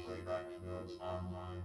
Playback nodes online.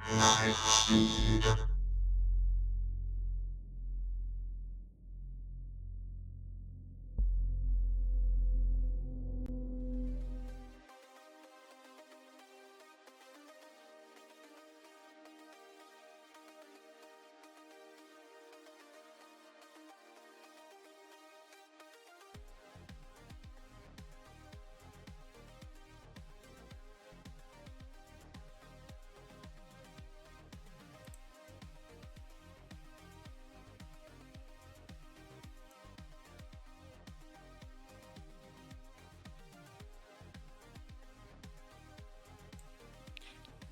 Live feed.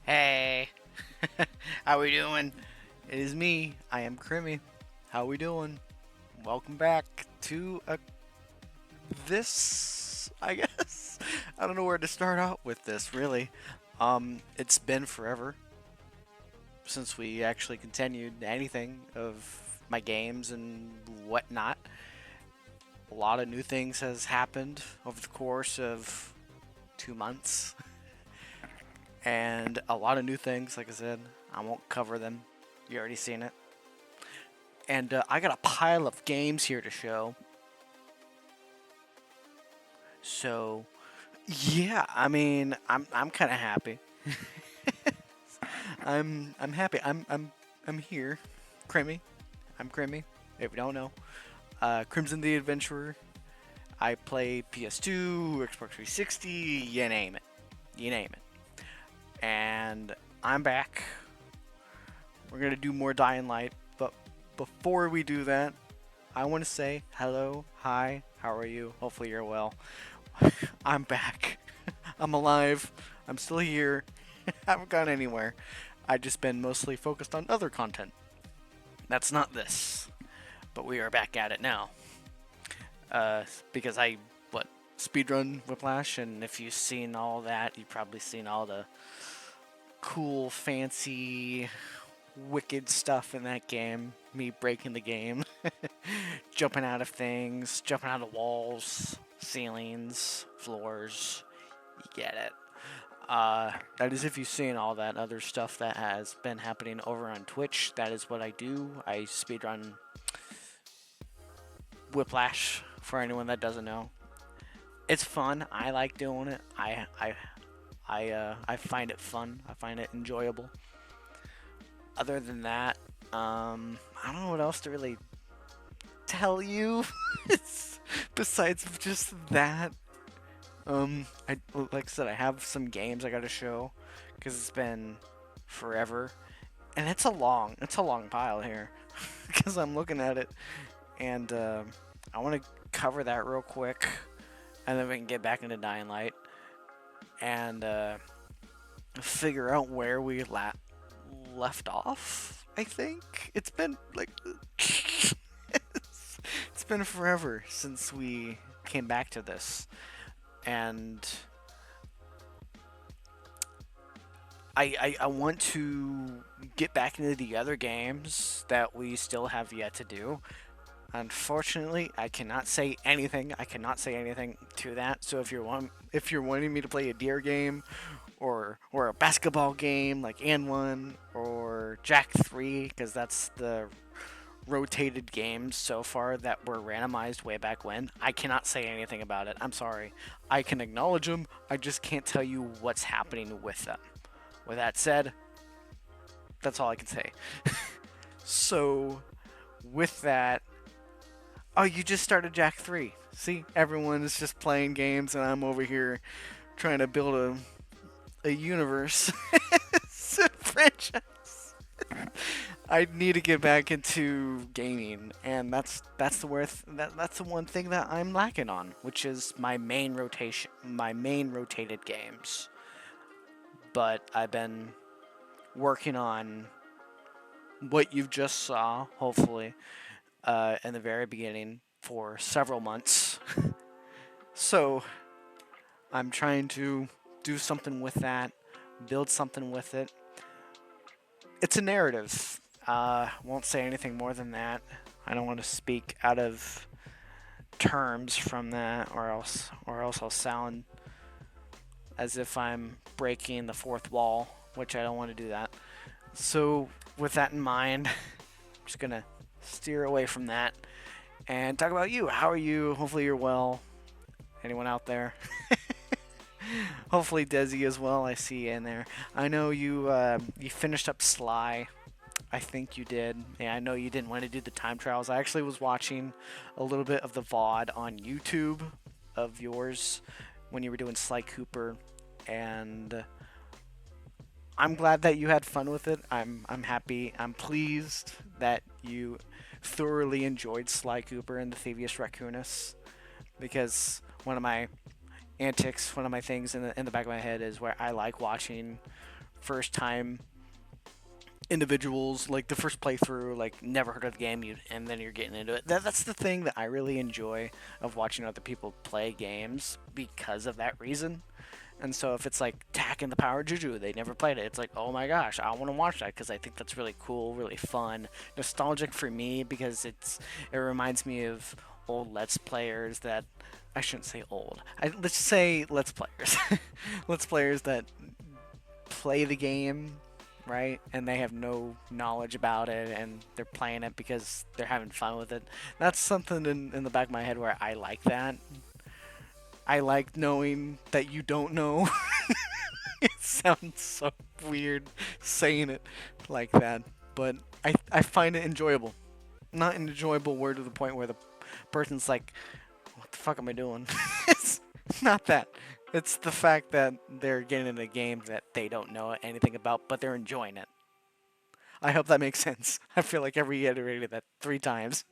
Hey, how we doing? It is me. I am Crimmy. How we doing? Welcome back to this. I guess I don't know where to start out with this. Really, it's been forever since we actually continued anything of my games and whatnot. A lot of new things has happened over the course of 2 months. And a lot of new things, like I said. I won't cover them. You already seen it. And I got a pile of games here to show. So, yeah, I mean, I'm kind of happy. I'm happy. I'm here. Crimmy. I'm Crimmy. If you don't know, Crimson the Adventurer. I play PS2, Xbox 360. You name it. You name it. And I'm back. We're gonna do more Dying Light, but before we do that, I want to say hello, hi, how are you? Hopefully you're well. I'm back. I'm alive. I'm still here. Haven't gone anywhere. I've just been mostly focused on other content. That's not this, but we are back at it now. Because I what speedrun Whiplash, and if you've seen all that, you've probably seen all the cool, fancy, wicked stuff in that game. Me breaking the game, jumping out of things, jumping out of walls, ceilings, floors. You get it. That is if you've seen all that other stuff that has been happening over on Twitch. That is what I do. I speedrun Whiplash for anyone that doesn't know. It's fun. I like doing it. I find it fun. I find it enjoyable. Other than that, I don't know what else to really tell you. Besides just that. I like I said, I have some games I got to show because it's been forever, and it's a long pile here because I'm looking at it, and I want to cover that real quick, and then we can get back into Dying Light and figure out where we left off. I think it's been like it's been forever since we came back to this, and I want to get back into the other games that we still have yet to do. Unfortunately, I cannot say anything. I cannot say anything to that. So if you're wanting me to play a deer game, or a basketball game like and one or Jack 3, because that's the rotated games so far that were randomized way back when, I cannot say anything about it. I'm sorry. I can acknowledge them. I just can't tell you what's happening with them. With that said, that's all I can say. So, with that, oh, you just started Jack 3. See, everyone is just playing games, and I'm over here trying to build a universe. It's a franchise. I need to get back into gaming, and that's that's the one thing that I'm lacking on, which is my main rotated games. But I've been working on what you've just saw, hopefully, in the very beginning for several months. So I'm trying to do something with that, build something with it. It's a narrative. Won't say anything more than that. I don't want to speak out of terms from that, or else I'll sound as if I'm breaking the fourth wall, which I don't want to do that. So with that in mind, I'm just gonna steer away from that and talk about you. How are you? Hopefully you're well. Anyone out there? Hopefully Desi as well. I see you in there. I know you finished up Sly. I think you did. Yeah, I know you didn't want to do the time trials. I actually was watching a little bit of the VOD on YouTube of yours when you were doing Sly Cooper, and I'm glad that you had fun with it. I'm happy. I'm pleased that you thoroughly enjoyed Sly Cooper and the Thievius Raccoonus, because one of my antics, one of my things in the back of my head is where I like watching first time individuals, like the first playthrough, like never heard of the game, and then you're getting into it. That's the thing that I really enjoy of watching other people play games, because of that reason. And so if it's like Tak and the Power of Juju, they never played it. It's like, oh my gosh, I want to watch that because I think that's really cool, really fun, nostalgic for me, because it reminds me of old Let's Players that I shouldn't say old. Let's say Let's Players, Let's Players that play the game, right? And they have no knowledge about it, and they're playing it because they're having fun with it. That's something in the back of my head where I like that. I like knowing that you don't know. It sounds so weird saying it like that, but I find it enjoyable. Not an enjoyable word to the point where the person's like, what the fuck am I doing? It's not that. It's the fact that they're getting in a game that they don't know anything about, but they're enjoying it. I hope that makes sense. I feel like I reiterated that 3 times.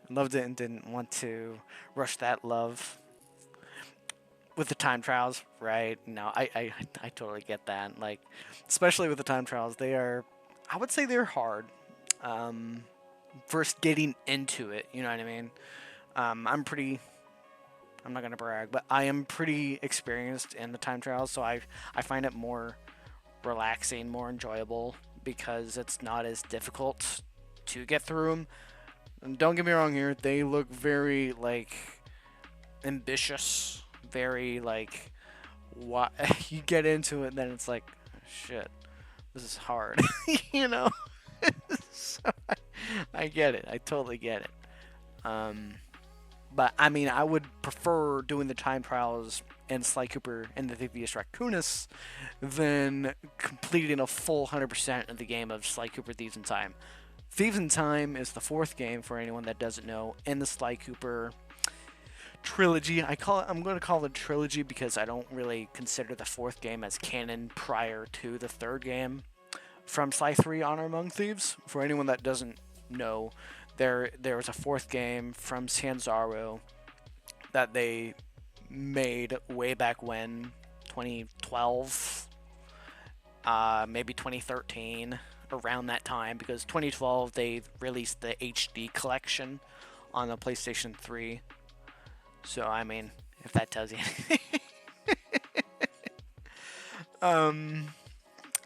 Loved it and didn't want to rush that love with the time trials, right? No, I totally get that. Like, especially with the time trials, they are. I would say they're hard. Um, First getting into it, you know what I mean? I'm pretty. I'm not gonna brag, but I am pretty experienced in the time trials, so I find it more relaxing, more enjoyable because it's not as difficult to get through them. And don't get me wrong here; they look very like ambitious, very like what you get into it, and then it's like, shit, this is hard, you know. So I get it. I totally get it. Um, but I mean, I would prefer doing the time trials in Sly Cooper and the Thievius Raccoonus than completing a full 100% of the game of Sly Cooper Thieves in Time. Thieves in Time is the fourth game for anyone that doesn't know in the Sly Cooper trilogy. I'm going to call it a trilogy because I don't really consider the fourth game as canon prior to the third game from Sly 3 Honor Among Thieves. For anyone that doesn't know, there was a fourth game from Sanzaru that they made way back when, 2012, maybe 2013, around that time, because 2012 they released the HD collection on the PlayStation 3. So I mean, if that tells you anything.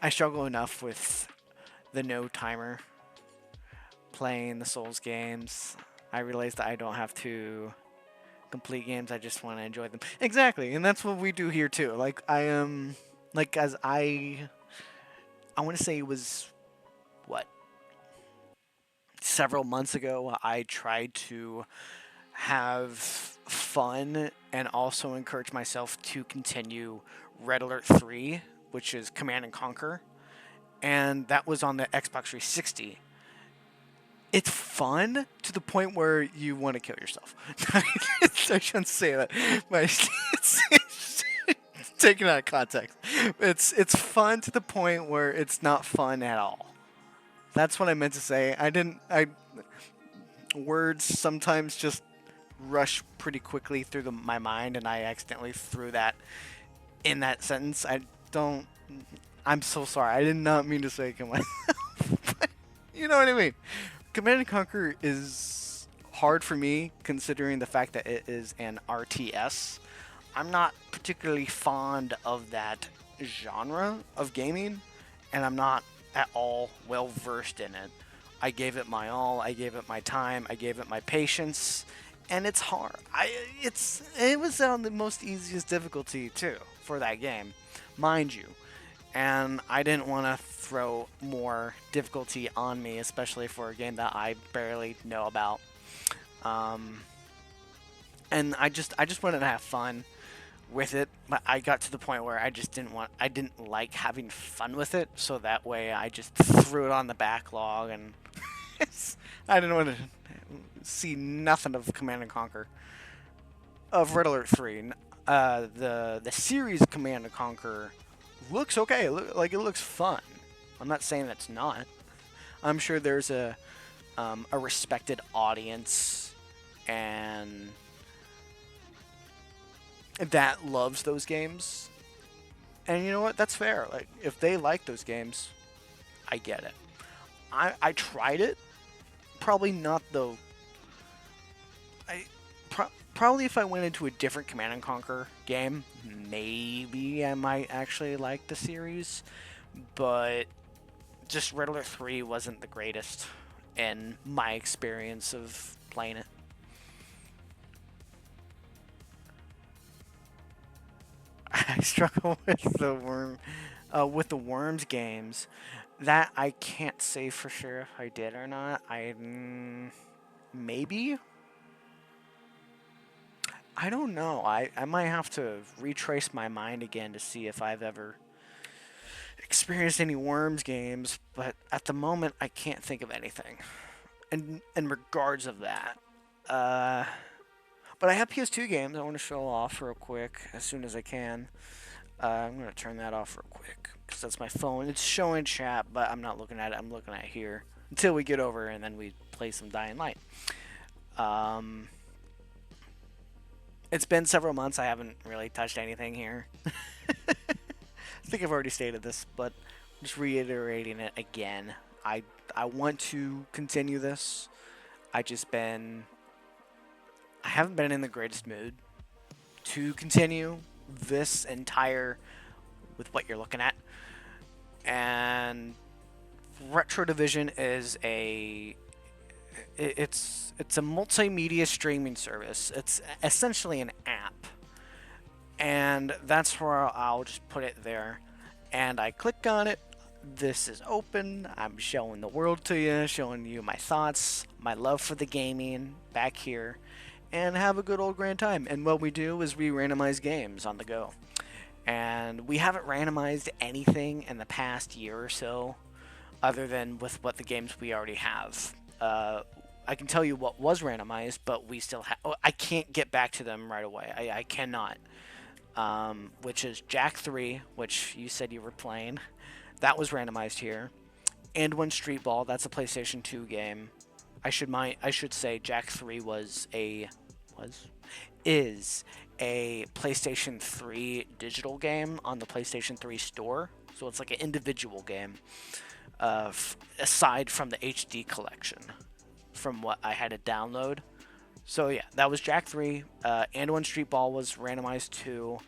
I struggle enough with the no timer playing the Souls games. I realize that I don't have to complete games. I just want to enjoy them. Exactly, and that's what we do here too. Like I am, like as I want to say it was what, several months ago. I tried to have fun and also encourage myself to continue Red Alert 3, which is Command and Conquer, and that was on the Xbox 360. It's fun to the point where you want to kill yourself. I shouldn't say that, but it's taken out of context. It's fun to the point where it's not fun at all. That's what I meant to say. I didn't. I Words sometimes just rush pretty quickly through my mind, and I accidentally threw that in that sentence. I don't. I'm so sorry. I did not mean to say kill myself. You know what I mean? Command and Conquer is hard for me considering the fact that it is an RTS. I'm not particularly fond of that genre of gaming, and I'm not at all well versed in it. I gave it my all, I gave it my time, I gave it my patience, and it's hard. It was on the most easiest difficulty too for that game, mind you. And I didn't want to throw more difficulty on me, especially for a game that I barely know about. Um, and I just wanted to have fun with it, but I got to the point where I didn't like having fun with it, so that way I just threw it on the backlog, and I didn't want to see nothing of Command and Conquer, of Red Alert 3. The series Command and Conquer looks okay. Like it looks fun. I'm not saying that's not. I'm sure there's a respected audience and that loves those games. And you know what? That's fair. Like if they like those games, I get it. I tried it. Probably not though. Probably if I went into a different Command and Conquer game, maybe I might actually like the series. But just Red Alert 3 wasn't the greatest in my experience of playing it. I struggle with the Worms games. That I can't say for sure if I did or not. Maybe. I don't know. I might have to retrace my mind again to see if I've ever experienced any Worms games, but at the moment I can't think of anything. In regards of that. But I have PS2 games I want to show off real quick as soon as I can. I'm going to turn that off real quick because that's my phone. It's showing chat, but I'm not looking at it. I'm looking at it here until we get over and then we play some Dying Light. It's been several months. I haven't really touched anything here. I think I've already stated this, but just reiterating it again. I want to continue this. I just been I haven't been in the greatest mood to continue this entire with what you're looking at. And RetroDivision is it's a multimedia streaming service. It's essentially an app, and that's where I'll just put it there. And I click on it. This is open. I'm showing the world to you, showing you my thoughts, my love for the gaming back here, and have a good old grand time. And what we do is we randomize games on the go. And we haven't randomized anything in the past year or so, other than with what the games we already have. I can tell you what was randomized, but we still have. I can't get back to them right away. I cannot. Which is Jack 3, which you said you were playing. That was randomized here. And One Street Ball, that's a PlayStation 2 game. I should say Jack 3 is a PlayStation 3 digital game on the PlayStation 3 store. So it's like an individual game, aside from the HD collection, from what I had to download. So yeah, that was Jack 3. And One Street Ball was randomized 2.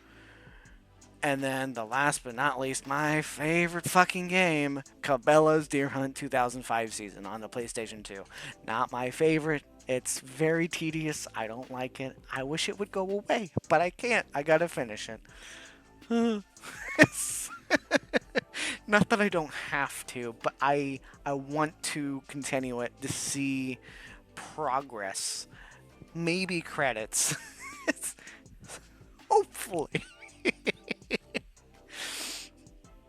And then the last but not least, my favorite fucking game, Cabela's Deer Hunt 2005 season on the PlayStation 2. Not my favorite. It's very tedious. I don't like it. I wish it would go away, but I can't. I gotta finish it. Not that I don't have to, but I want to continue it to see progress. Maybe credits. Hopefully.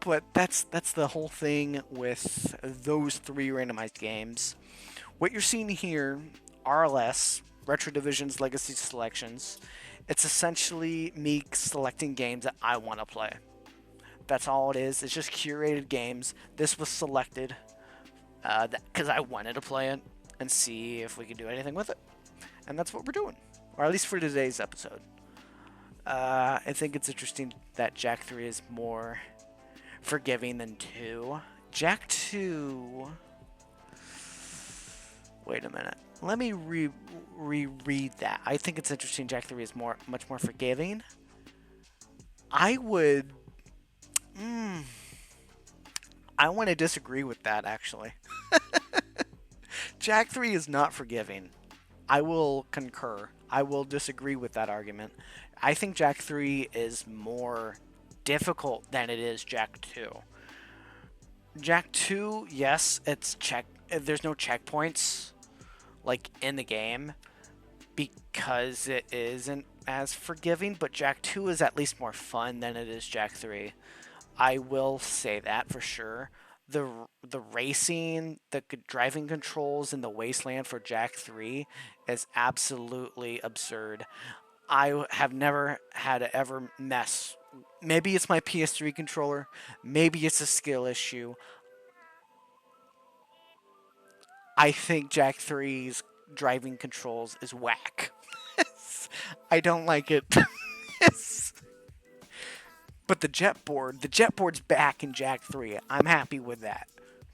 But that's the whole thing with those 3 randomized games. What you're seeing here, RLS, RetroDivision's Legacy Selections, it's essentially me selecting games that I want to play. That's all it is. It's just curated games. This was selected because I wanted to play it and see if we could do anything with it. And that's what we're doing, or at least for today's episode. I think it's interesting that Jack 3 is more forgiving than 2. Jack 2... Wait a minute. Let me reread that. I think it's interesting Jack 3 is much more forgiving. I would... I want to disagree with that, actually. Jack 3 is not forgiving. I will concur. I will disagree with that argument. I think Jack 3 is more difficult than it is Jack 2. Jack 2, yes, there's no checkpoints like in the game because it isn't as forgiving, but Jack 2 is at least more fun than it is Jack 3. I will say that for sure. The racing, the driving controls in the Wasteland for Jack 3 is absolutely absurd. I have never had to ever mess. Maybe it's my PS3 controller. Maybe it's a skill issue. I think Jack 3's driving controls is whack. I don't like it. But the jetboard's back in Jack 3. I'm happy with that.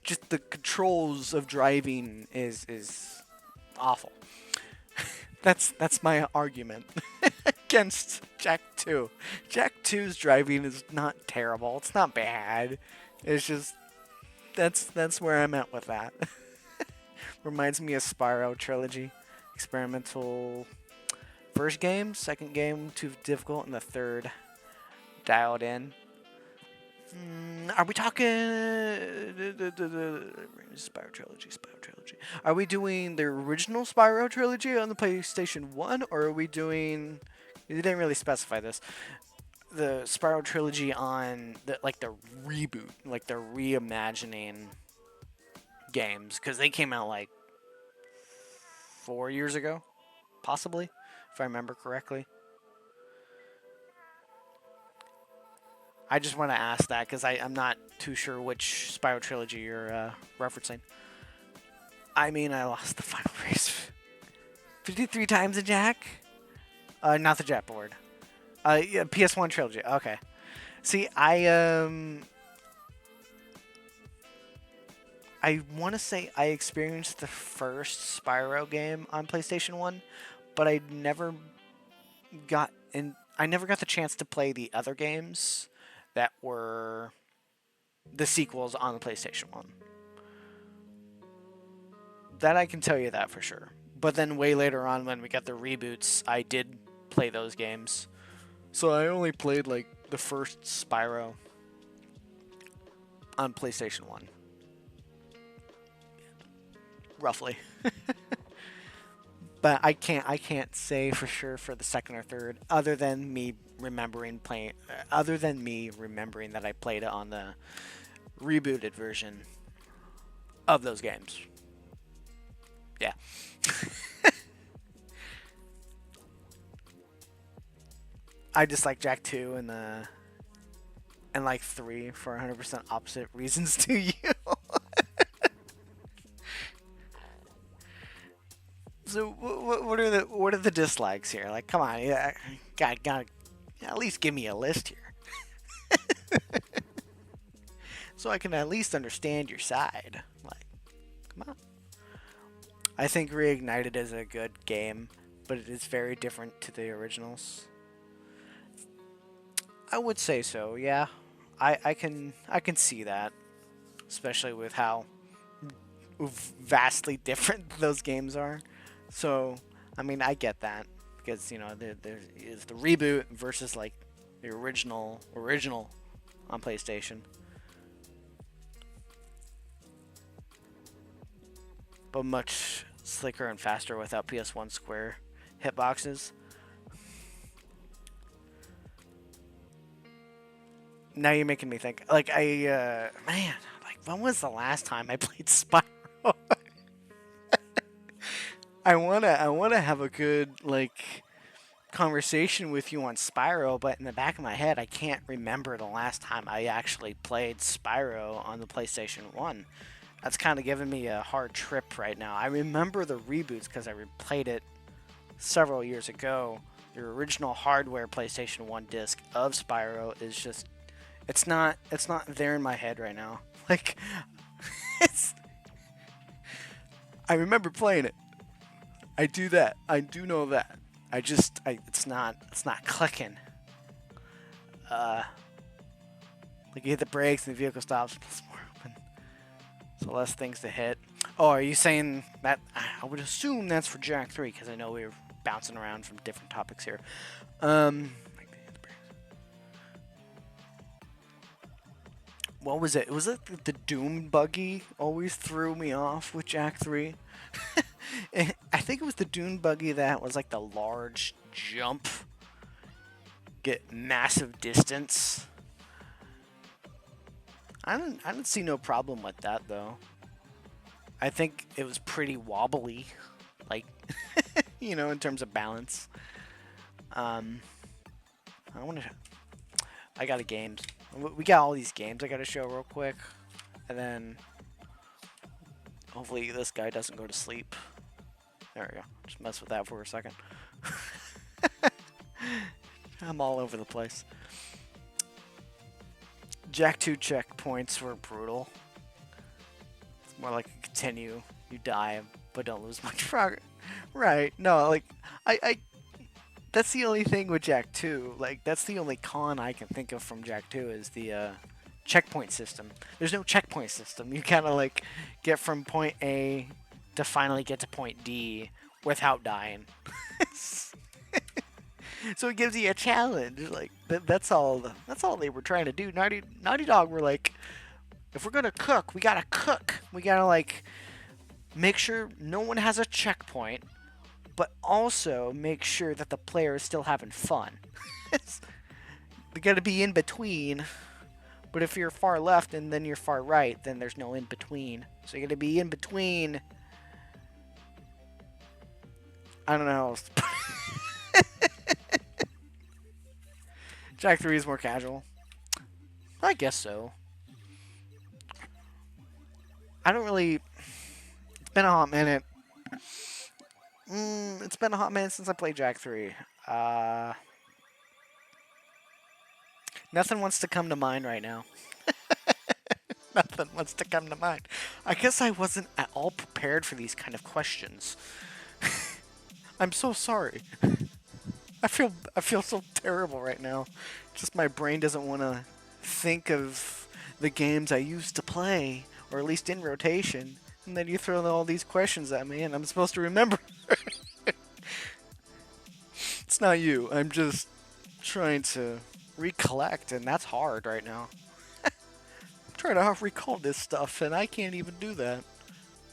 Just the controls of driving is awful. That's my argument against Jack 2. Jack 2's driving is not terrible. It's not bad. It's just that's where I'm at with that. Reminds me of Spyro Trilogy. Experimental first game, second game too difficult, and the third dialed in. Are we talking Spyro Trilogy? Are we doing the original Spyro Trilogy on the PlayStation 1, or are we doing... You didn't really specify this. The Spyro Trilogy on the reboot, like the reimagining games, because they came out like 4 years ago, possibly, if I remember correctly. I just want to ask that because I'm not too sure which Spyro Trilogy you're referencing. I mean, I lost the final race 53 times in Jack. Not the jetboard. Yeah, PS1 Trilogy. Okay. See, I I want to say I experienced the first Spyro game on PlayStation 1, but I never got the chance to play the other games that were the sequels on the PlayStation 1. That I can tell you that for sure. But then way later on when we got the reboots, I did play those games. So I only played like the first Spyro on PlayStation 1, roughly. But I can't say for sure for the second or third other than me remembering that I played it on the rebooted version of those games. Yeah. I dislike Jack 2 and like 3 for 100% opposite reasons to you. So what are the dislikes here? Like, come on, yeah, got at least give me a list here, so I can at least understand your side. Like, come on. I think Reignited is a good game, but it is very different to the originals. I would say so. Yeah, I can see that, especially with how vastly different those games are. So, I mean, I get that because there is the reboot versus like the original on PlayStation, but much slicker and faster without PS1 square hitboxes. Now you're making me think. Like man, like when was the last time I played Spyro? I wanna have a good like conversation with you on Spyro, but in the back of my head, I can't remember the last time I actually played Spyro on the PlayStation 1. That's kind of giving me a hard trip right now. I remember the reboots because I replayed it several years ago. The original hardware PlayStation 1 disc of Spyro is just it's not there in my head right now. Like it's I remember playing it. I do that. I do know that. It's not clicking. Uh, like you hit the brakes and the vehicle stops, it's more open, so less things to hit. Oh, are you saying that? I would assume that's for Jack 3 because I know we were bouncing around from different topics here. Like what was it? Was it the Doom buggy always threw me off with Jack 3? I think it was the Dune buggy that was like the large jump, get massive distance. I don't see no problem with that though. I think it was pretty wobbly, like in terms of balance. Um, I want to. I got a games. We got all these games I got to show real quick, and then hopefully this guy doesn't go to sleep. There we go. Just mess with that for a second. I'm all over the place. Jack 2 checkpoints were brutal. It's more like continue, you die, but don't lose much progress. Right. No, like, I that's the only thing with Jack 2. Like, that's the only con I can think of from Jack 2 is the checkpoint system. There's no checkpoint system. You kind of, like, get from point A to finally get to point D without dying. So it gives you a challenge. Like that's all. That's all they were trying to do. Naughty Dog were like, if we're gonna cook, we gotta cook. We gotta like make sure no one has a checkpoint, but also make sure that the player is still having fun. They gotta be in between. But if you're far left and then you're far right, then there's no in between. So you gotta be in between. I don't know. Jack 3 is more casual. I guess so. I don't really. It's been a hot minute. It's been a hot minute since I played Jack 3. Nothing wants to come to mind right now. Nothing wants to come to mind. I guess I wasn't at all prepared for these kind of questions. I'm so sorry. I feel so terrible right now. Just my brain doesn't want to think of the games I used to play, or at least in rotation. And then you throw all these questions at me, and I'm supposed to remember. It's not you. I'm just trying to recollect, and that's hard right now. I'm trying to recall this stuff, and I can't even do that.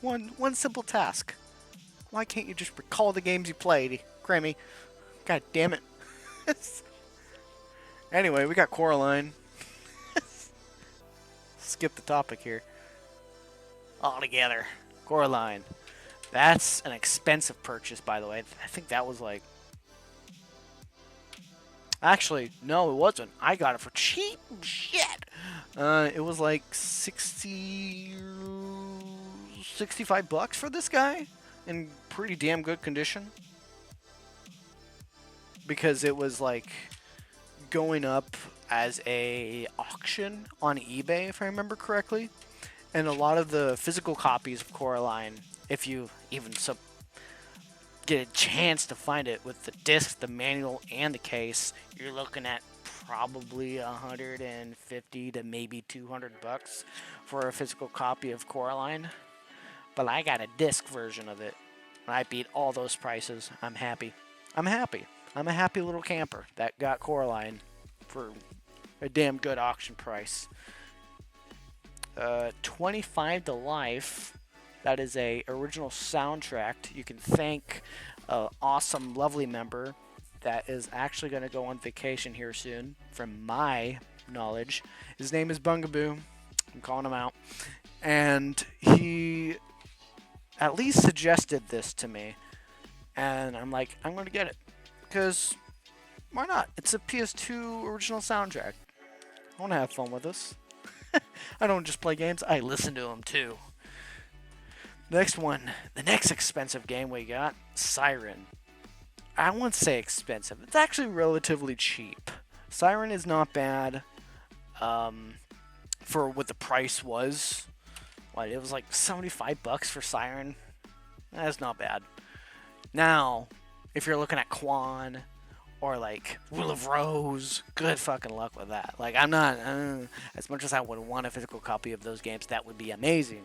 One simple task. Why can't you just recall the games you played, Grammy? God damn it. Anyway, we got Coraline. Skip the topic here. All together. Coraline. That's an expensive purchase, by the way. I think that was like... Actually, no, it wasn't. I got it for cheap shit. It was like 65 bucks for this guy. In pretty damn good condition. Because it was like going up as a auction on eBay, if I remember correctly. And a lot of the physical copies of Coraline, if you even get a chance to find it with the disc, the manual, and the case, you're looking at probably 150 to maybe 200 bucks for a physical copy of Coraline. But I got a disc version of it. I beat all those prices. I'm happy. I'm happy. I'm a happy little camper that got Coraline for a damn good auction price. 25 to Life. That is a original soundtrack. You can thank an awesome, lovely member that is actually going to go on vacation here soon, from my knowledge. His name is Bungaboo. I'm calling him out. And he at least suggested this to me. And I'm like, I'm going to get it. Because why not? It's a PS2 original soundtrack. I want to have fun with this. I don't just play games, I listen to them too. Next one, the next expensive game we got, Siren. I won't say expensive, it's actually relatively cheap. Siren is not bad for what the price was. What, it was like 75 bucks for Siren? That's not bad. Now, if you're looking at Quan or like Will of Rose, good fucking luck with that. Like, I'm not, as much as I would want a physical copy of those games, that would be amazing.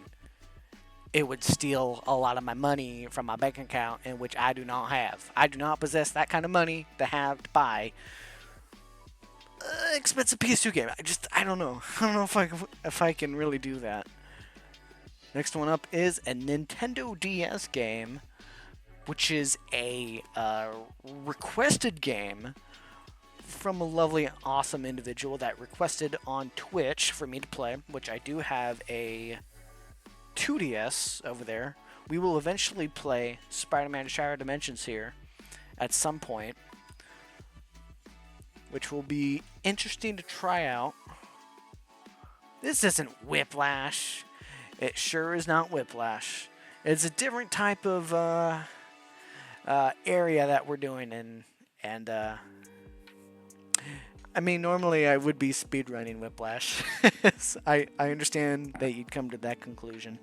It would steal a lot of my money from my bank account, in which I do not have. I do not possess that kind of money to have to buy expensive PS2 game. I don't know. I don't know if I can really do that. Next one up is a Nintendo DS game, which is a requested game from a lovely, awesome individual that requested on Twitch for me to play, which I do have a 2DS over there. We will eventually play Spider-Man Shattered Dimensions here at some point, which will be interesting to try out. This isn't Whiplash. It sure is not Whiplash. It's a different type of area that we're doing in, and I mean, normally I would be speedrunning Whiplash. I understand that you'd come to that conclusion.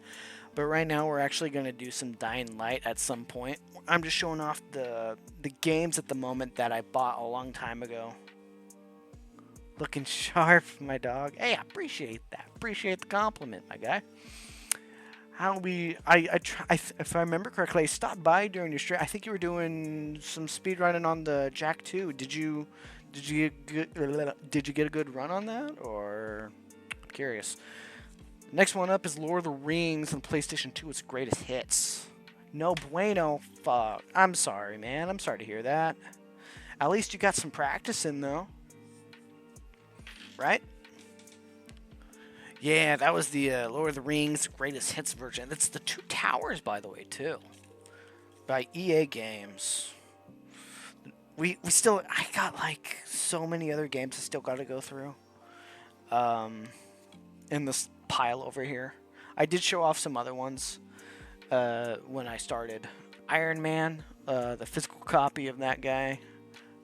But right now we're actually going to do some Dying Light at some point. I'm just showing off the games at the moment that I bought a long time ago. Looking sharp, my dog. Hey, I appreciate that. Appreciate the compliment, my guy. If I remember correctly, I stopped by during your stream. I think you were doing some speedrunning on the Jack 2. Did you get a good run on that, or? I'm curious. Next one up is Lord of the Rings on PlayStation 2. Its greatest hits. No bueno. Fuck. I'm sorry, man. I'm sorry to hear that. At least you got some practice in, though. Right? Yeah, that was the Lord of the Rings greatest hits version. That's the Two Towers, by the way, too. By EA Games. I got like so many other games I still got to go through. In this pile over here. I did show off some other ones when I started. Iron Man, the physical copy of that guy.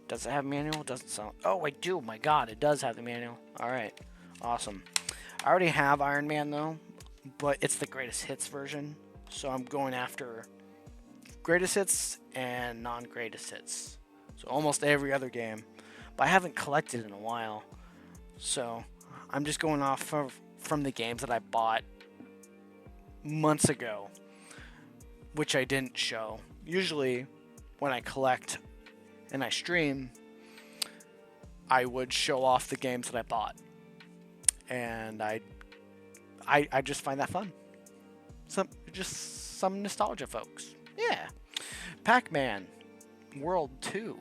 Does it have a manual? Doesn't sound. Oh, I do. My God, it does have the manual. All right, awesome. I already have Iron Man though, but it's the greatest hits version. So I'm going after greatest hits and non-greatest hits. So almost every other game. But I haven't collected in a while. So I'm just going off from the games that I bought months ago, which I didn't show. Usually when I collect and I stream, I would show off the games that I bought. And I just find that fun. Some nostalgia, folks. Yeah. Pac-Man World 2.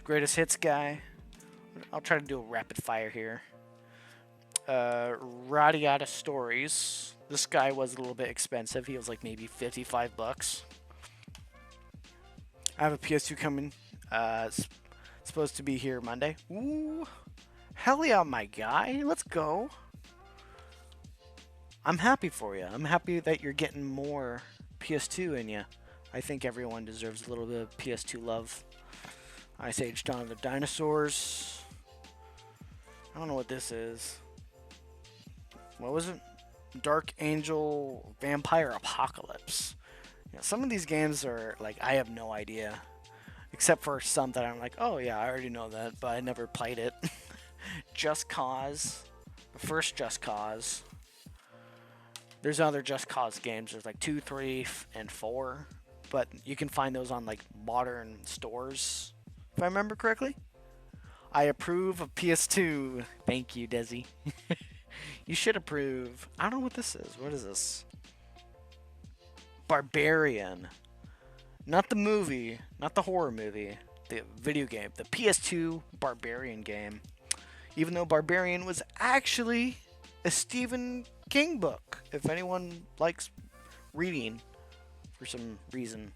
Greatest hits guy. I'll try to do a rapid fire here. Radiata Stories. This guy was a little bit expensive. He was like maybe $55. I have a PS2 coming. It's supposed to be here Monday. Ooh. Hell yeah, my guy. Let's go. I'm happy for you. I'm happy that you're getting more PS2 in you. I think everyone deserves a little bit of PS2 love. Ice Age Dawn of the Dinosaurs. I don't know what this is. What was it? Dark Angel Vampire Apocalypse. Yeah, some of these games are like, I have no idea. Except for some that I'm like, oh yeah, I already know that, but I never played it. Just Cause. The first Just Cause. There's other Just Cause games. There's like 2, 3, and 4. But you can find those on like modern stores, if I remember correctly. I approve of PS2. Thank you, Desi. You should approve. I don't know what this is. What is this? Barbarian. Not the movie. Not the horror movie. The video game. The PS2 Barbarian game. Even though Barbarian was actually a Stephen King book. If anyone likes reading for some reason.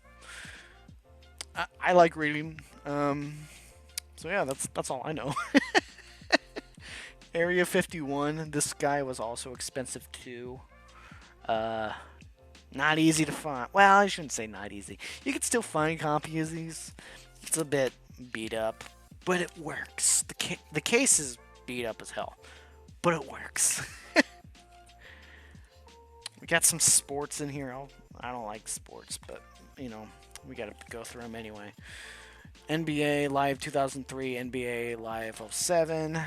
I like reading. So yeah, that's all I know. Area 51. This guy was also expensive too. Not easy to find. Well, I shouldn't say not easy. You can still find copies of these. It's a bit beat up, but it works. The case is beat up as hell, but it works. We got some sports in here. I don't like sports, but you know, we gotta go through them anyway. NBA Live 2003, NBA Live 07,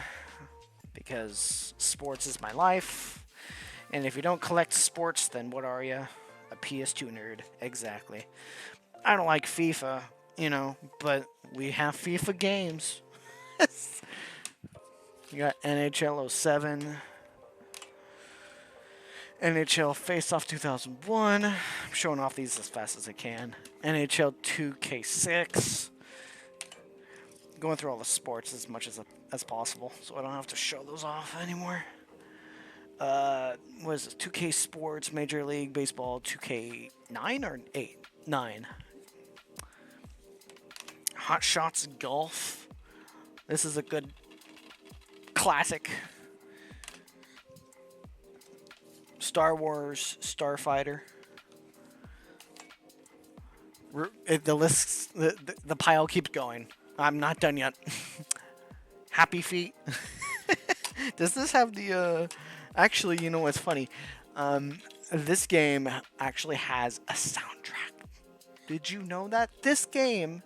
because sports is my life. And if you don't collect sports, then what are you? A PS2 nerd. Exactly. I don't like FIFA, you know, but we have FIFA games. You got NHL 07, NHL Face Off 2001. I'm showing off these as fast as I can. NHL 2K6. Going through all the sports as much as possible, so I don't have to show those off anymore. What is this? 2K Sports, Major League Baseball, 2K9 or 8? 9. Hot Shots Golf. This is a good classic. Star Wars Starfighter. The pile keeps going. I'm not done yet. Happy Feet. Does this have the actually, you know what's funny? This game actually has a soundtrack. Did you know that? This game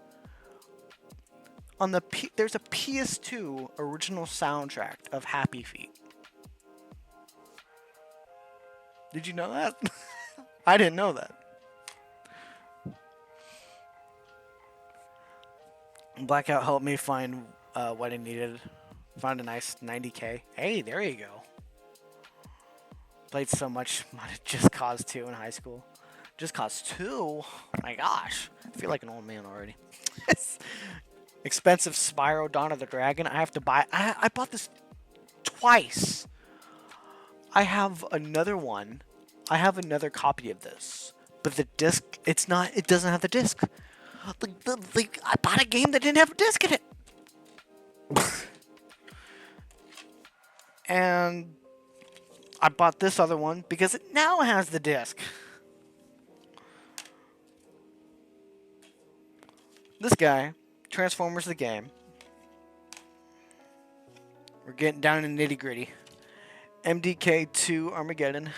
on there's a PS2 original soundtrack of Happy Feet. Did you know that? I didn't know that. Blackout helped me find what I needed. Found a nice 90K. Hey, there you go. Played so much Just Cause 2 in high school. Just Cause 2? Oh my gosh. I feel like an old man already. Expensive Spyro Dawn of the Dragon. I have to buy. I bought this twice. I have another one. I have another copy of this. But the disc, it doesn't have the disc. I bought a game that didn't have a disc in it. And I bought this other one because it now has the disc. This guy, Transformers the game. We're getting down in the nitty gritty. MDK2 Armageddon.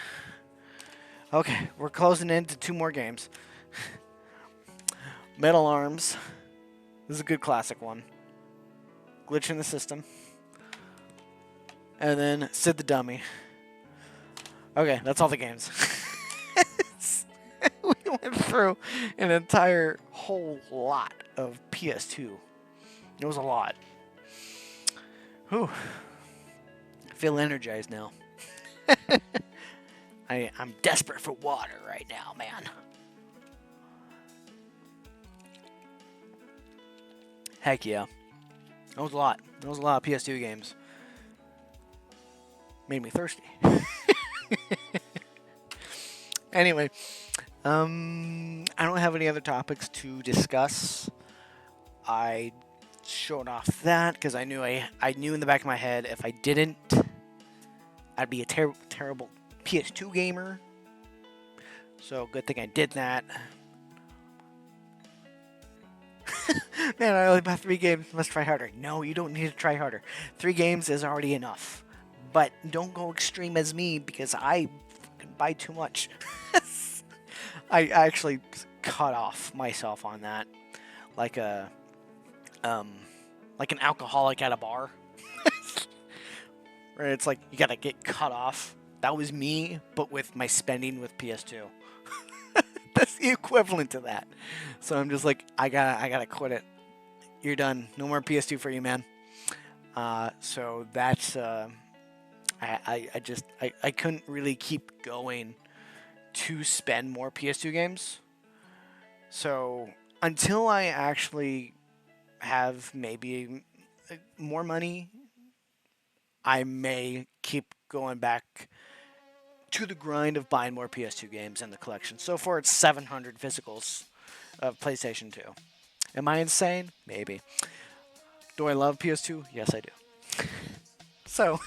Okay, we're closing into 2 more games. Metal Arms. This is a good classic one. Glitch in the System. And then Sid the Dummy. Okay, that's all the games. We went through an entire whole lot of PS2. It was a lot. Whew. I feel energized now. I'm desperate for water right now, man. Heck yeah. That was a lot. That was a lot of PS2 games. Made me thirsty. Anyway, I don't have any other topics to discuss. I showed off that because I knew in the back of my head if I didn't, I'd be a terrible PS2 gamer. So good thing I did that. Man, I only bought 3 games. Must try harder. No, you don't need to try harder. 3 games is already enough. But don't go extreme as me because I fucking buy too much. I actually cut off myself on that, like an alcoholic at a bar. Right? It's like you gotta get cut off. That was me, but with my spending with PS2. That's the equivalent to that. So I'm just like, I gotta quit it. You're done. No more PS2 for you, man. So that's I couldn't really keep going to spend more PS2 games. So until I actually have maybe more money, I may keep going back to the grind of buying more PS2 games in the collection. So far, it's 700 physicals of PlayStation 2. Am I insane? Maybe. Do I love PS2? Yes, I do. So,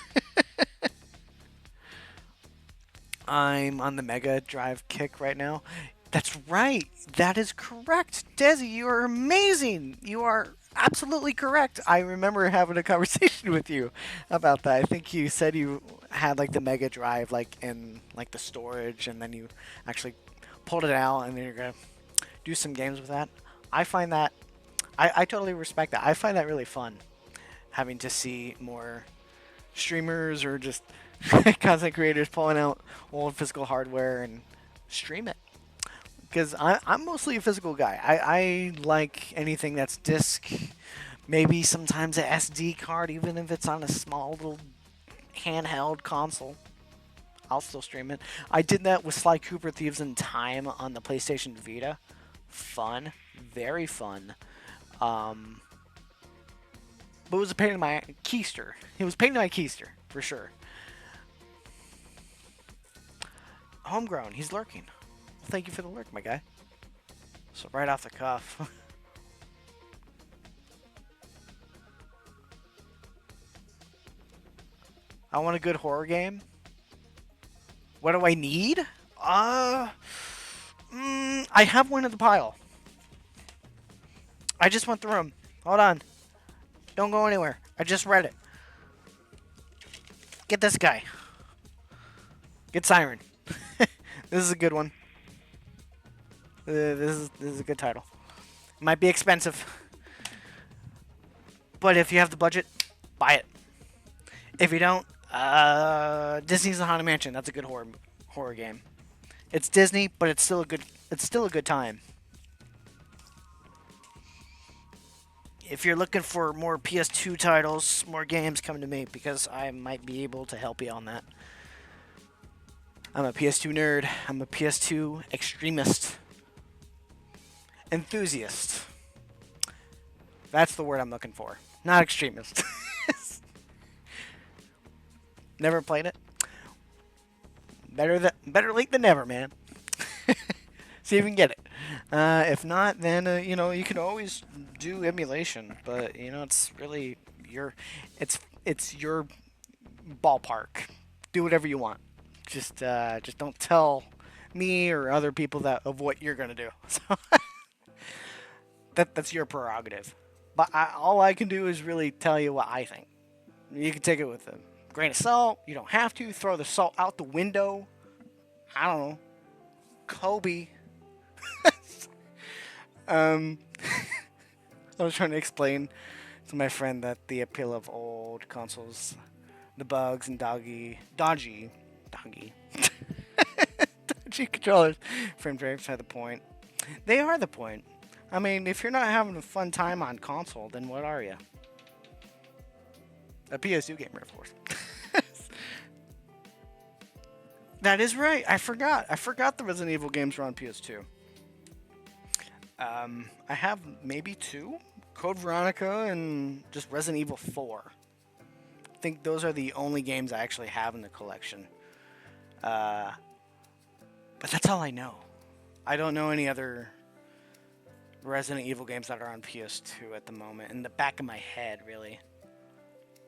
I'm on the Mega Drive kick right now. That's right. That is correct. Desi, you are amazing. You are absolutely correct. I remember having a conversation with you about that. I think you said you had like the Mega Drive like in like the storage and then you actually pulled it out and then you're going to do some games with that. I find that I totally respect that. I find that really fun having to see more streamers or just content creators pulling out old physical hardware and stream it. Because I'm mostly a physical guy. I like anything that's disc, maybe sometimes a SD card, even if it's on a small little handheld console. I'll still stream it. I did that with Sly Cooper Thieves in Time on the PlayStation Vita. Fun. Very fun. But it was a pain in my keister. It was a pain in my keister, for sure. Homegrown. He's lurking. Thank you for the lurk, my guy. So right off the cuff. I want a good horror game. What do I need? I have one in the pile. I just went through them. Hold on. Don't go anywhere. I just read it. Get this guy. Get Siren. This is a good one. This is a good title. It might be expensive, but if you have the budget, buy it. If you don't, Disney's The Haunted Mansion. That's a good horror game. It's Disney, but it's still a good time. If you're looking for more PS2 titles, more games, come to me because I might be able to help you on that. I'm a PS2 nerd. I'm a PS2 extremist. Enthusiast. That's the word I'm looking for. Not extremist. Never played it. Better late than never, man. See if you can get it. If not, then you can always do emulation. But it's really it's your ballpark. Do whatever you want. Just don't tell me or other people of what you're gonna do. So that's your prerogative. But all I can do is really tell you what I think. You can take it with a grain of salt. You don't have to. Throw the salt out the window. I don't know. Kobe. I was trying to explain to my friend that the appeal of old consoles, the bugs and dodgy controllers, frame rates are the point. They are the point. I mean, if you're not having a fun time on console, then what are you? A PS2 gamer, of course. That is right. I forgot. I forgot the Resident Evil games were on PS2. I have maybe 2. Code Veronica and just Resident Evil 4. I think those are the only games I actually have in the collection. But that's all I know. I don't know any other Resident Evil games that are on PS2 at the moment. In the back of my head, really.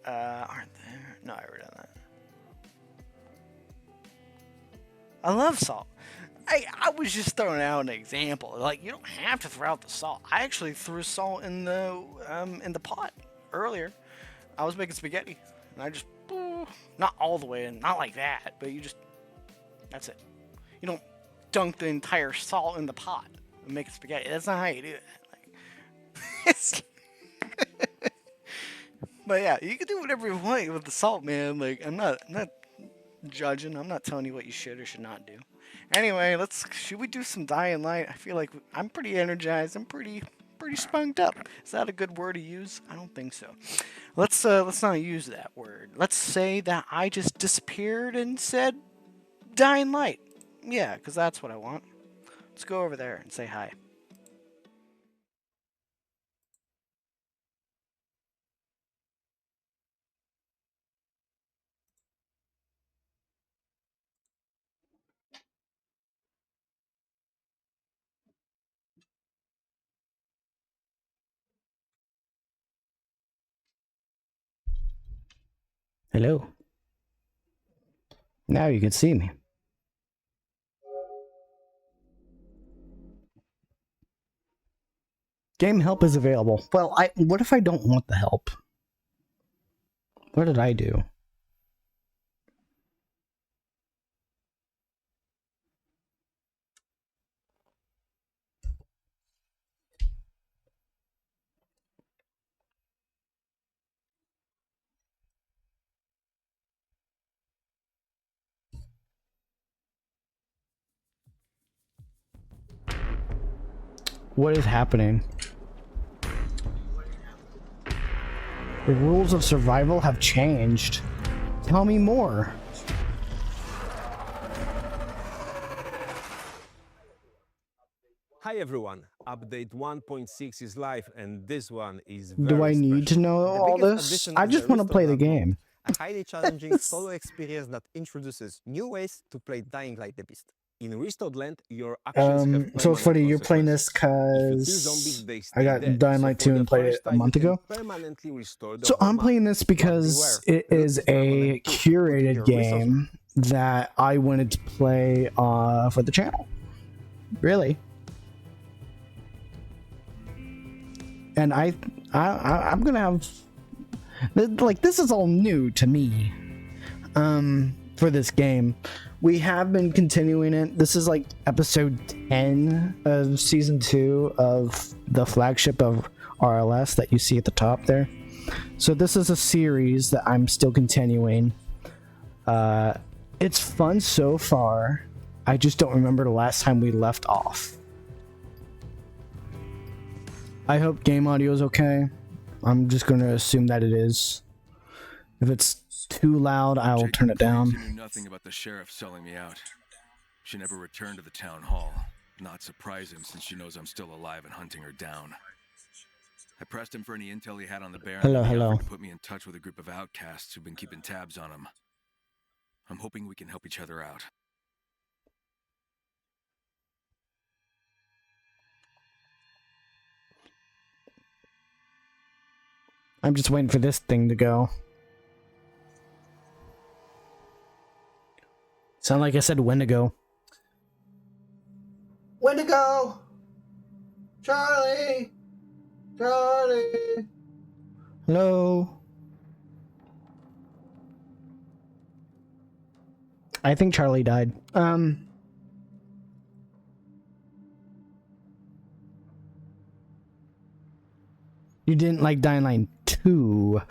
Aren't there? No, I already done that. I love salt. I was just throwing out an example. Like, you don't have to throw out the salt. I actually threw salt in the pot earlier. I was making spaghetti, and I just not all the way in, not like that, but you just that's it. You don't dunk the entire salt in the pot and make spaghetti. That's not how you do it. Like, but yeah, you can do whatever you want with the salt, man. Like, I'm not judging. I'm not telling you what you should or should not do. Anyway, should we do some Dying Light? I feel like I'm pretty energized. I'm pretty spunked up. Is that a good word to use? I don't think so. Let's not use that word. Let's say that I just disappeared and said Dying Light. Yeah, because that's what I want. Let's go over there and say hi. Hello. Now you can see me. Game help is available. Well, what if I don't want the help? What did I do? What is happening? The rules of survival have changed. Tell me more. Hi everyone, update 1.6 is live and this one is Do I need to know all this? I just want to play the game. A highly challenging solo experience that introduces new ways to play Dying Light the Beast. In Restored Land, your actions have so it's funny you're playing this consequences. because I got Dying Light 2 and played it a month ago. So I'm playing this because it is a curated game that I wanted to play for the channel. Really. And I'm gonna have like, this is all new to me for this game. We have been continuing it. This is like episode 10 of season 2 of the flagship of RLS that you see at the top there. So this is a series that I'm still continuing. It's fun so far. I just don't remember the last time we left off. I hope game audio is okay. I'm just going to assume that it is. If it's too loud, I will turn it down. Knew nothing about the sheriff selling me out. She never returned to the town hall. Not surprising, since she knows I'm still alive and hunting her down. I pressed him for any intel he had on the Baron. Hello. To put me in touch with a group of outcasts who've been keeping tabs on him. I'm hoping we can help each other out. I'm just waiting for this thing to go. Sound like I said Wendigo. Wendigo! Charlie! Charlie! Hello? I think Charlie died. You didn't like Dying Light 2.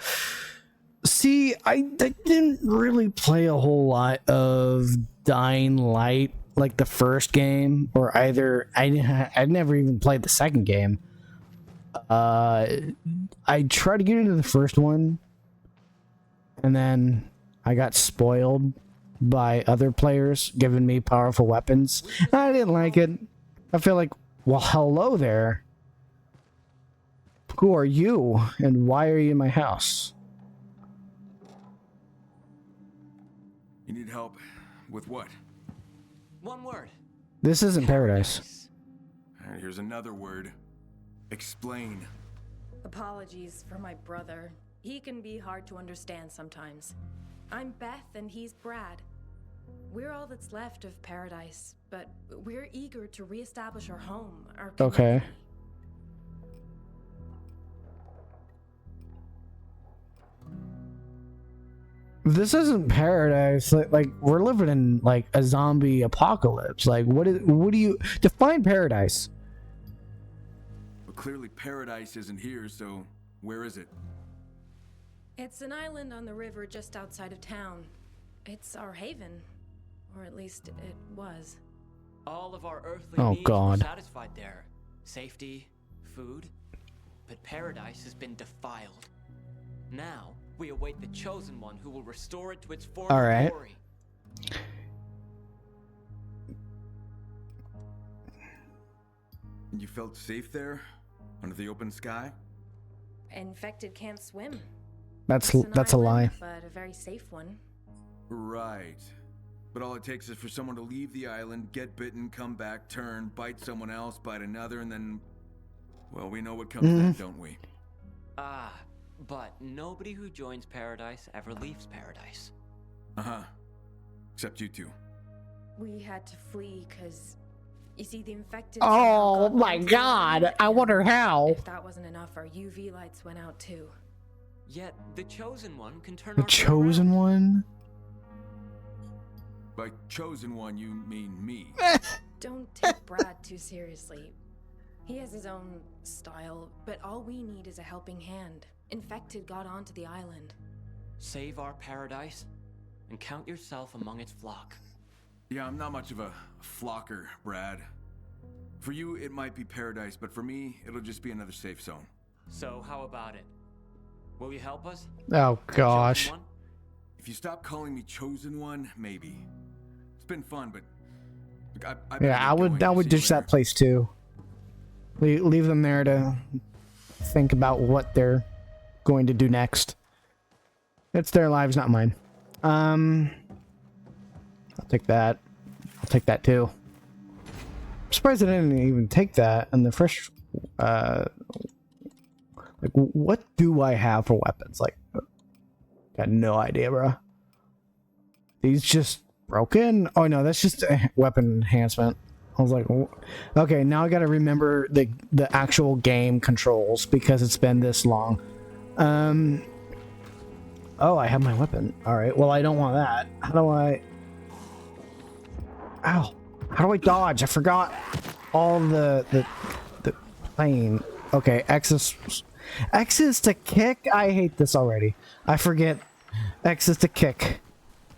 See, I didn't really play a whole lot of Dying Light, like the first game, or either. I'd never even played the second game. I tried to get into the first one, and then I got spoiled by other players giving me powerful weapons. I didn't like it. I feel like, well, hello there. Who are you, and why are you in my house? You need help with what? One word. This isn't paradise. And here's another word. Explain. Apologies for my brother. He can be hard to understand sometimes. I'm Beth and he's Brad. We're all that's left of paradise, but we're eager to reestablish our home, our community. Okay. This isn't paradise. Like we're living in like a zombie apocalypse. Like what do you define paradise? But clearly paradise isn't here, so where is it? It's an island on the river just outside of town. It's our haven, or at least it was. All of our earthly needs God. were satisfied there. Safety, food, but paradise has been defiled. Now, we await the chosen one who will restore it to its former glory. You felt safe there? Under the open sky? Infected can't swim. That's It's an a lie. island, but a very safe one. Right. But all it takes is for someone to leave the island, get bitten, come back, turn, bite someone else, bite another, and then... Well, we know what comes then, don't we? Ah, but nobody who joins paradise ever leaves paradise. Uh-huh. Except you two. We had to flee because, you see, the infected... Oh somehow got my into the god! island, I wonder how. If that wasn't enough, our UV lights went out too. Yet, the chosen one can turn The our fate chosen around. one? By chosen one, you mean me. Don't take Brad too seriously. He has his own style, but all we need is a helping hand. Infected got onto the island. Save our paradise, and count yourself among its flock. Yeah, I'm not much of a flocker, Brad. For you, it might be paradise, but for me, it'll just be another safe zone. So, how about it? Will you help us? Oh gosh. Chosen one? If you stop calling me chosen one, maybe. It's been fun, but look, I Yeah, better get I would going. See you ditch that later. place too. Leave them there to think about what they're going to do next. It's their lives, not mine. I'll take that. I'll take that too. I'm surprised I didn't even take that in the first. Like, what do I have for weapons? Like, got no idea, bro. These just broken? Oh no, that's just a weapon enhancement. I was like, okay, now I gotta remember the actual game controls because it's been this long. Oh, I have my weapon. Alright, well I don't want that. How do I... Ow. How do I dodge? I forgot all the plane. Okay, X is to kick? I hate this already. I forget X is to kick.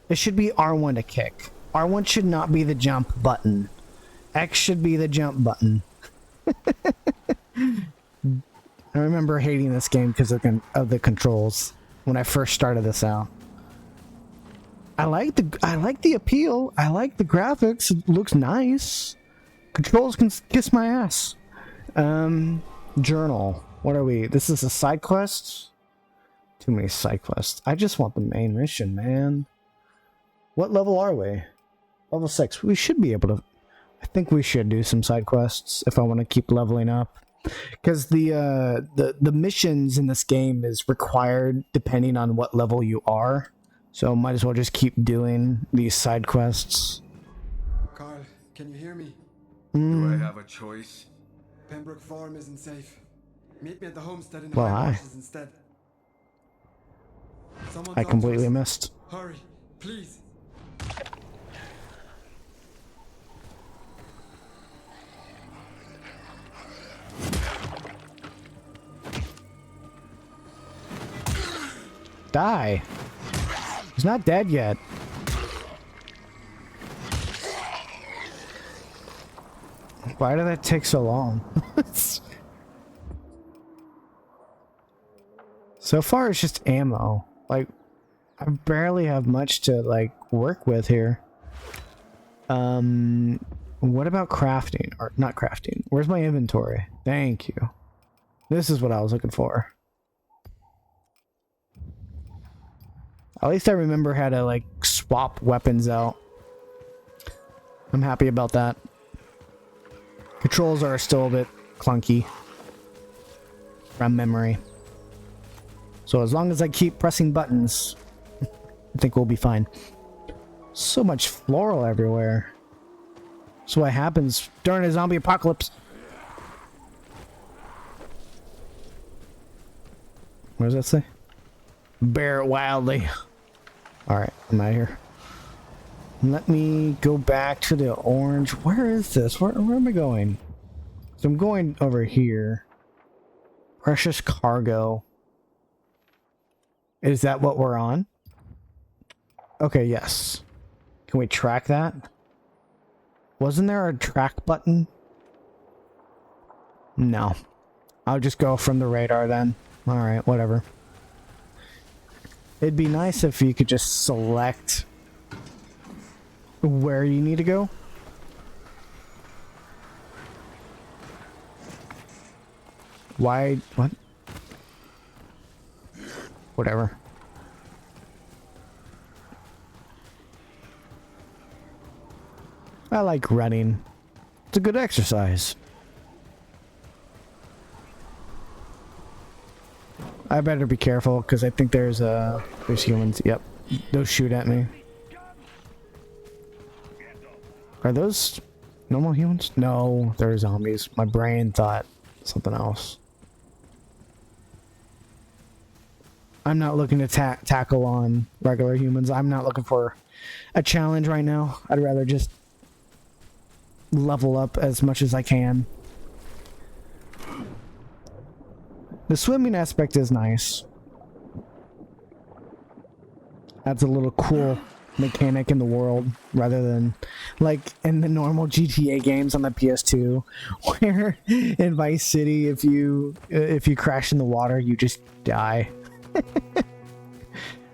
It should be R1 to kick. R1 should not be the jump button. X should be the jump button. I remember hating this game because of the controls when I first started this out. I like the appeal. I like the graphics. It looks nice. Controls can kiss my ass. Journal. What are we? This is a side quest? Too many side quests. I just want the main mission, man. What level are we? Level 6. We should be able to... I think we should do some side quests if I want to keep leveling up. Because the missions in this game is required depending on what level you are. So might as well just keep doing these side quests. Carl, can you hear me? Do I have a choice? Pembroke Farm isn't safe. Meet me at the homestead in the Well, High hi. Marshes instead. Someone I talk to completely us. missed. Hurry, please. Die. He's not dead yet. Why did that take so long? So far, it's just ammo. Like, I barely have much to, like, work with here. What about crafting? Or, not crafting. Where's my inventory? Thank you. This is what I was looking for. At least I remember how to, like, swap weapons out. I'm happy about that. Controls are still a bit clunky from memory. So as long as I keep pressing buttons, I think we'll be fine. So much floral everywhere. So what happens during a zombie apocalypse? What does that say? Bear it wildly. Alright, I'm out of here. Let me go back to the orange. Where is this? Where am I going? So I'm going over here. Precious cargo. Is that what we're on? Okay, yes. Can we track that? Wasn't there a track button? No. I'll just go from the radar then. Alright, whatever. It'd be nice if you could just select where you need to go. Why? What? Whatever. I like running. It's a good exercise. I better be careful because I think there's humans. Yep, those shoot at me. Are those normal humans? No, they're zombies. My brain thought something else. I'm not looking to tackle on regular humans. I'm not looking for a challenge right now. I'd rather just level up as much as I can. The swimming aspect is nice. Adds a little cool mechanic in the world rather than like in the normal GTA games on the PS2 where in Vice City if you crash in the water you just die.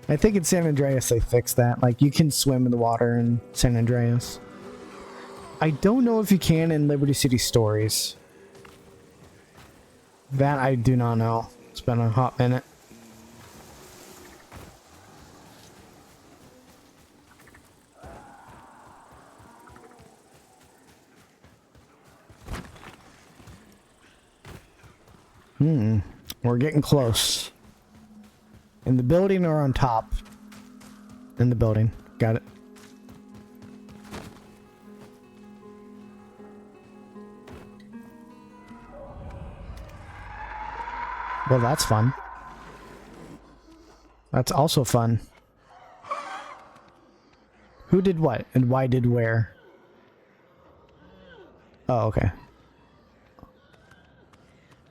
I think in San Andreas they fixed that. Like you can swim in the water in San Andreas. I don't know if you can in Liberty City Stories. That I do not know. It's been a hot minute. We're getting close. In the building or on top? In the building. Got it. Well, that's fun. That's also fun. Who did what and why did where? Oh, okay.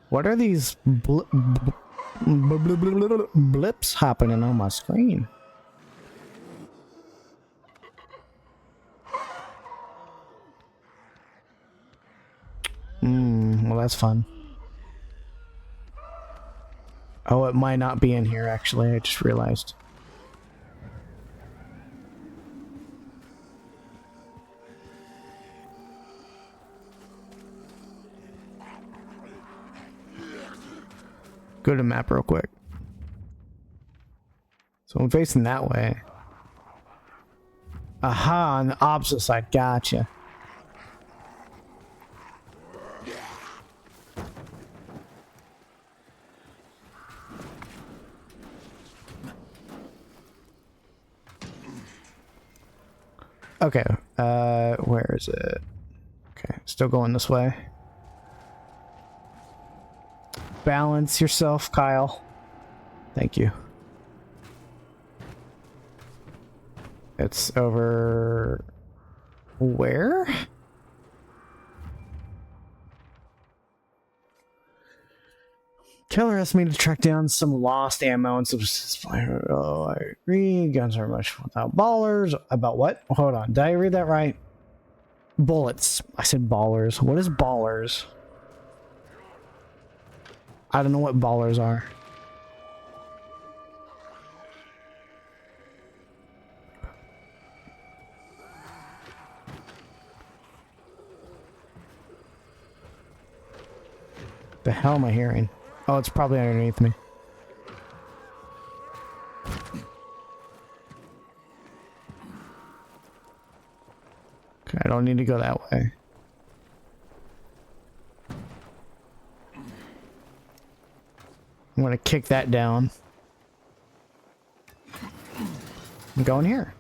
What are these blips happening on my screen? Well, that's fun. Oh, it might not be in here, actually. I just realized. Go to map real quick. So I'm facing that way. Aha, on the opposite side. Gotcha. Okay, where is it? Okay, still going this way. Balance yourself, Kyle. Thank you. It's over... where? Killer asked me to track down some lost ammo and some. Oh, I agree. Guns are much without ballers. About what? Hold on. Did I read that right? Bullets. I said ballers. What is ballers? I don't know what ballers are. The hell am I hearing? Oh, it's probably underneath me. Okay, I don't need to go that way. I'm gonna kick that down. I'm going here.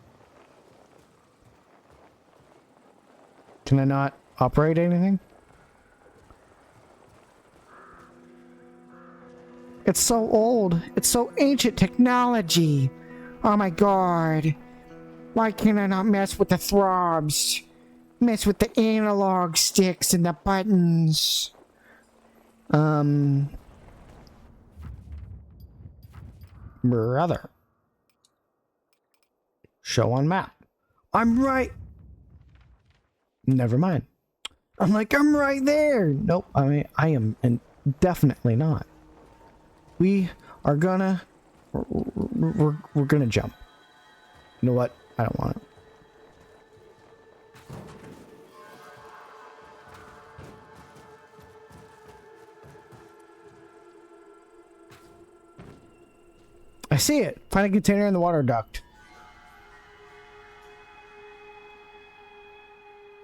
Can I not operate anything? It's so old. It's so ancient technology. Oh my god. Why can I not mess with the throbs? Mess with the analog sticks and the buttons. Brother. Show on map. I'm right. Never mind. I'm like, I'm right there. Nope. I mean, I am definitely not. We are gonna... We're gonna jump. You know what? I don't want it. I see it. Find a container in the water duct.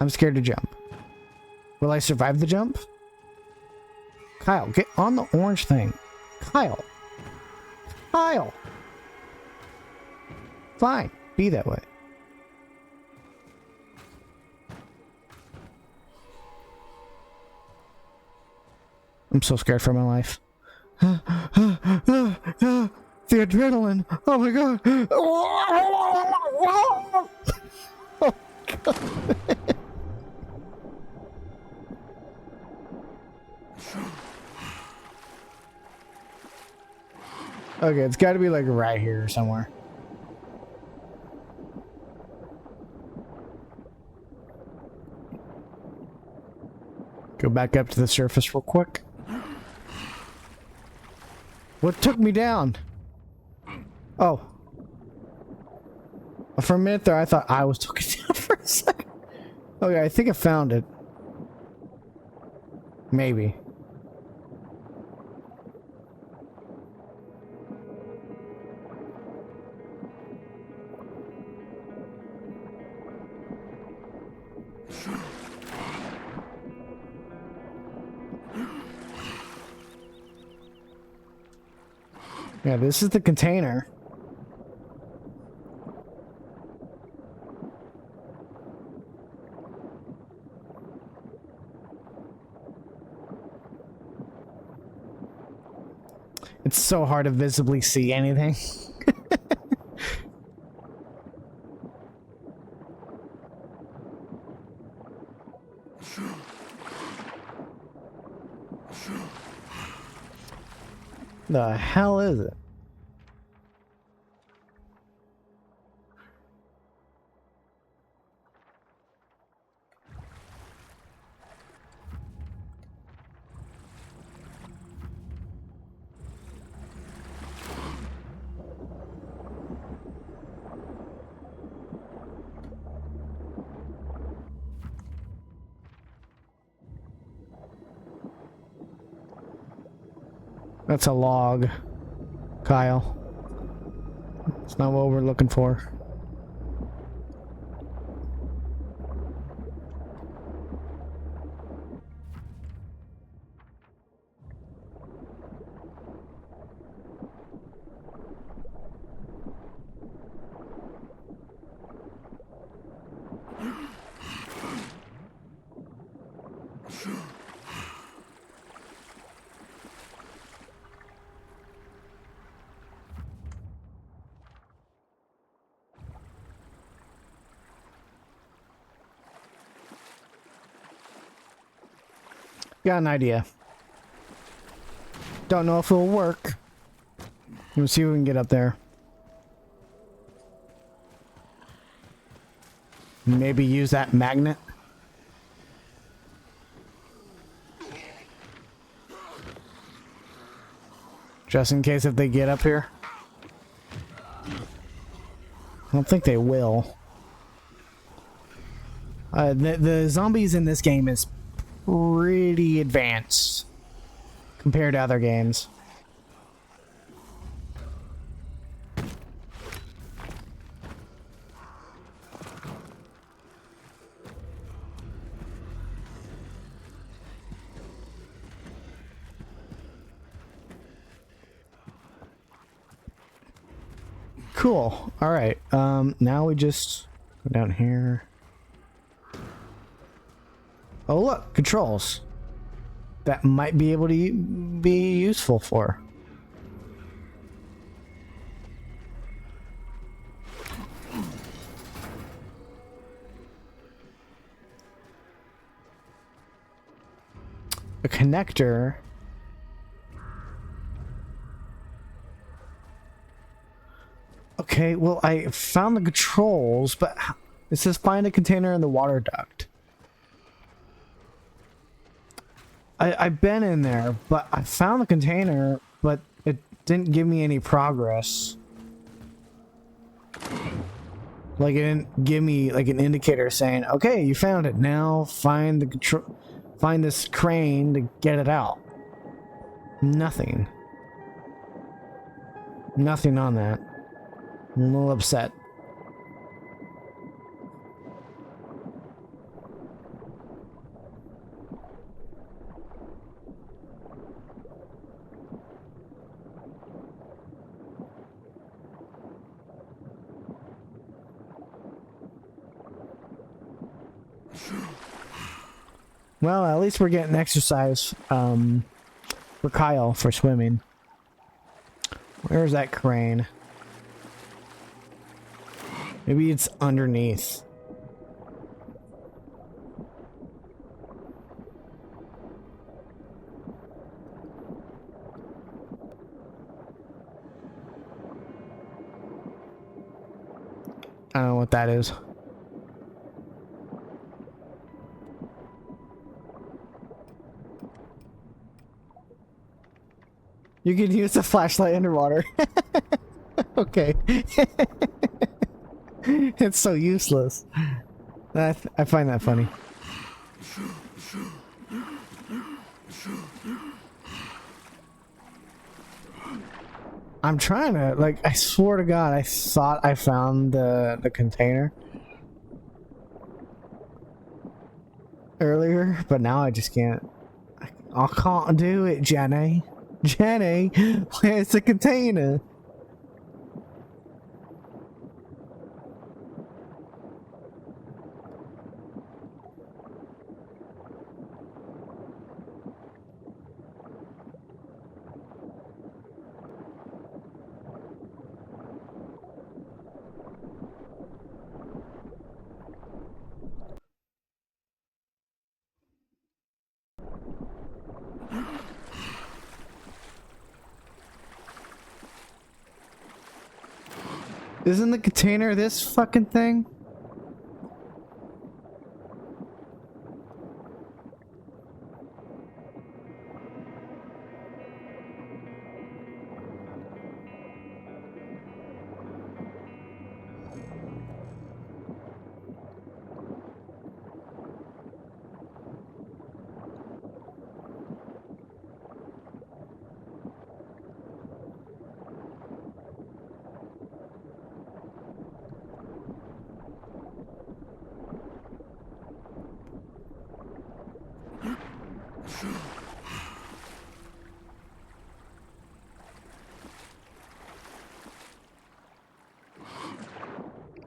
I'm scared to jump. Will I survive the jump? Kyle, get on the orange thing. Kyle. Kyle. Fine. Be that way. I'm so scared for my life. The adrenaline. Oh my god. Oh god. Okay, it's got to be like right here somewhere. Go back up to the surface real quick. What took me down? Oh. For a minute there, I thought I was taken down for a second. Okay, I think I found it. Maybe. Yeah, this is the container. It's so hard to visibly see anything. The hell is it? That's a log, Kyle. It's not what we're looking for. Got an idea. Don't know if it'll work. Let's see if we can get up there. Maybe use that magnet. Just in case if they get up here. I don't think they will. The zombies in this game is pretty advanced compared to other games. Cool. All right. Now we just go down here. Oh, look, controls. That might be able to be useful for. A connector. Okay, well, I found the controls, but it says find a container in the water duct. I've been in there, but I found the container, but it didn't give me any progress. Like, it didn't give me, like, an indicator saying, okay, you found it. Now find the find this crane to get it out. Nothing. Nothing on that. I'm a little upset. Well, at least we're getting exercise for Kyle for swimming. Where's that crane? Maybe it's underneath. I don't know what that is. You can use a flashlight underwater. Okay. It's so useless. I find that funny. I'm trying to, like, I swear to God, I thought I found the container earlier, but now I just can't. I can't do it, Jenny. Jenny, where's the container? Isn't the container this fucking thing?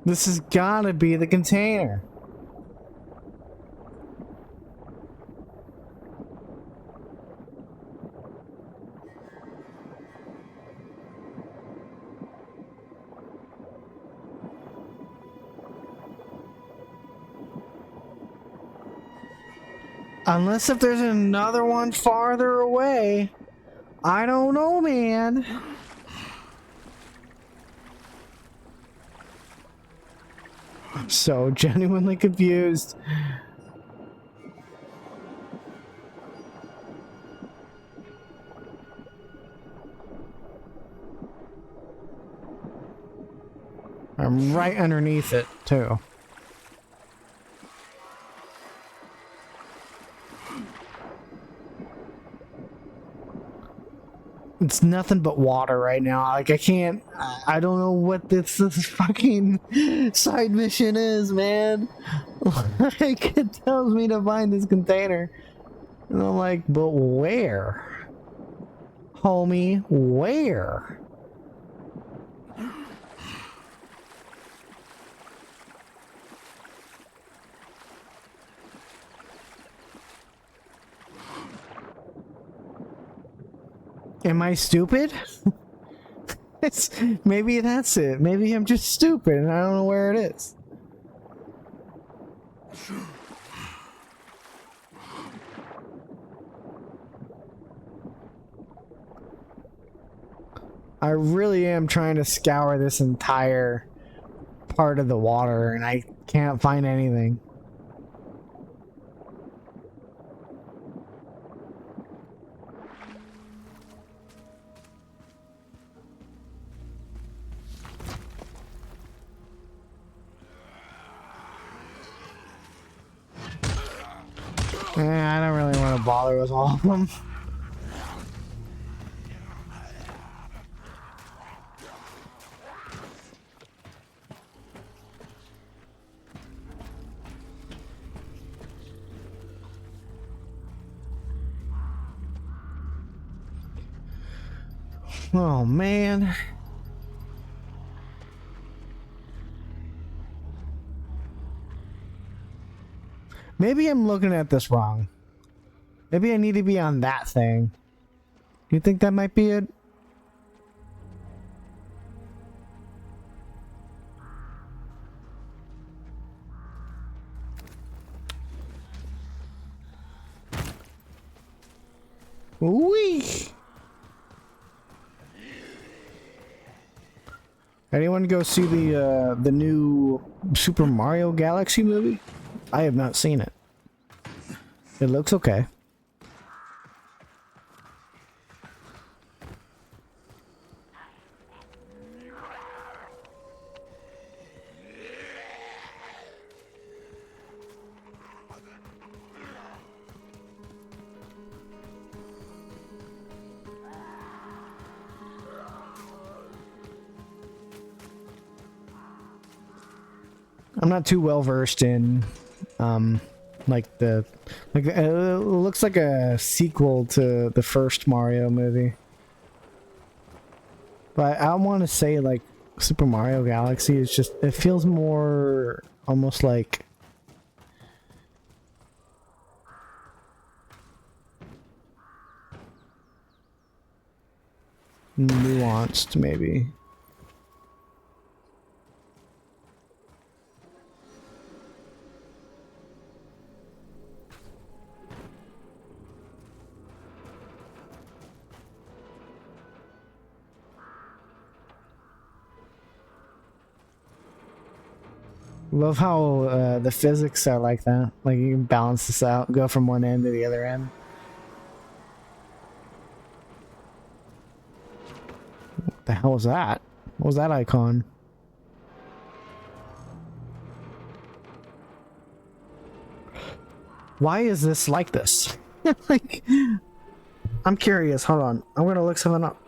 This has gotta be the container. Unless if there's another one farther away. I don't know, man. I'm so genuinely confused. I'm right underneath it, too. It's nothing but water right now. Like, I can't... I don't know what this fucking side mission is, man. Like, it tells me to find this container. And I'm like, but where? Homie, where? Am I stupid? Maybe that's it. Maybe I'm just stupid and I don't know where it is. I really am trying to scour this entire part of the water and I can't find anything. I don't really want to bother with all of them. Oh man. Maybe I'm looking at this wrong. Maybe I need to be on that thing. You think that might be it? Wee! Anyone go see the new Super Mario Galaxy movie? I have not seen it. It looks okay. I'm not too well versed in, it looks like a sequel to the first Mario movie. But I want to say like Super Mario Galaxy is just, it feels more almost like nuanced maybe. Love how the physics are like that. Like you can balance this out, go from one end to the other end. What the hell was that? What was that icon? Why is this like this? Like, I'm curious. Hold on. I'm gonna look something up.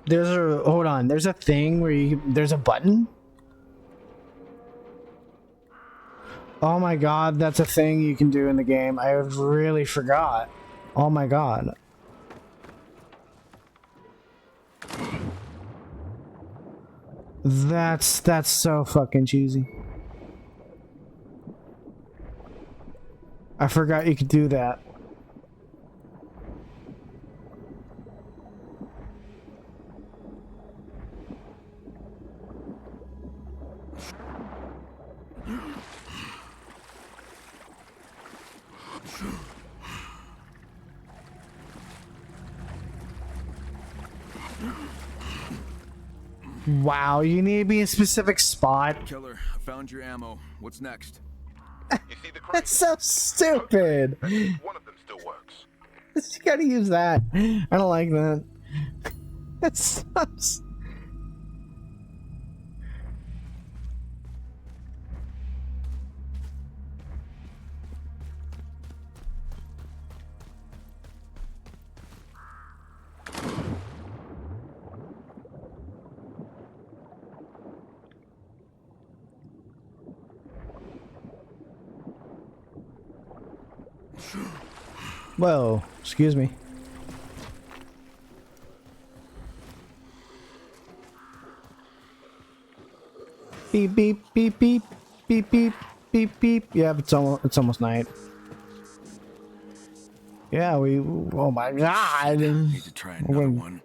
There's a hold on. There's a thing where there's a button. Oh my god, that's a thing you can do in the game. I really forgot. Oh my god. That's so fucking cheesy. I forgot you could do that. Wow, you need to be in a specific spot. Killer, I found your ammo. What's next? You see the crate? That's so stupid. At least one of them still works. You gotta use that. I don't like that. That sucks. Whoa, excuse me. Beep beep beep beep beep beep beep beep. Yeah, it's almost night. Yeah, we. Oh my god. Need to try another one.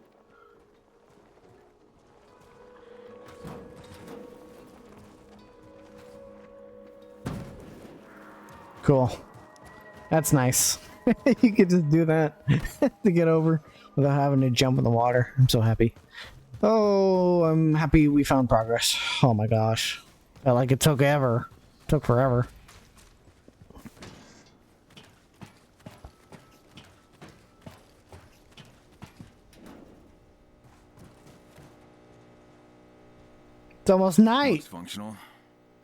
Cool. That's nice. You could just do that to get over without having to jump in the water. I'm so happy. Oh, I'm happy we found progress. Oh my gosh. Like it took ever. Took forever. It's almost night. Looks functional.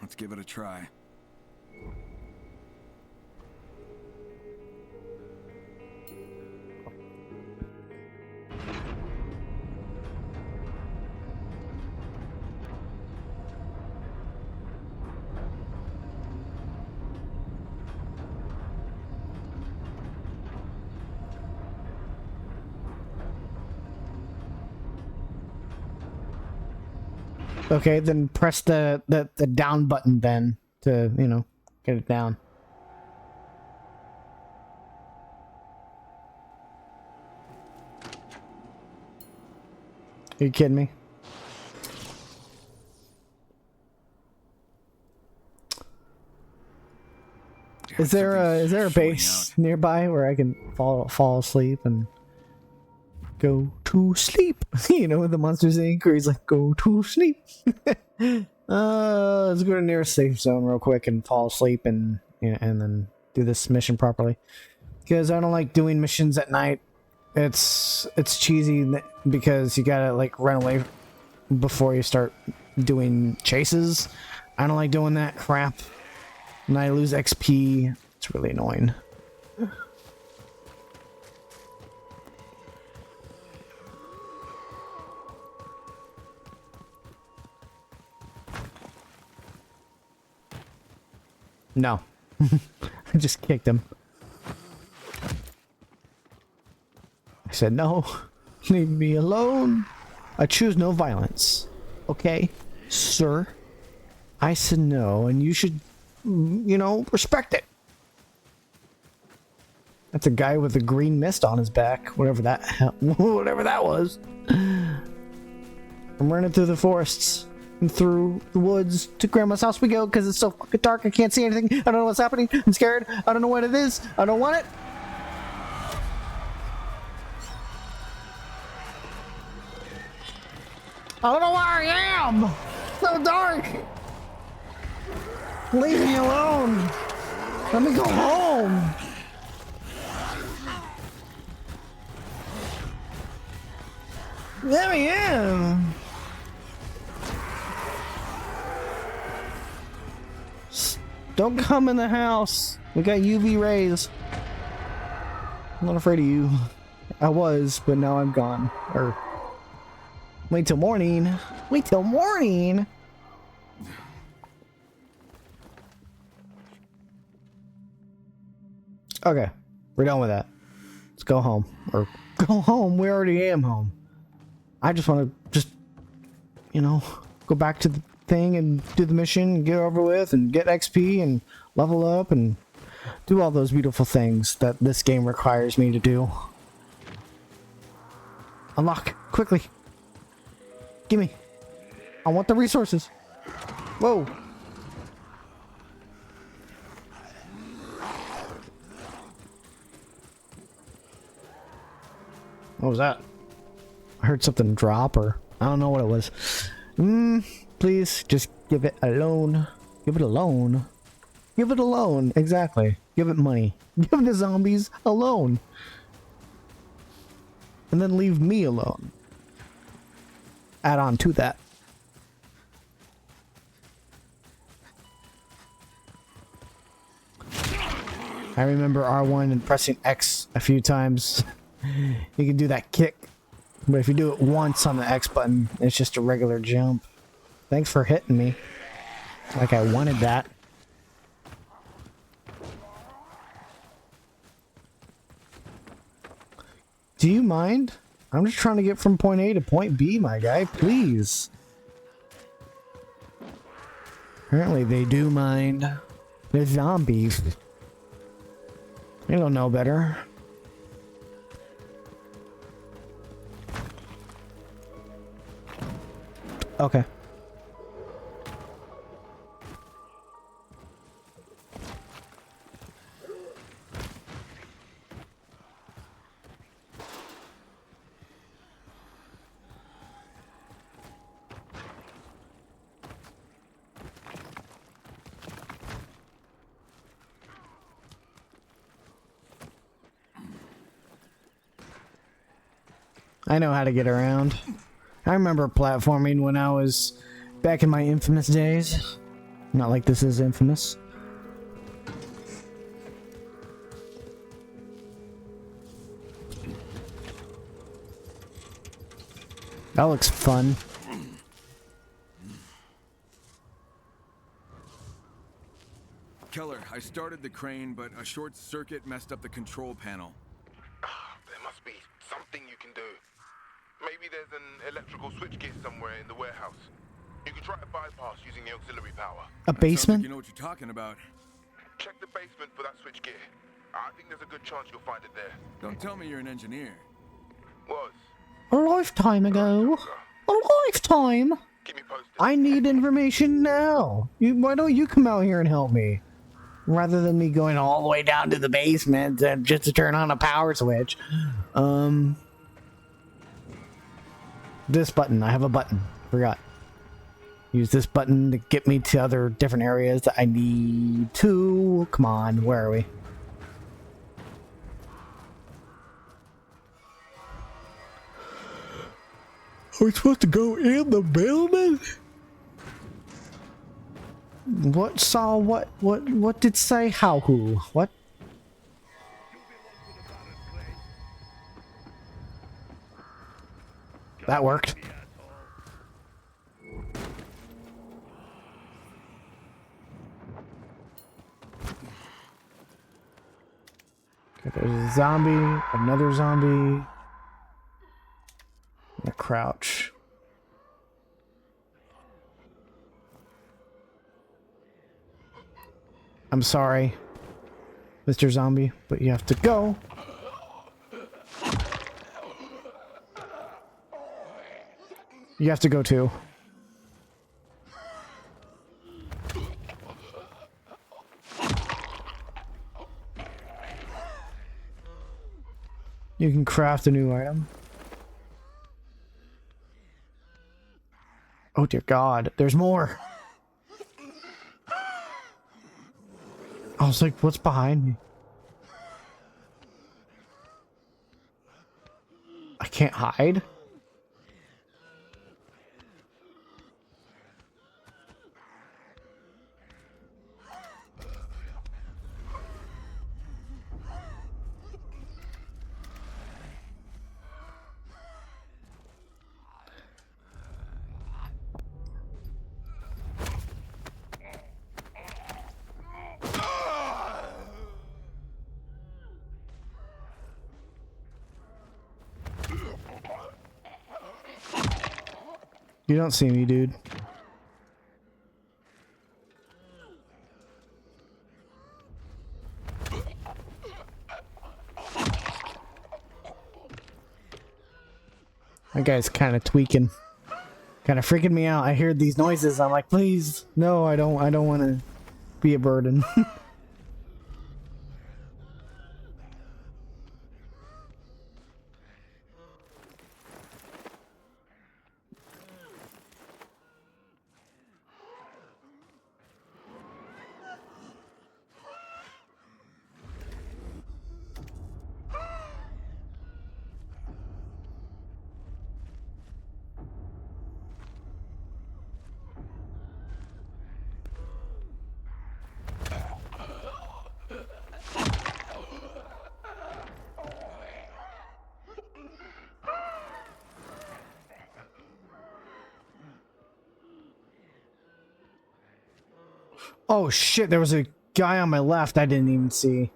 Let's give it a try. Okay, then press the down button then to, you know, get it down. Are you kidding me? Is there a base nearby where I can fall asleep and go to sleep? You know, the Monsters Inc. where he's like, go to sleep. Let's go to nearest safe zone real quick and fall asleep and, you know, and then do this mission properly. Because I don't like doing missions at night. It's cheesy because you gotta like run away before you start doing chases. I don't like doing that crap. And I lose XP. It's really annoying. No. I just kicked him. I said, no. Leave me alone. I choose no violence. Okay, sir? I said no, and you should, you know, respect it. That's a guy with a green mist on his back. Whatever that was. I'm running through the forests. Through the woods to Grandma's house we go because it's so fucking dark. I can't see anything. I don't know what's happening. I'm scared. I don't know what it is. I don't want it. I don't know where I am. It's so dark. Leave me alone. Let me go home. There I am. Don't come in the house. We got UV rays. I'm not afraid of you. I was, but now I'm gone. Or Wait till morning. Wait till morning. Okay, we're done with that. Let's go home. Or go home. We already am home. I just want to you know, go back to the thing and do the mission and get it over with and get XP and level up and do all those beautiful things that this game requires me to do. Unlock quickly. Gimme. I want the resources. Whoa. What was that? I heard something drop, or I don't know what it was. Please just give it alone. Give it alone. Give it alone. Exactly. Give it money. Give the zombies alone. And then leave me alone. Add on to that. I remember R1 and pressing X a few times. You can do that kick. But if you do it once on the X button, it's just a regular jump. Thanks for hitting me. Like I wanted that. Do you mind? I'm just trying to get from point A to point B, my guy. Please. Apparently they do mind. They're zombies. They don't know better. Okay. I know how to get around. I remember platforming when I was back in my infamous days. Not like this is infamous. That looks fun. Keller, I started the crane, but a short circuit messed up the control panel. There must be something you can do. Maybe there's an electrical switchgear somewhere in the warehouse. You could try a bypass using the auxiliary power. A basement? Sounds like you know what you're talking about. Check the basement for that switchgear. I think there's a good chance you'll find it there. Don't tell me you're an engineer. Was. A lifetime ago. A lifetime. Keep me posted. I need information now. Why don't you come out here and help me? Rather than me going all the way down to the basement just to turn on a power switch. This button. I have a button. Forgot. Use this button to get me to other different areas that I need to. Come on, where are we? Are we supposed to go in the building? What saw what did say how who? What? That worked. Okay, there's a zombie, another zombie, and a crouch. I'm sorry, Mr. Zombie, but you have to go. You have to go too. You can craft a new item. Oh dear God, there's more. I was like, what's behind me? I can't hide? You don't see me, dude. That guy's kind of tweaking. Kind of freaking me out. I hear these noises. I'm like, please, no, I don't want to be a burden. Oh shit, there was a guy on my left I didn't even see.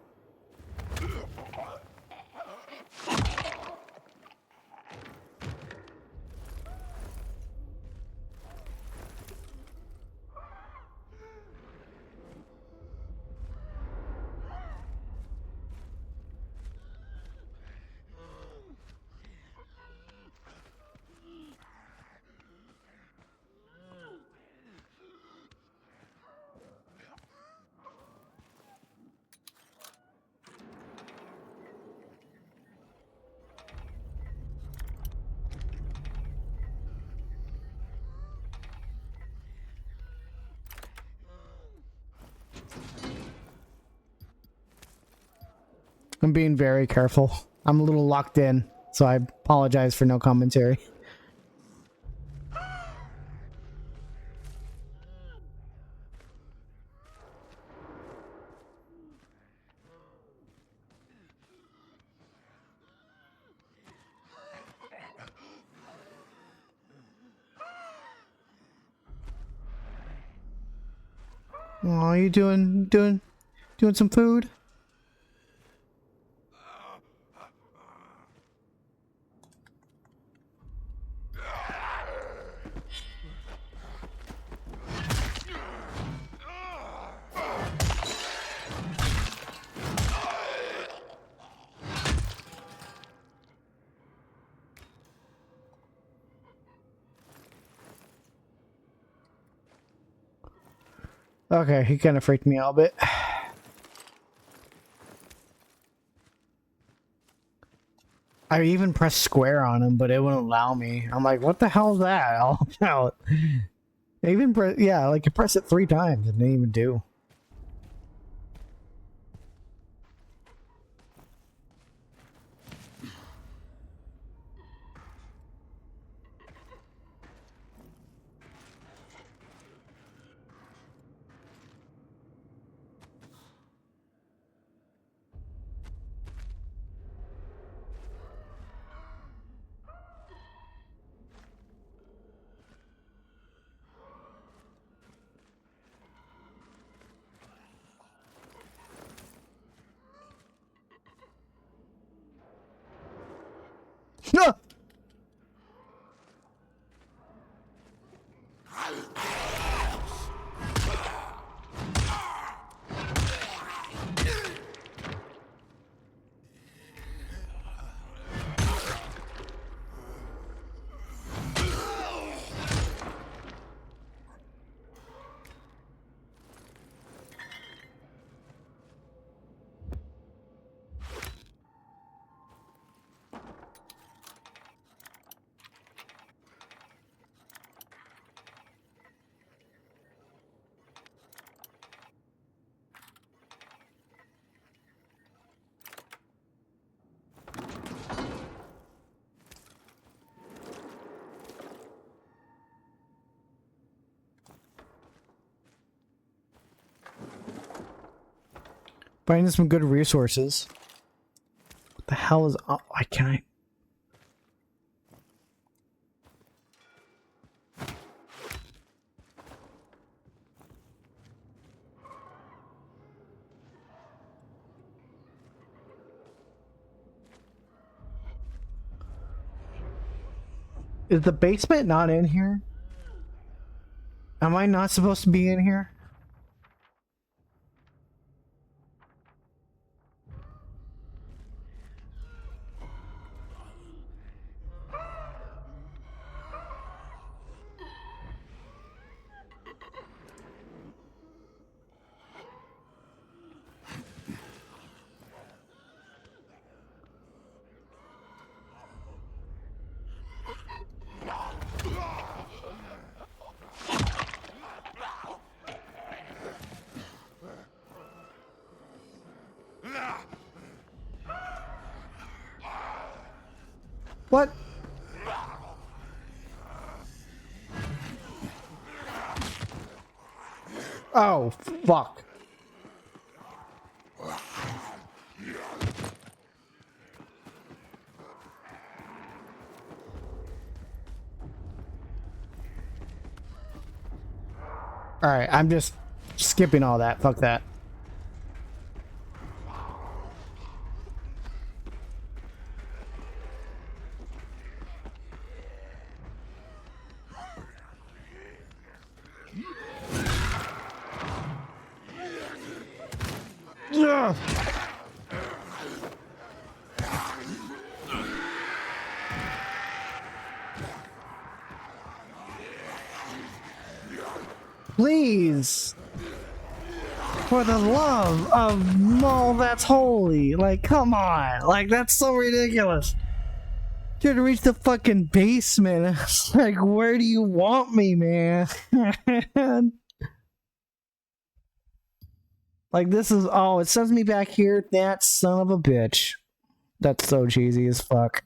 I'm being very careful. I'm a little locked in, so I apologize for no commentary. Oh, you doing some food? Okay, he kind of freaked me out a bit. I even pressed square on him, but it wouldn't allow me. I'm like, what the hell is that? All about. I even press, yeah, like you press it 3 times and it didn't even do. No! Finding some good resources. What the hell is up? I can't. Is the basement not in here? Am I not supposed to be in here? What? Oh, fuck. Alright, I'm just skipping all that. Fuck that. Yeah. Please. For the love of all that's holy. Like, come on. Like, that's so ridiculous. Trying to reach the fucking basement. It's like, where do you want me, man? Like, this is, oh, it sends me back here. That son of a bitch. That's so cheesy as fuck.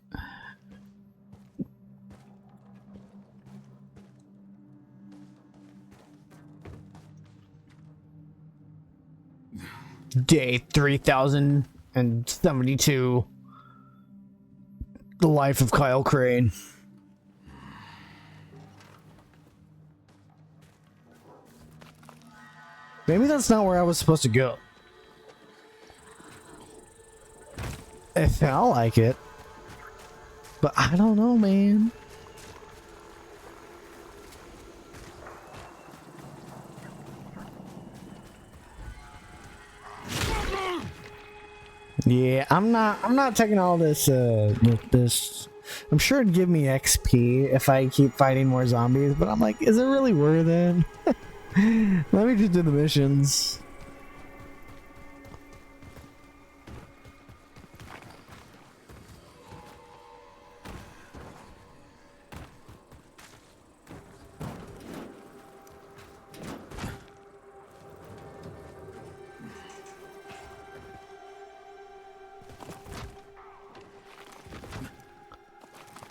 Day 3072. The life of Kyle Crane. Maybe that's not where I was supposed to go. It felt like it. But I don't know, man. Yeah, I'm not taking all this this. I'm sure it'd give me XP if I keep fighting more zombies, but I'm like, is it really worth it? Let me just do the missions.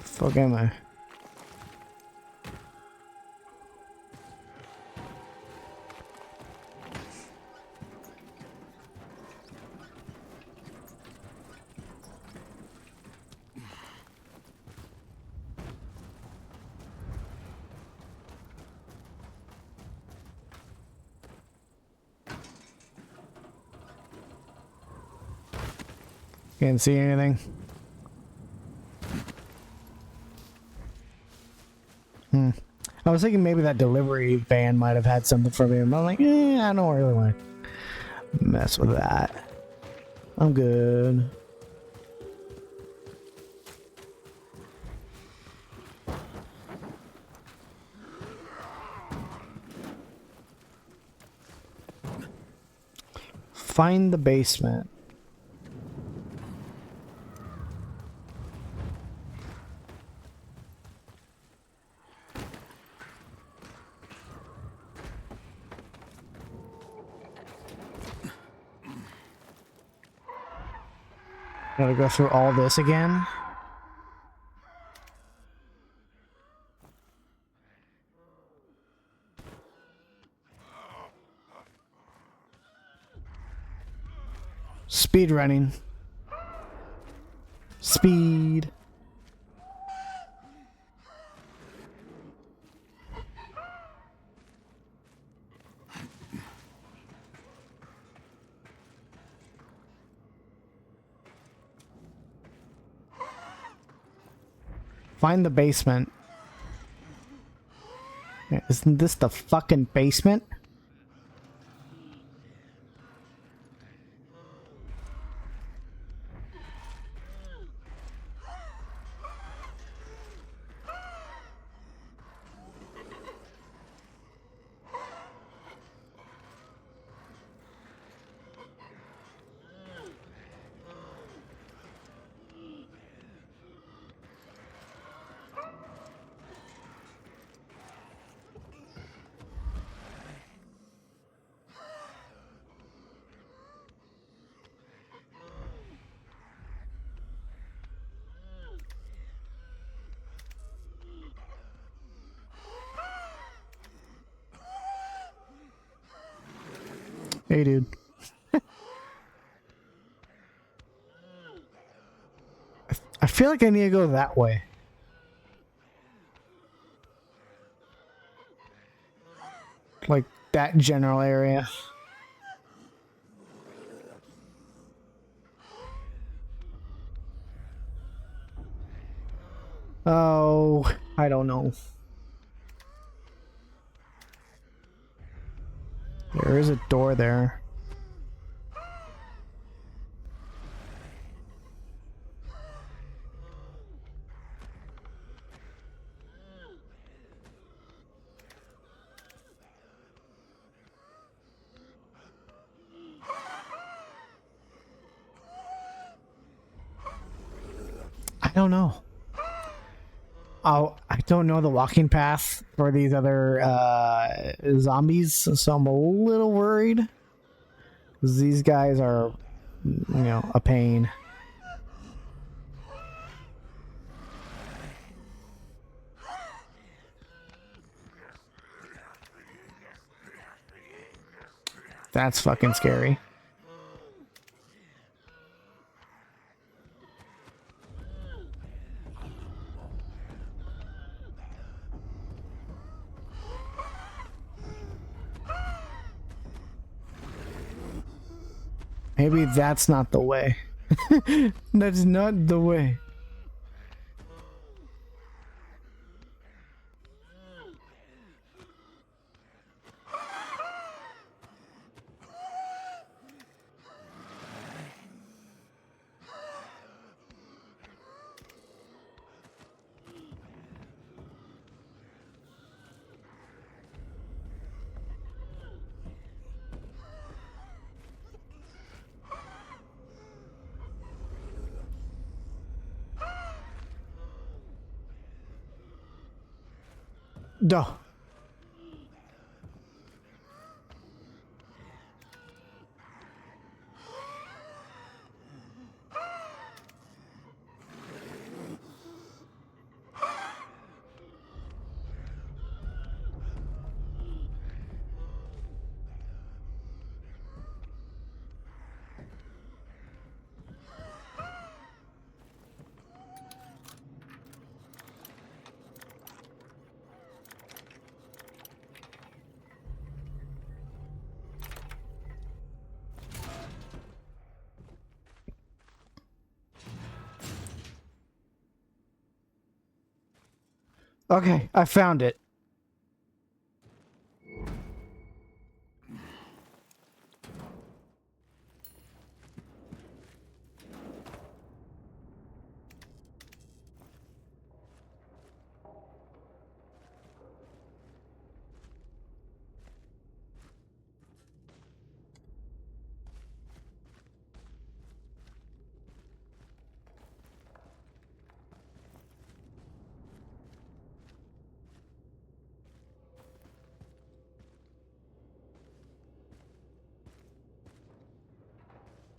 Fuck am I? Can't see anything. I was thinking maybe that delivery van might have had something for me, but I'm like, I don't really want to mess with that. I'm good. Find the basement. Gotta go through all this again. Speed running. Speed. Find the basement. Isn't this the fucking basement? Hey, dude. I feel like I need to go that way. Like that general area. Oh, I don't know. There is a door there. I don't know. Oh, I don't know the walking path for these other zombies, so I'm a little worried. 'Cause these guys are, you know, a pain. That's fucking scary. Maybe that's not the way. That's not the way. Duh. Okay, I found it.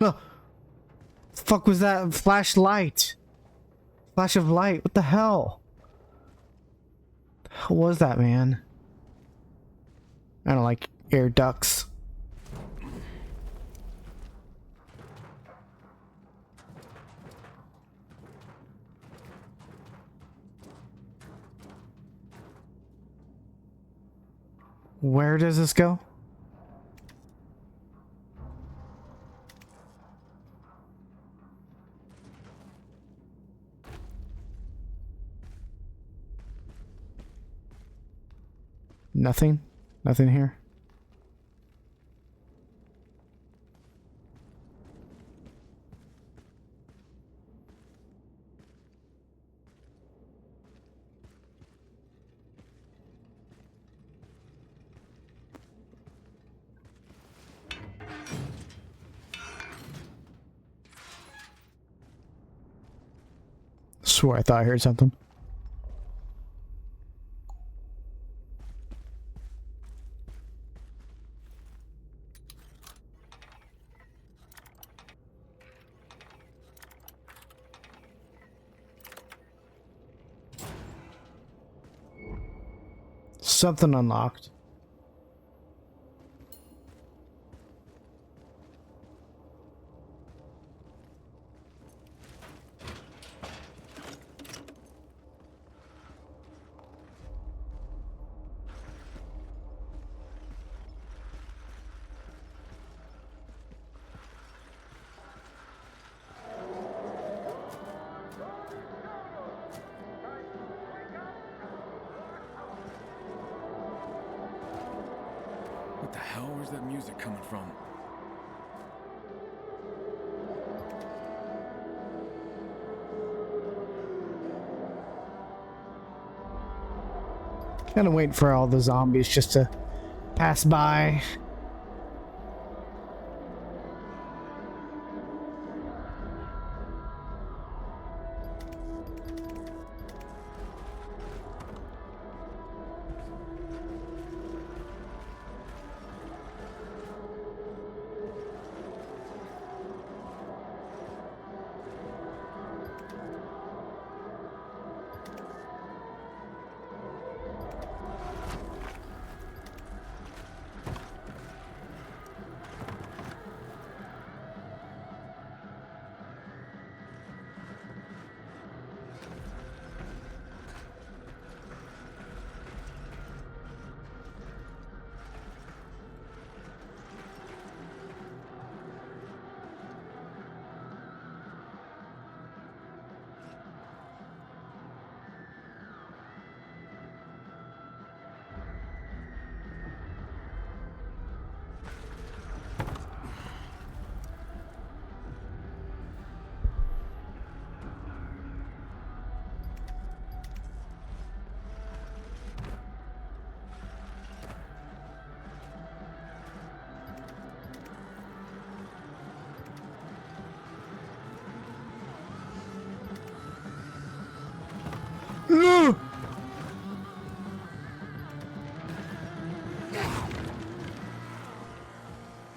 Oh, fuck was that? Flashlight. Flash of light. What the hell? What was that, man? I don't like air ducts. Where does this go? Nothing? Nothing here? Swore I thought I heard something. Something unlocked. What the hell? Where's that music coming from? Kind of waiting for all the zombies just to pass by.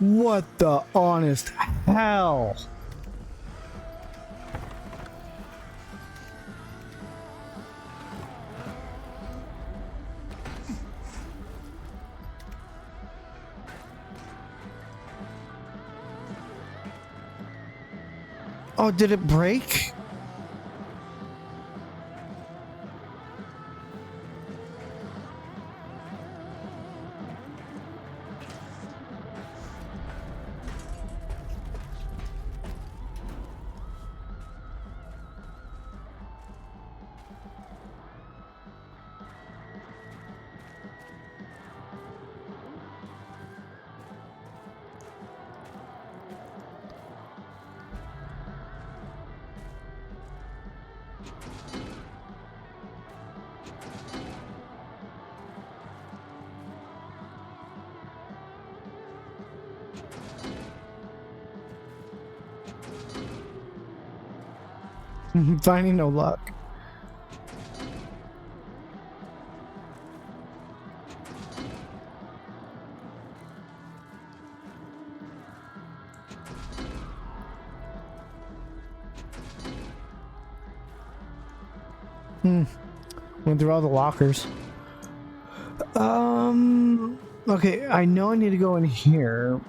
What the honest hell? Oh, did it break? Finding no luck. Went through all the lockers. Okay, I know I need to go in here.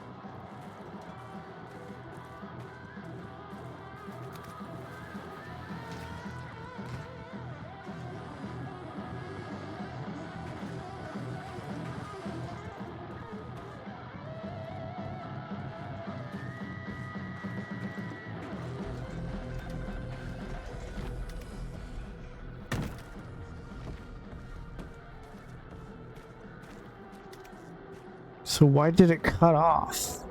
So why did it cut off?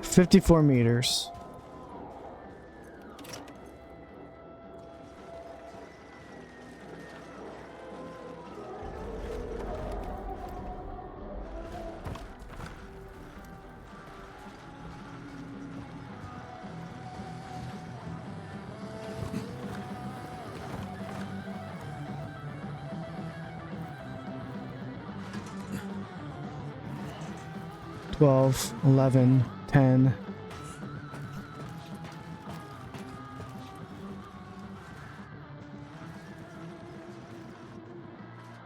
54 meters. $12, $11, $10.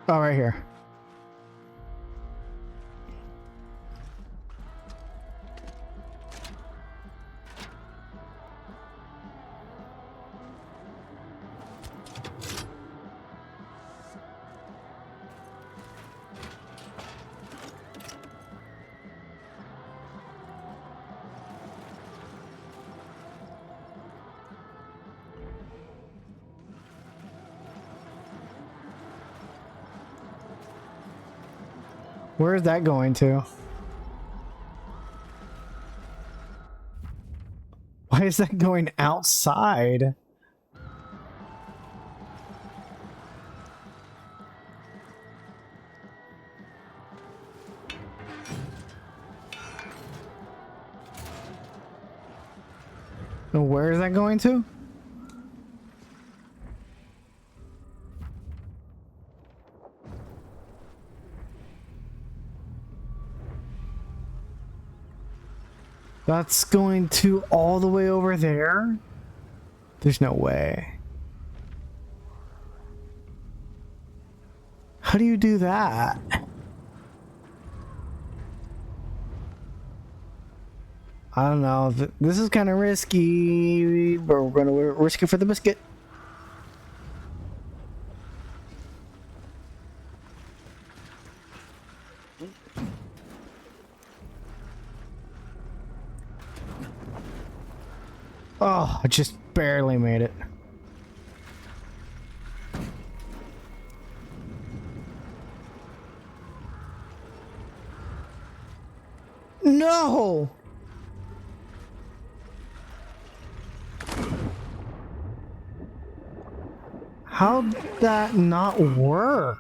Oh, right here. Where is that going to? Why is that going outside? And where is that going to? That's going to all the way over there? There's no way. How do you do that? I don't know. This is kind of risky, but we're going to risk it for the biscuit. Oh, I just barely made it. No! How'd that not work?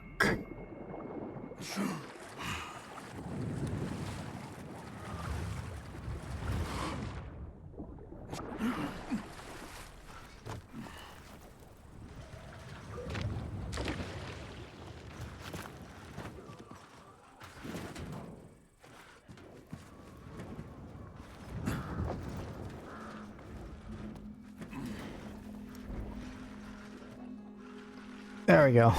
There we go.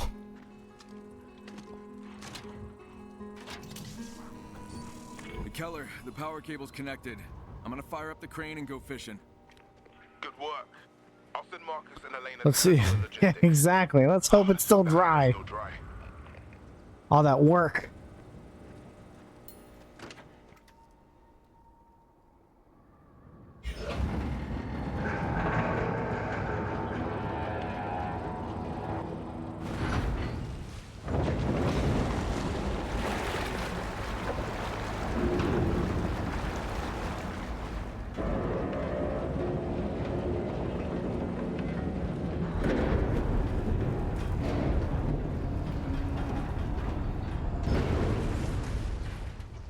Keller, the power cable's connected. I'm gonna fire up the crane and go fishing. Good work. I'll send Marcus and Elena. Let's see. Yeah, exactly. Let's hope it's still dry. Still dry. All that work.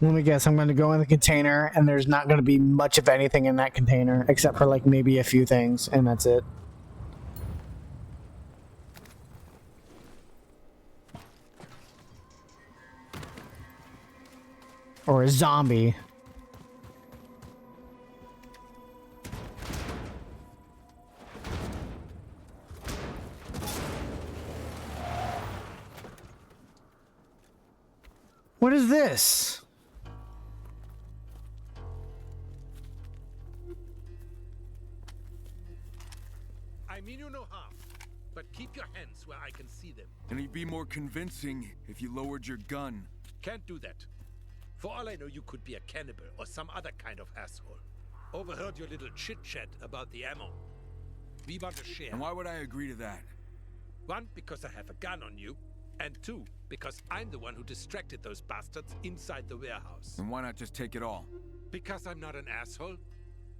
Let me guess, I'm going to go in the container, and there's not going to be much of anything in that container, except for, like, maybe a few things, and that's it. Or a zombie. What is this? I mean you no harm, but keep your hands where I can see them. And you'd be more convincing if you lowered your gun. Can't do that. For all I know, you could be a cannibal or some other kind of asshole. Overheard your little chit-chat about the ammo. We want to share. And why would I agree to that? One, because I have a gun on you, And 2, because I'm the one who distracted those bastards inside the warehouse. Then why not just take it all? Because I'm not an asshole.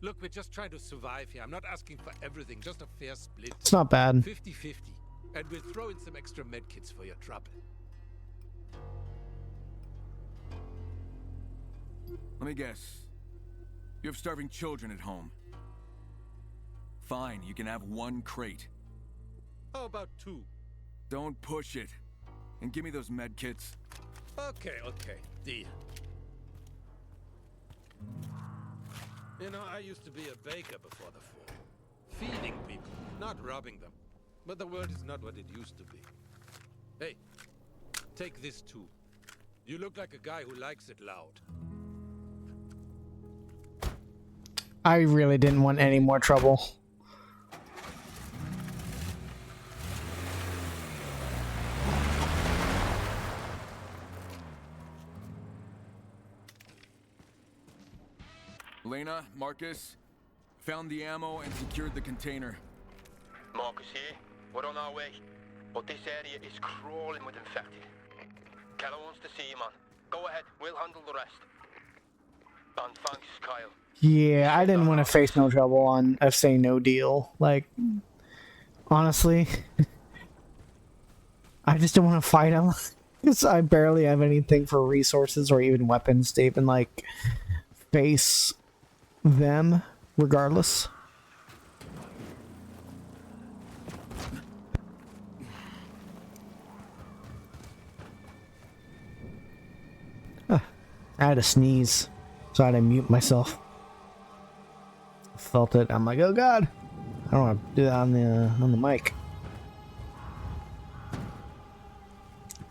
Look, we're just trying to survive here. I'm not asking for everything, just a fair split. It's not bad. 50-50. And we'll throw in some extra medkits for your trouble. Let me guess. You have starving children at home. Fine, you can have 1 crate. How about 2? Don't push it. And give me those med kits. Okay, deal. You know, I used to be a baker before the fall. Feeding people, not robbing them. But the world is not what it used to be. Hey, take this too. You look like a guy who likes it loud. I really didn't want any more trouble. Lena, Marcus, found the ammo and secured the container. Marcus here. We're on our way. But this area is crawling with infected. Keller wants to see you, man. Go ahead, we'll handle the rest. And thanks, Kyle. Yeah, I didn't want to face no trouble on say no deal. Like, honestly, I just don't want to fight him. Because I barely have anything for resources or even weapons to even, like, face them, regardless. I had to sneeze, so I had to mute myself. Felt it. I'm like, oh god, I don't want to do that on the mic.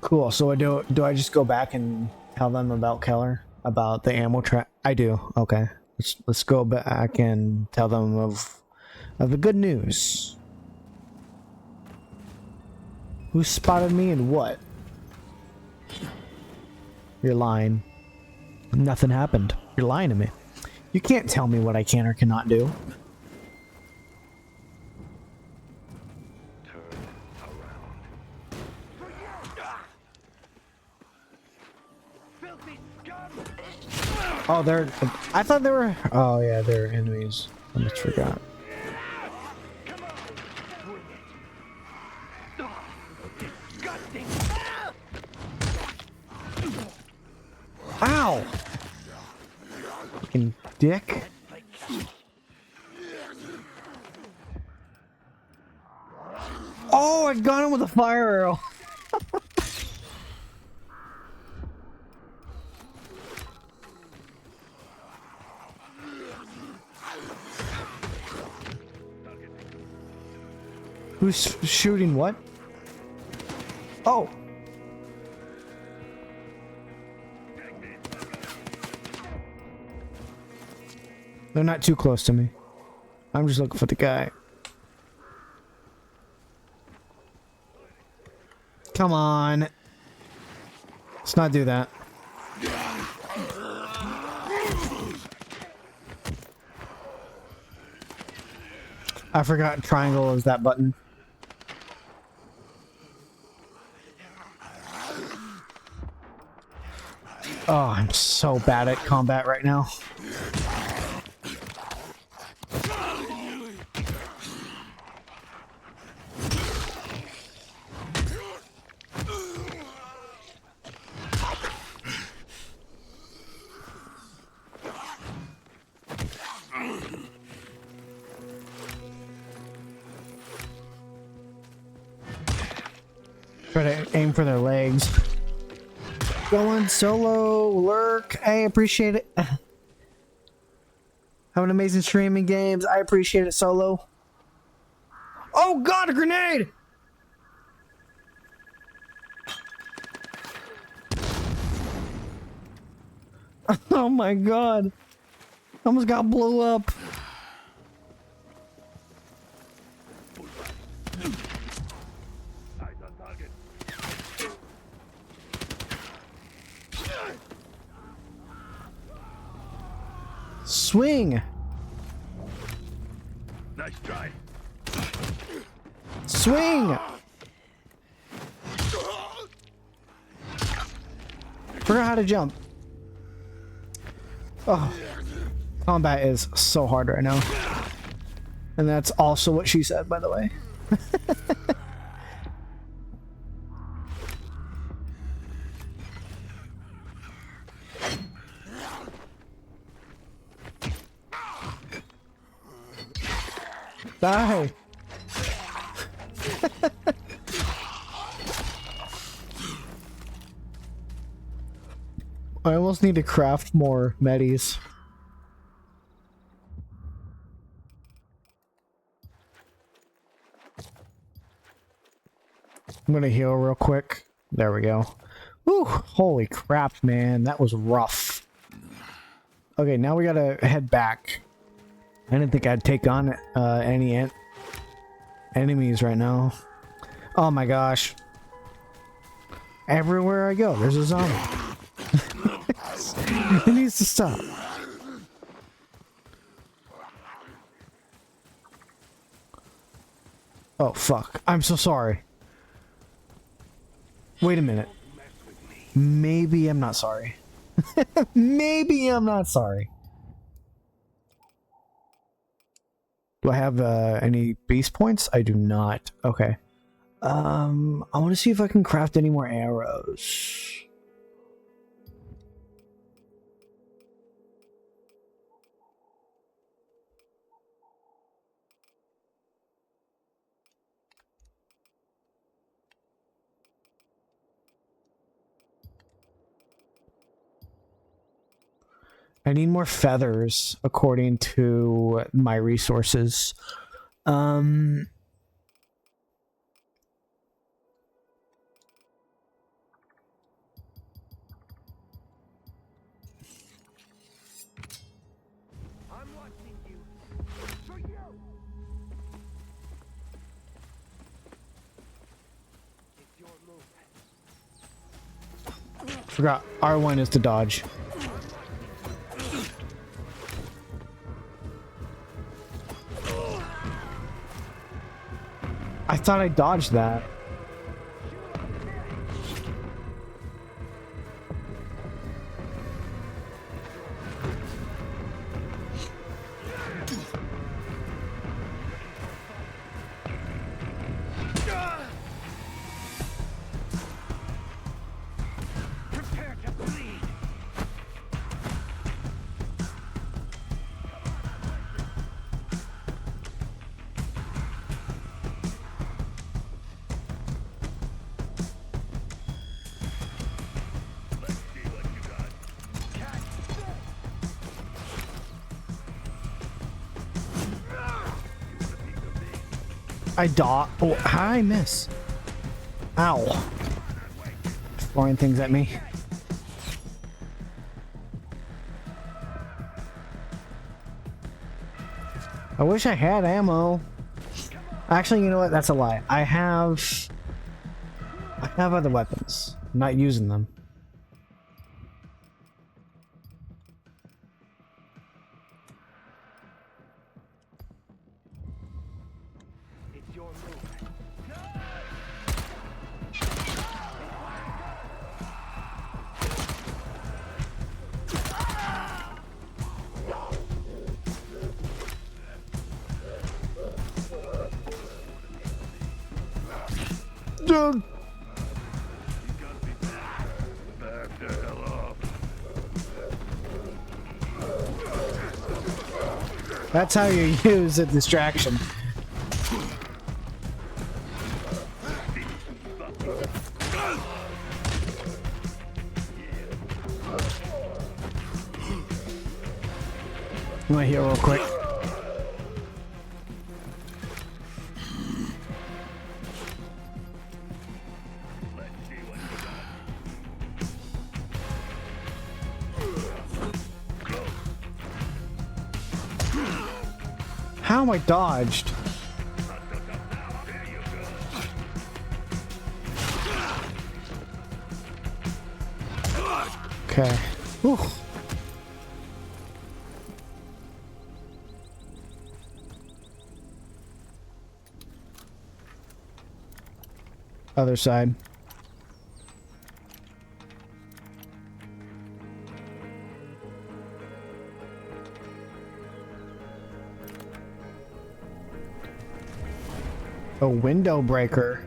Cool. So do I just go back and tell them about Keller, about the ammo trap? I do. Okay. Let's go back and tell them of the good news. Who spotted me and what? You're lying. Nothing happened. You're lying to me. You can't tell me what I can or cannot do. Oh, they're... I thought they were... Oh, yeah, they're enemies. I just forgot. Ow! Fucking dick. Oh, I got him with a fire arrow. Who's shooting what? Oh. They're not too close to me. I'm just looking for the guy. Come on. Let's not do that. I forgot triangle is that button. Oh, I'm so bad at combat right now. Try to aim for their legs. Going solo, lurk. I appreciate it. Have an amazing streaming games. I appreciate it, solo. Oh god, a grenade! Oh my god. Almost got blew up. Swing! Nice try. Swing! Forgot how to jump. Oh, combat is so hard right now. And that's also what she said, by the way. Die! I almost need to craft more medis. I'm gonna heal real quick. There we go. Whew, holy crap, man. That was rough. Okay, now we gotta head back. I didn't think I'd take on any enemies right now. Oh my gosh. Everywhere I go, there's a zombie. It needs to stop. Oh fuck. I'm so sorry. Wait a minute. Maybe I'm not sorry. Maybe I'm not sorry. Do I have any base points? I do not. Okay. I want to see if I can craft any more arrows. I need more feathers according to my resources. Forgot R1 is to dodge. I thought I dodged that. Oh, how did I miss? Ow. Throwing things at me. I wish I had ammo. Actually, you know what? That's a lie. I have other weapons. I'm not using them. Dude. That's how you use a distraction. I'm gonna heal real quick. How am I dodged? Okay. Whew. Other side. A window breaker.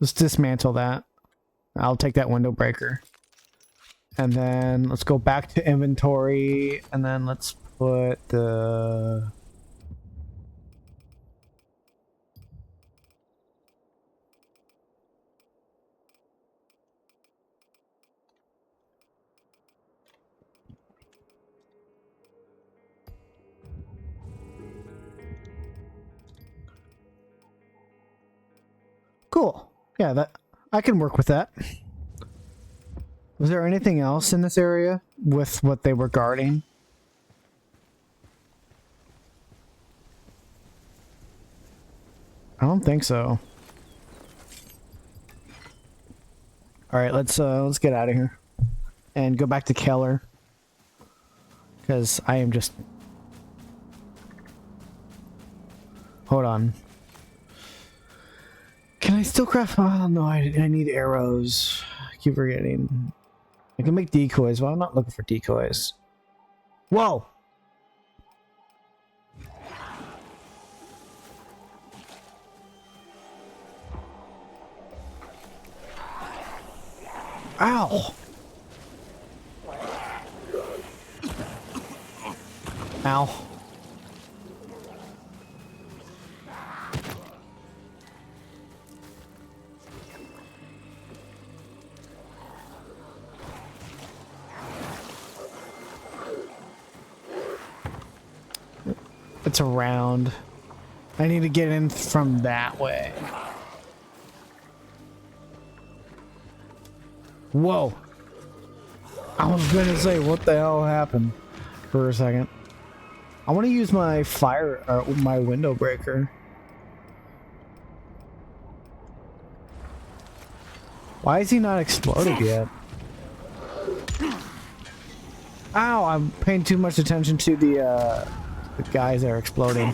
Let's dismantle that. I'll take that window breaker. And then let's go back to inventory. And then let's put the... Cool. Yeah, that I can work with that. Was there anything else in this area with what they were guarding? I don't think so. All right, let's get out of here and go back to Keller because I am just. Hold on. Can I still craft? Oh no, I need arrows. I keep forgetting. I can make decoys. Well, I'm not looking for decoys. Whoa! Ow! Ow. It's around. I need to get in from that way. Whoa. I was gonna say, what the hell happened for a second. I want to use my my window breaker. Why is he not exploded yet? Ow, I'm paying too much attention to the guys that are exploding.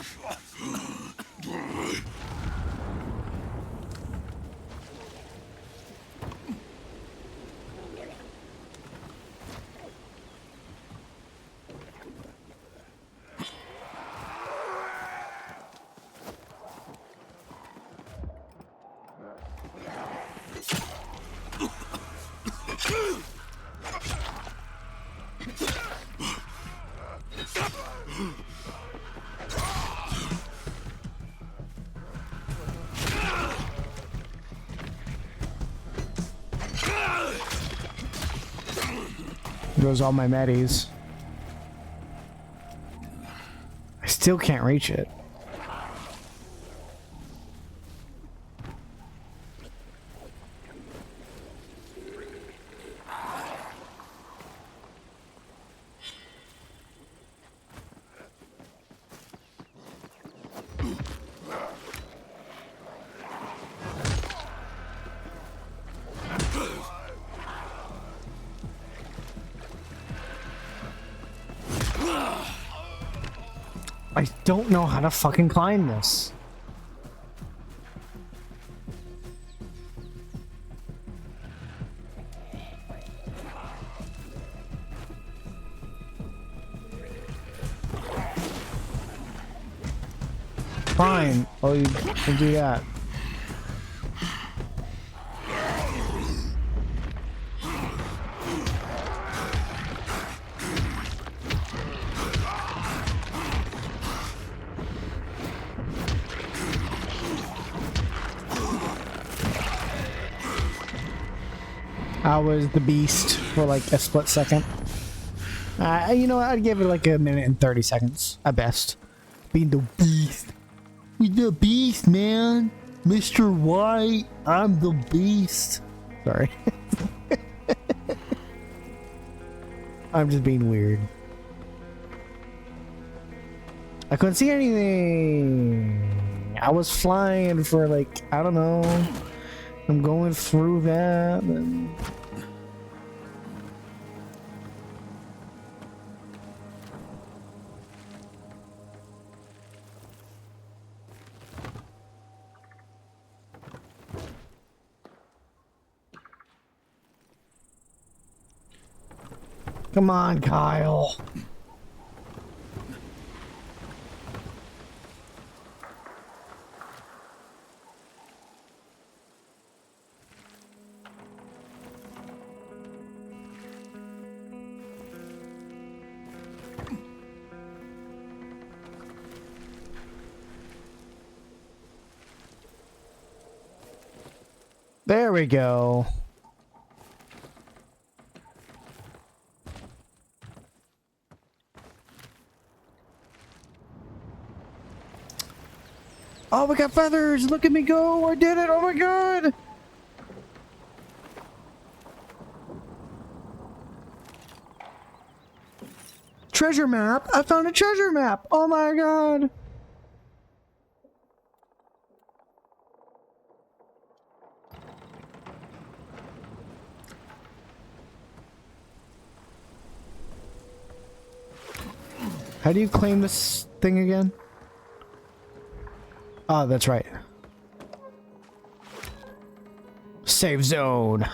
Goes all my medis. I still can't reach it. I don't know how to fucking climb this. Fine. Oh, you can do that. I was the beast for like a split second. You know, I'd give it like a minute and 30 seconds at best. Being the beast. We the beast, man. Mr. White, I'm the beast. Sorry. I'm just being weird. I couldn't see anything. I was flying for like, I don't know. I'm going through that and... Come on, Kyle. There we go. Oh, we got feathers! Look at me go! I did it! Oh my god! Treasure map! I found a treasure map! Oh my god! How do you claim this thing again? Oh, that's right. Save zone.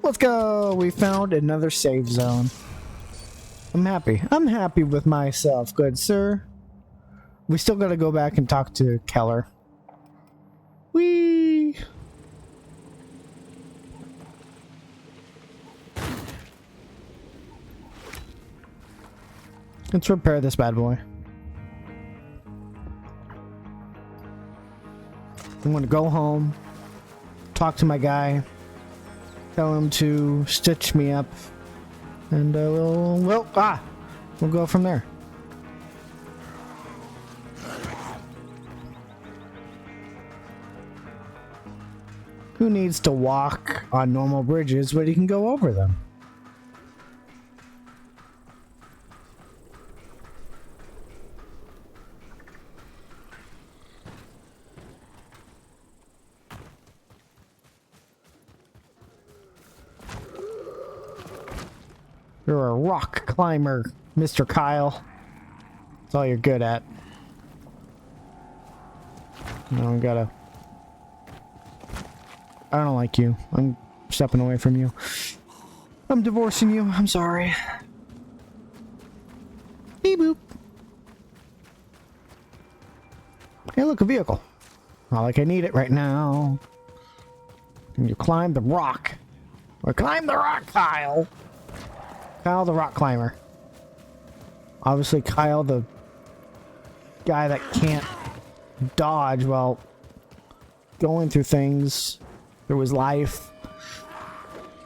Let's go. We found another save zone. I'm happy. I'm happy with myself, good sir. We still gotta go back and talk to Keller. Whee! Let's repair this bad boy. I'm gonna go home, talk to my guy, tell him to stitch me up, and we'll go from there. Who needs to walk on normal bridges when he can go over them? You're a rock climber, Mr. Kyle. That's all you're good at. No, I don't like you. I'm stepping away from you. I'm divorcing you. I'm sorry. Beep boop. Hey, look, a vehicle. Not like I need it right now. Can you climb the rock? Or climb the rock, Kyle. Kyle the rock climber. Obviously Kyle the guy that can't dodge while going through things through his life.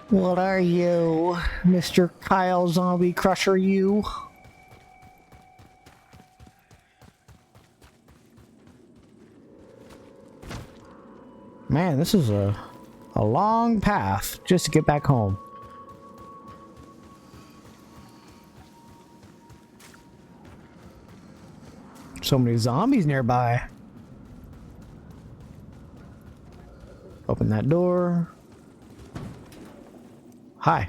What are you, Mr. Kyle Zombie Crusher, you? Man, this is a long path just to get back home. So many zombies nearby. Open that door. Hi.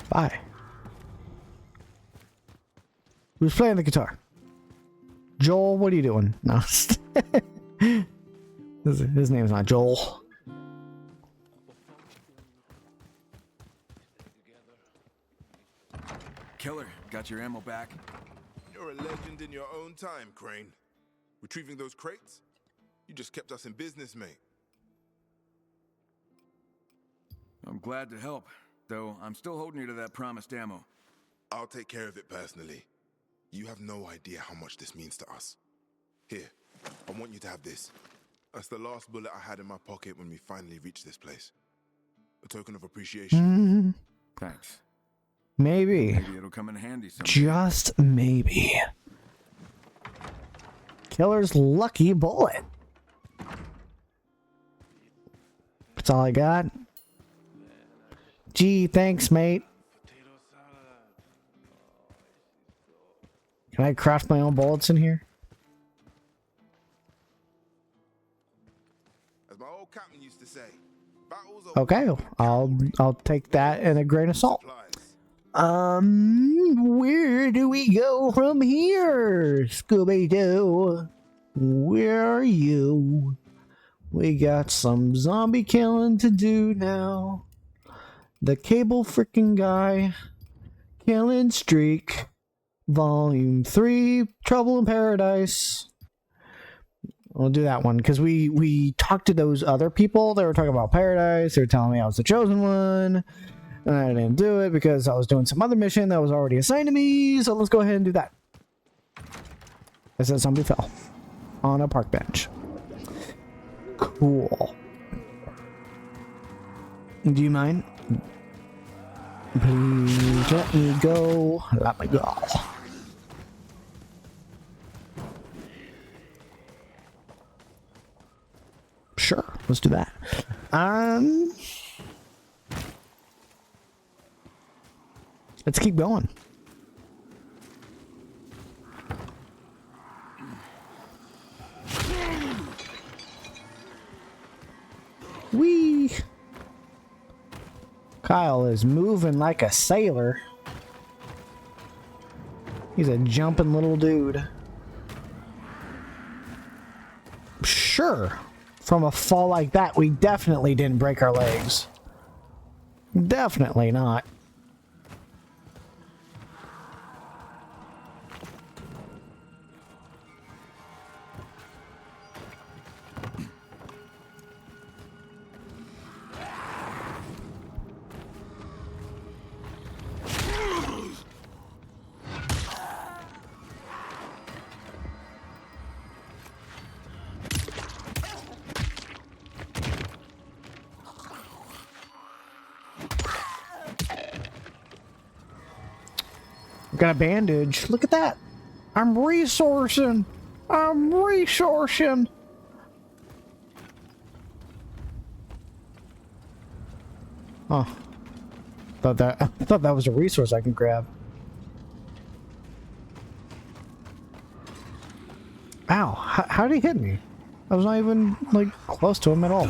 Bye. Who's playing the guitar? Joel, what are you doing? No. His name's not Joel. Killer, got your ammo back? You're a legend in your own time, Crane. Retrieving those crates? You just kept us in business, mate. I'm glad to help, though I'm still holding you to that promised ammo. I'll take care of it personally. You have no idea how much this means to us. Here, I want you to have this. That's the last bullet I had in my pocket when we finally reached this place. A token of appreciation. Thanks. Maybe. Maybe it'll come in handy someday. Just maybe. Killer's lucky bullet. That's all I got. Gee, thanks, mate. Can I craft my own bullets in here? As my old captain used to say, battles are Okay, I'll take that in a grain of salt. Where do we go from here, Scooby-Doo? Where are you? We got some zombie killing to do now. The cable freaking guy Killing Streak, Volume 3, Trouble in Paradise. We'll do that one because we talked to those other people. They were talking about Paradise. They were telling me I was the chosen one. And I didn't do it because I was doing some other mission that was already assigned to me. So let's go ahead and do that. I said somebody fell on a park bench. Cool. Do you mind? Please let me go. Let me go. Sure, let's do that. Let's keep going. Whee! Kyle is moving like a sailor. He's a jumping little dude. Sure. From a fall like that, we definitely didn't break our legs. Definitely not. Got a bandage. Look at that. I'm resourcing. I'm resourcing. Oh. I thought that was a resource I could grab. Ow. How did he hit me? I was not even, like, close to him at all.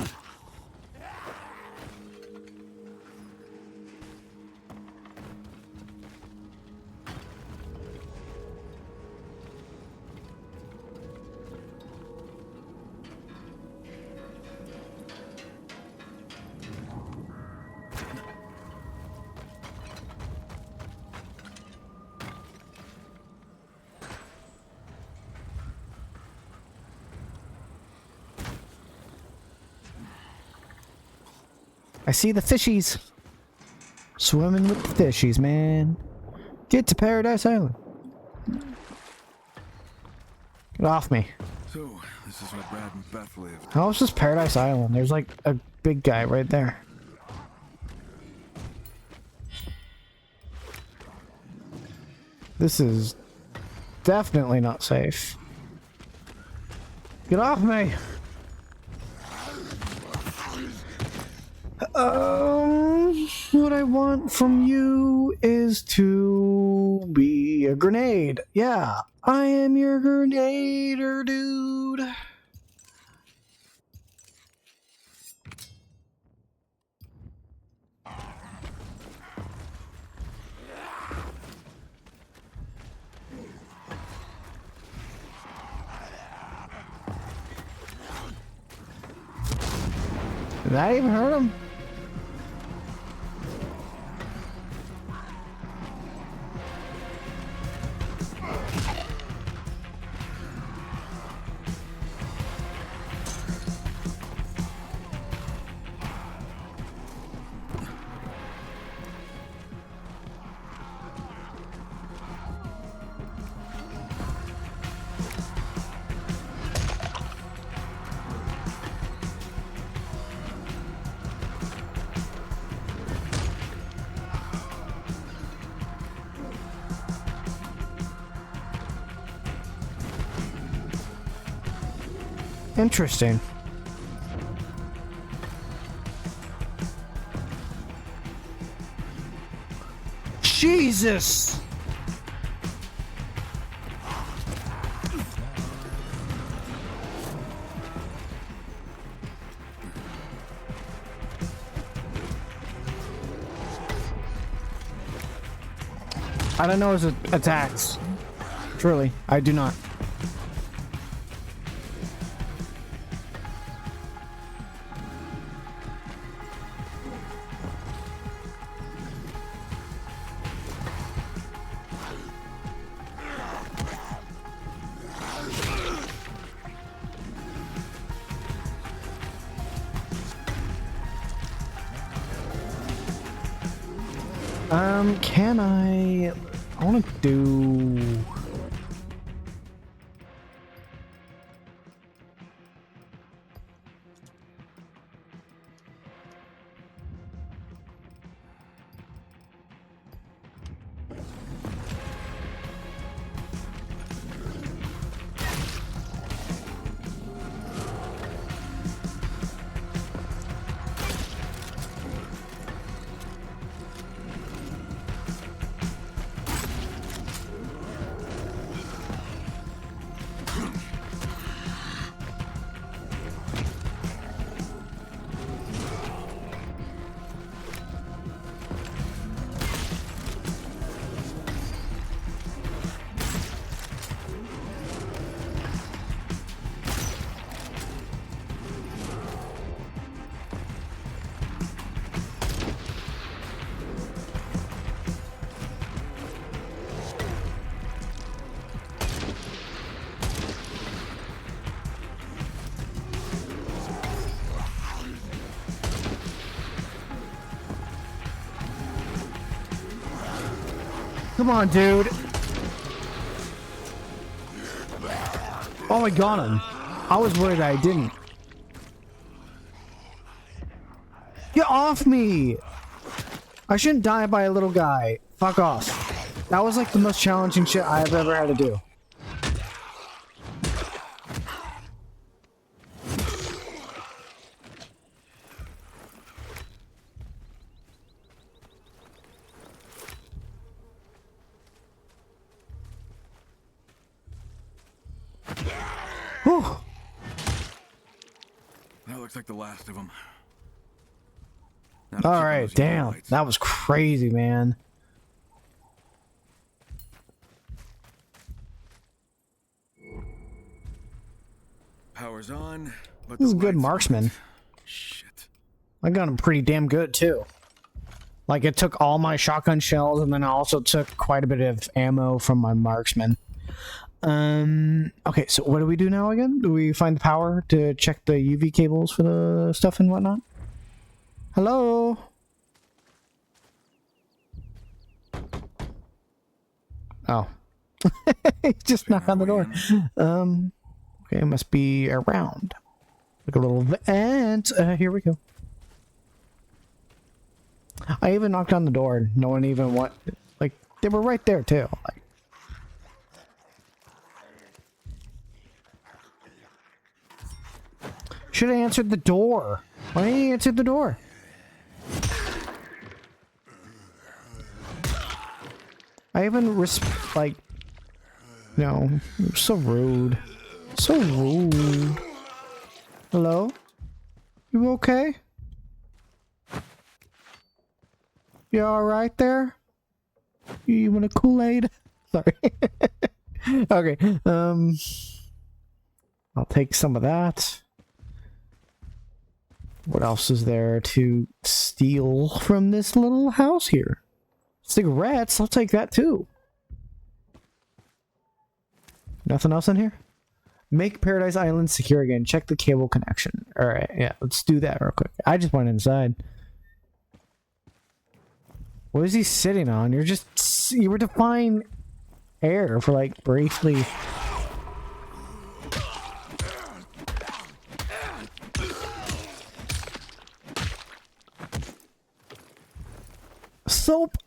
I see the fishies. Swimming with the fishies, man. Get to Paradise Island. Get off me. So, this is where Brad and Beth lived. How is this Paradise Island? There's like a big guy right there. This is definitely not safe. Get off me! What I want from you is to be a grenade. Yeah, I am your grenader, dude. Did that even hurt him? Interesting. Jesus! I don't know his attacks. Truly, I do not. Can I want to do... Come on, dude. Oh, I got him. I was worried I didn't. Get off me! I shouldn't die by a little guy. Fuck off. That was like the most challenging shit I've ever had to do. Whew. That looks like the last of them. All right, damn. That was crazy, man. Power's on, but This is a good marksman. Shit. I got him pretty damn good, too. Like, it took all my shotgun shells, and then I also took quite a bit of ammo from my marksman. Okay, so what do we do now again? Do we find the power to check the UV cables for the stuff and whatnot? Hello? Oh. Just knock on the door. Okay, it must be around. Like a little vent. Here we go. I even knocked on the door. No one even like, they were right there too. Like, should have answered the door. Why didn't you answer the door? I even like, no, so rude. So rude. Hello? You okay? You alright there? You want a Kool-Aid? Sorry. Okay, I'll take some of that. What else is there to steal from this little house here? Cigarettes, I'll take that too. Nothing else in here? Make Paradise Island secure again. Check the cable connection. Alright, yeah, let's do that real quick. I just went inside. What is he sitting on? You were defying air for like briefly. Soap,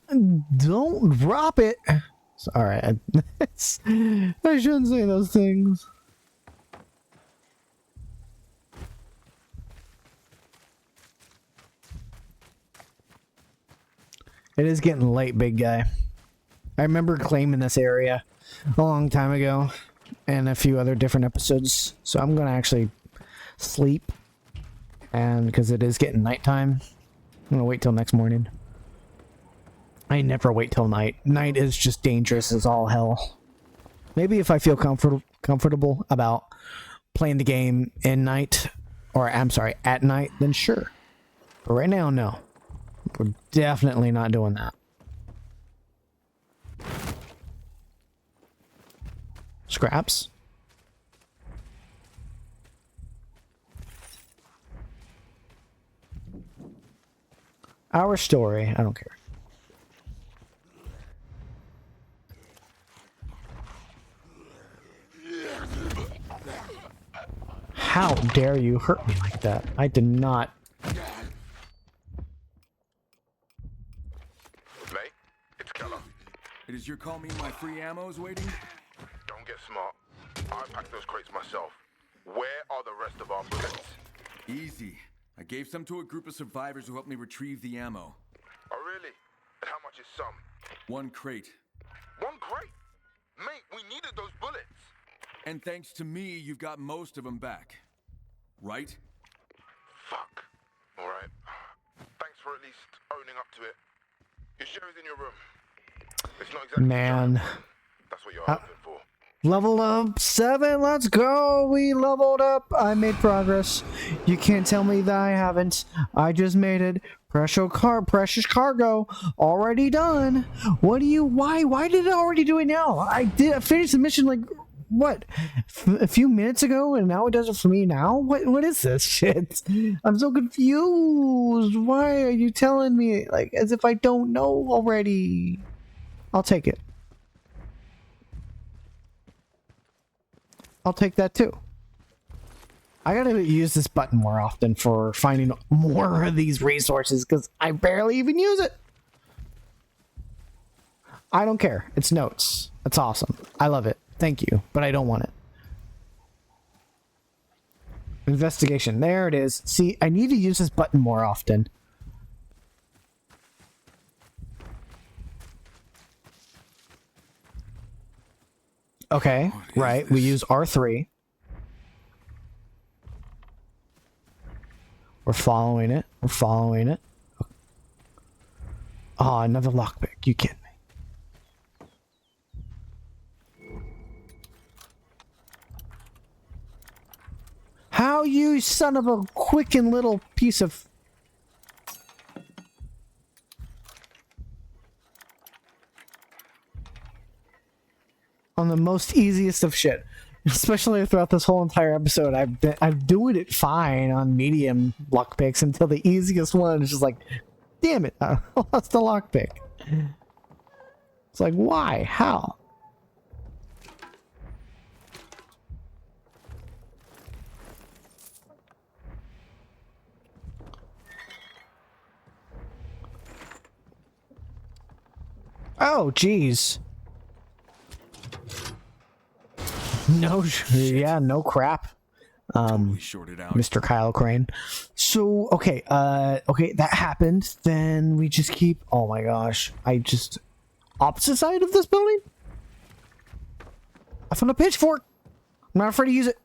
don't drop it. Alright, I shouldn't say those things. It is getting late, big guy. I remember claiming this area a long time ago and a few other different episodes. So I'm going to actually sleep. And because it is getting nighttime, I'm going to wait till next morning. I never wait till night. Night is just dangerous as all hell. Maybe if I feel comfortable about playing the game at night, then sure. But right now, no. We're definitely not doing that. Scraps. Our story. I don't care. How dare you hurt me like that? I did not. Mate, it's Keller. It is your call me my free ammo's waiting? Don't get smart. I packed those crates myself. Where are the rest of our bullets? Easy. I gave some to a group of survivors who helped me retrieve the ammo. Oh, really? And how much is some? 1 crate. 1 crate? Mate, we needed those bullets. And thanks to me, you've got most of them back. Right? Fuck. All right. Thanks for at least owning up to it. Your share is in your room. It's not exactly Man. That's what you're hoping for. Leveled up 7. Let's go. We leveled up. I made progress. You can't tell me that I haven't. I just made it. Precious cargo already done. What do you? Why did I already do it now? I finished the mission like what? A few minutes ago, and now it does it for me now? What is this shit? I'm so confused. Why are you telling me like as if I don't know already? I'll take it. I'll take that too. I gotta use this button more often for finding more of these resources because I barely even use it. I don't care. It's notes. That's awesome. I love it. Thank you. But I don't want it. Investigation. There it is. See, I need to use this button more often. Okay, right. We use R3. We're following it. We're following it. Oh, another lockpick. You kidding me? How you son of a quicken little piece of... On the most easiest of shit. Especially throughout this whole entire episode, I'm doing it fine on medium lockpicks until the easiest one is just like, damn it, I lost the lockpick. It's like, why? How? Oh, jeez. No, yeah, no crap. Mr. Kyle Crane. So, okay, okay, that happened. Then we just keep, oh my gosh, opposite side of this building? I found a pitchfork. I'm not afraid to use it.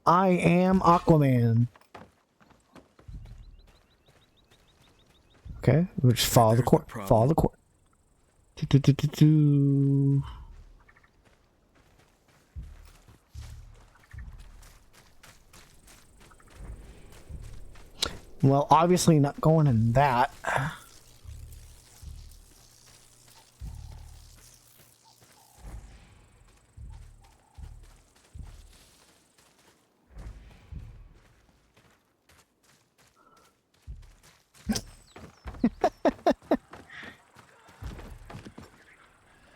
I am Aquaman. Okay, we'll just follow the court. Follow the court. Well, obviously not going in that.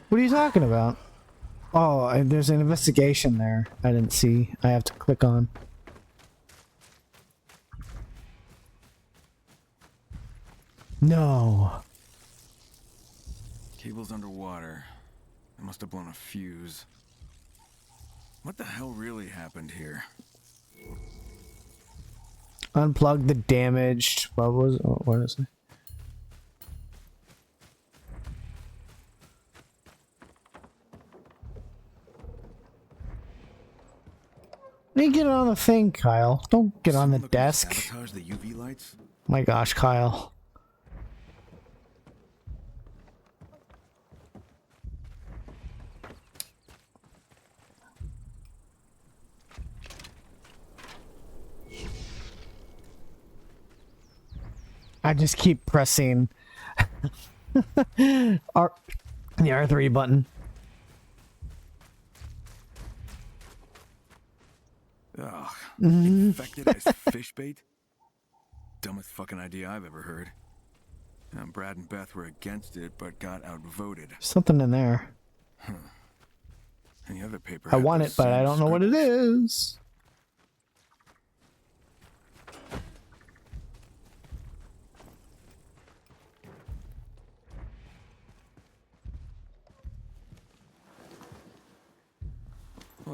What are you talking about? Oh, there's an investigation there. I didn't see. I have to click on. No. Cable's underwater. I must have blown a fuse. What the hell really happened here? Unplug the damaged. What is it? You get on the thing, Kyle. Don't get on the desk. Sabotage the UV lights? My gosh, Kyle. I just keep pressing the R3 button. Ugh. Infected as fish bait? Dumbest fucking idea I've ever heard. Brad and Beth were against it, but got outvoted. Something in there. Huh. And the other paper. I want it, but I don't know what it is.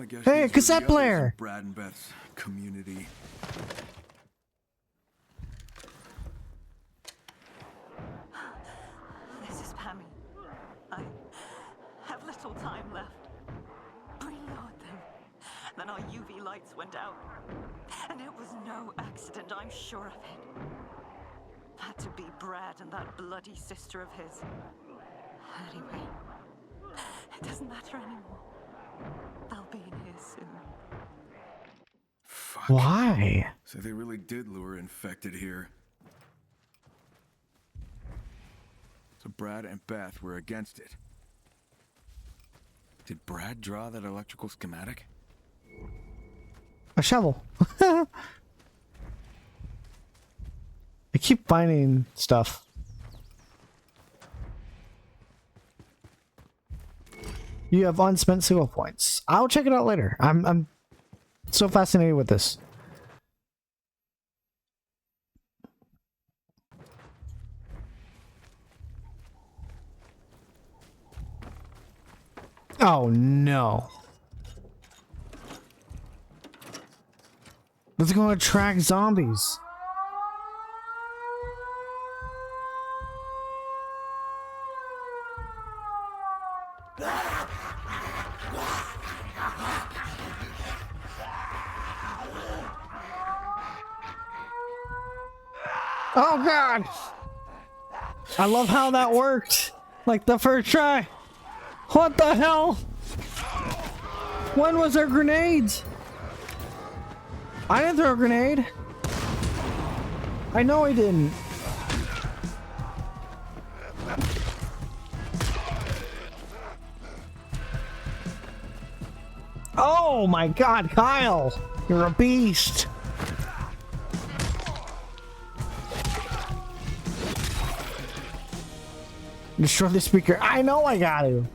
I guess Hey, a these were the cassette others in player. Brad and Beth's community. This is Pammy. I have little time left. Reload them. Then our UV lights went out. And it was no accident, I'm sure of it. Had to be Brad and that bloody sister of his. Anyway, it doesn't matter anymore. They'll be in here soon. Fuck. Why? So they really did lure infected here. So Brad and Beth were against it. Did Brad draw that electrical schematic? A shovel. I keep finding stuff. You have unspent skill points. I'll check it out later. I'm so fascinated with this. Oh no. Let's go attract zombies. Oh god! I love how that worked. Like the first try. What the hell? When was there grenades? I didn't throw a grenade. I know I didn't. Oh my god, Kyle! You're a beast! Destroy the speaker. I know I got to.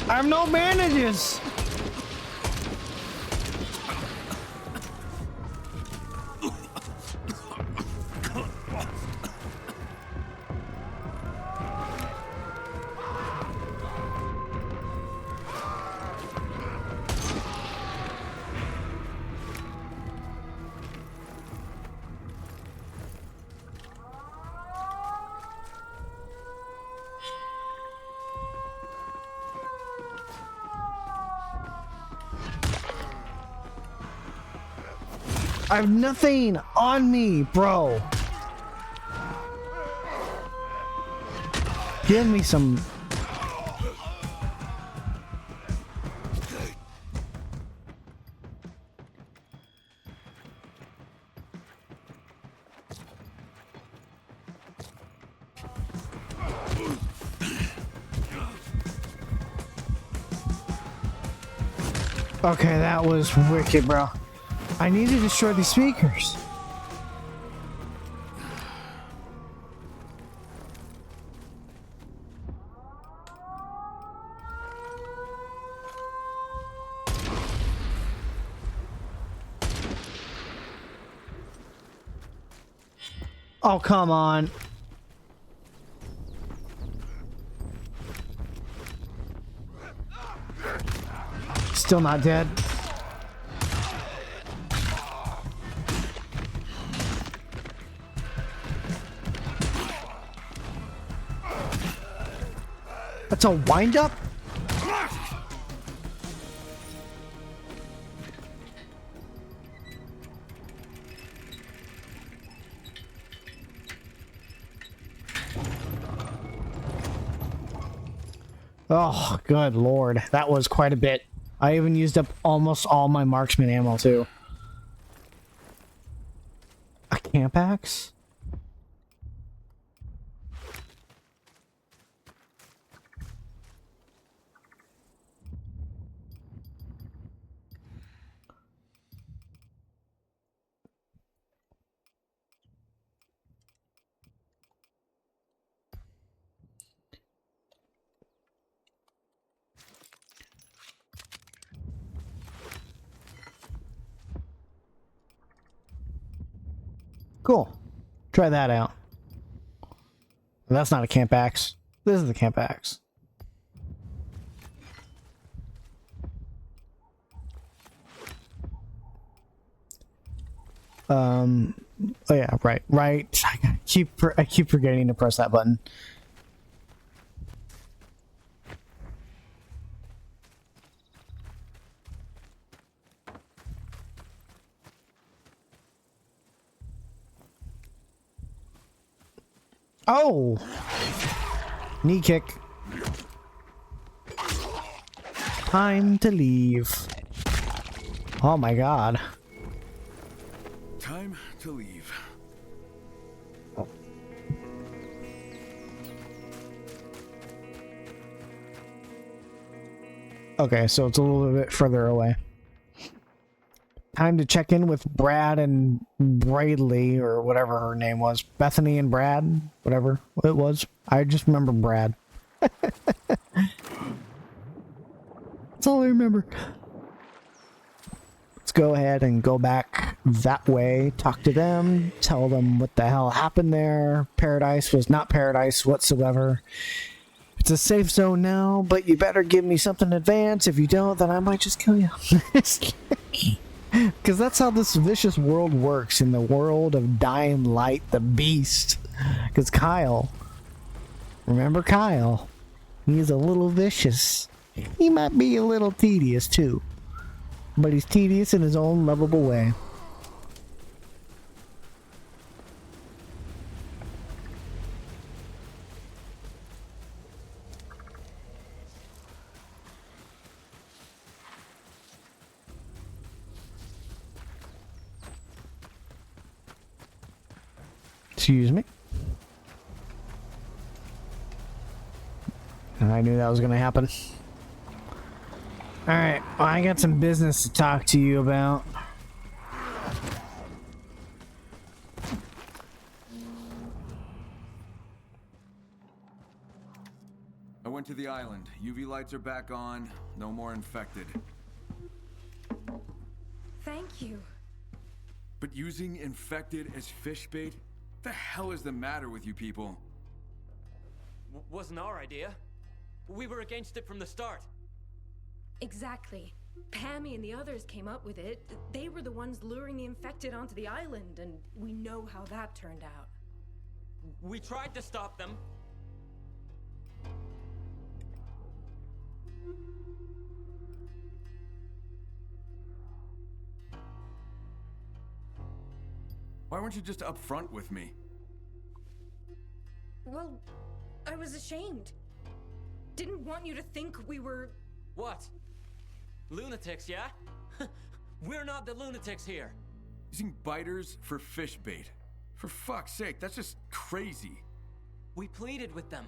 I have no bandages. I have nothing on me, bro. Give me some. Okay, that was wicked, bro. I need to destroy these speakers. Oh, come on. Still not dead. That's a wind-up? Oh, good lord. That was quite a bit. I even used up almost all my marksman ammo, too. A camp axe? Cool. Try that out. That's not a camp axe. This is the camp axe. Oh yeah, right. I keep forgetting to press that button. Oh! Knee kick. Time to leave. Oh my god. Time to leave. Okay, so it's a little bit further away. Time to check in with Brad and Bradley, or whatever her name was. Bethany and Brad, whatever it was. I just remember Brad. That's all I remember. Let's go ahead and go back that way, talk to them, tell them what the hell happened there. Paradise was not paradise whatsoever. It's a safe zone now, but you better give me something in advance. If you don't, then I might just kill you. Because that's how this vicious world works, in the world of Dying Light, the Beast. Because Kyle, remember Kyle? He's a little vicious. He might be a little tedious too. But he's tedious in his own lovable way. Excuse me. I knew that was going to happen. Alright, well, I got some business to talk to you about. I went to the island. UV lights are back on. No more infected. Thank you. But using infected as fish bait? What the hell is the matter with you people? Wasn't our idea. We were against it from the start. Exactly. Pammy and the others came up with it. They were the ones luring the infected onto the island, and we know how that turned out. We tried to stop them. Why weren't you just upfront with me? Well, I was ashamed. Didn't want you to think we were... What? Lunatics, yeah? We're not the lunatics here. Using biters for fish bait. For fuck's sake, that's just crazy. We pleaded with them,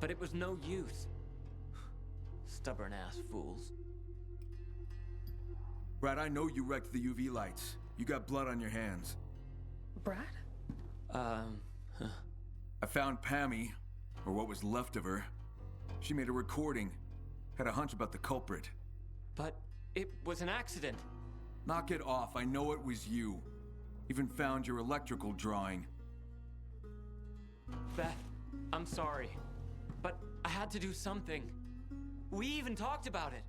but it was no use. Stubborn ass fools. Brad, I know you wrecked the UV lights. You got blood on your hands. Brad? I found Pammy, or what was left of her. She made a recording. Had a hunch about the culprit. But it was an accident. Knock it off, I know it was you. Even found your electrical drawing. Beth, I'm sorry, but I had to do something. We even talked about it.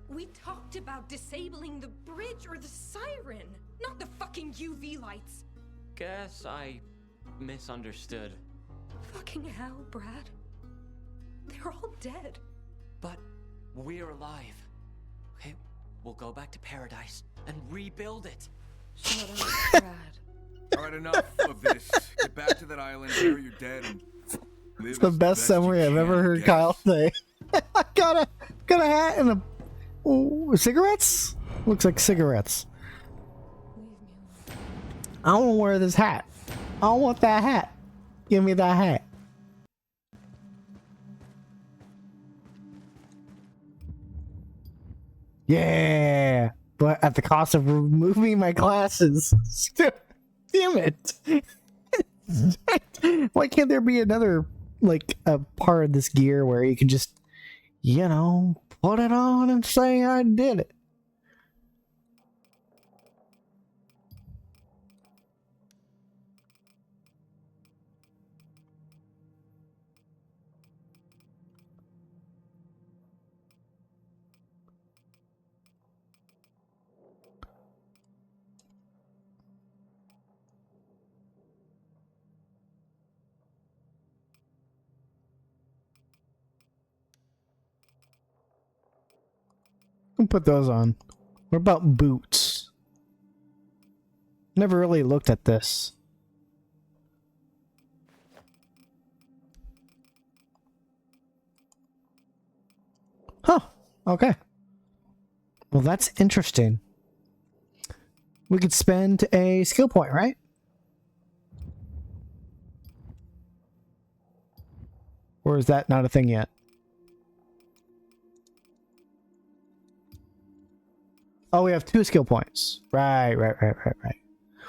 We talked about disabling the bridge or the siren, not the fucking UV lights. Guess I misunderstood. Fucking hell, Brad. They're all dead. But we're alive. Okay, we'll go back to paradise and rebuild it. Shut up, Brad. Alright, enough of this. Get back to that island, bury your dead, and live It's the as best summary I've ever heard Kyle say. I got a hat and cigarettes? Looks like cigarettes. I don't want to wear this hat. I don't want that hat. Give me that hat. Yeah, but at the cost of removing my glasses. Damn it. Why can't there be another, like, a part of this gear where you can just, you know, put it on and say I did it? can put those on. What about boots? Never really looked at this. Huh. Okay. Well, that's interesting. We could spend a skill point, right? Or is that not a thing yet? Oh, we have 2 skill points. Right.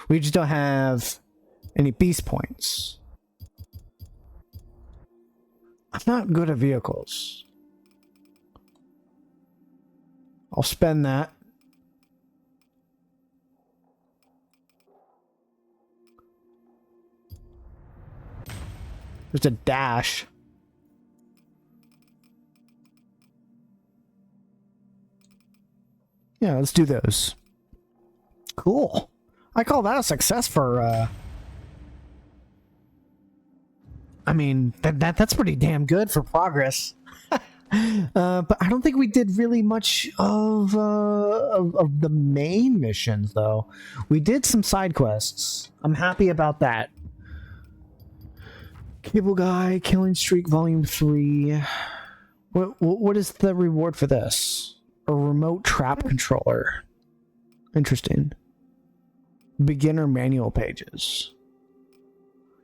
We just don't have any beast points. I'm not good at vehicles. I'll spend that. There's a dash. Yeah, let's do those. Cool. I call that a success for, I mean, that's pretty damn good for progress. But I don't think we did really much of the main missions, though. We did some side quests. I'm happy about that. Cable Guy, Killing Streak Volume 3. What is the reward for this? A remote trap controller. Interesting. Beginner manual pages.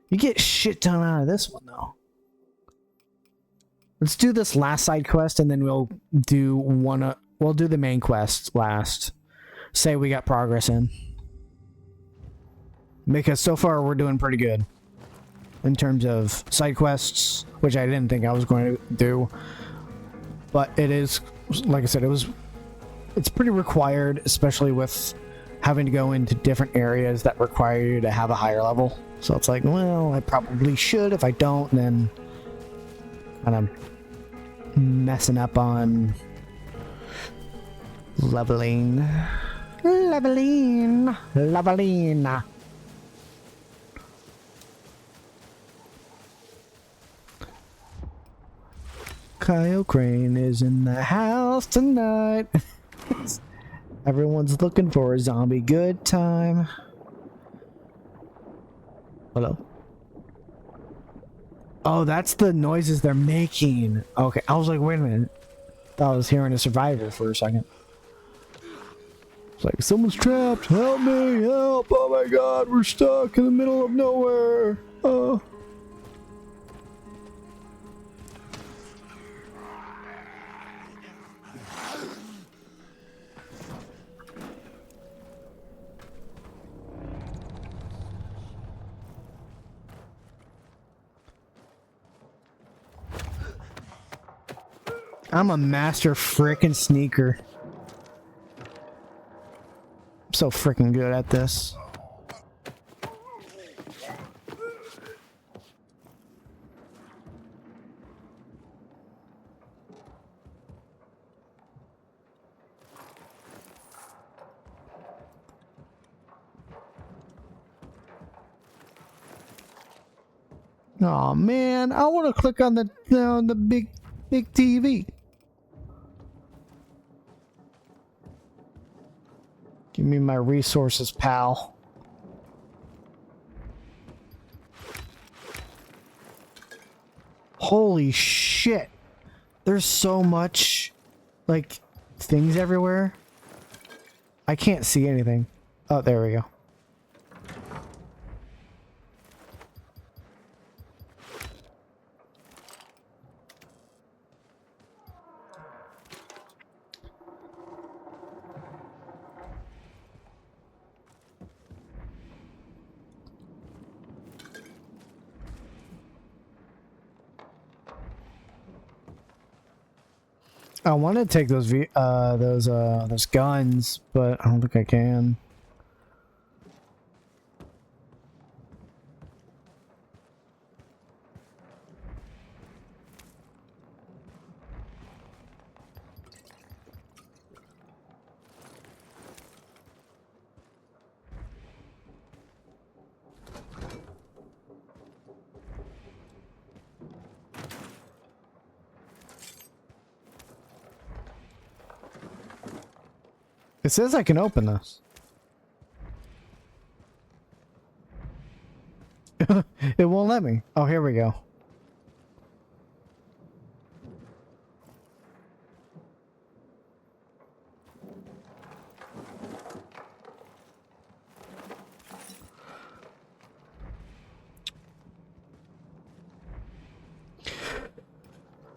You get shit done out of this one, though. Let's do this last side quest, and then we'll do we'll do the main quest last. Say we got progress in. Because so far we're doing pretty good. In terms of side quests, which I didn't think I was going to do. But it is, like I said, it's pretty required, especially with having to go into different areas that require you to have a higher level. So it's like, well, I probably should. If I don't, then kind of messing up on leveling. Leveling. Kyle Crane is in the house tonight. Everyone's looking for a zombie good time. Hello? Oh, that's the noises they're making. Okay, I was like, wait a minute. Thought I was hearing a survivor for a second. It's like, someone's trapped. Help me, help. Oh my god, we're stuck in the middle of nowhere. Oh. I'm a master frickin' sneaker. I'm so frickin' good at this. Oh man, I want to click on the big TV. Give me my resources, pal. Holy shit. There's so much, like, things everywhere. I can't see anything. Oh, there we go. I want to take those guns, but I don't think I can. It says I can open this. It won't let me. Oh, here we go.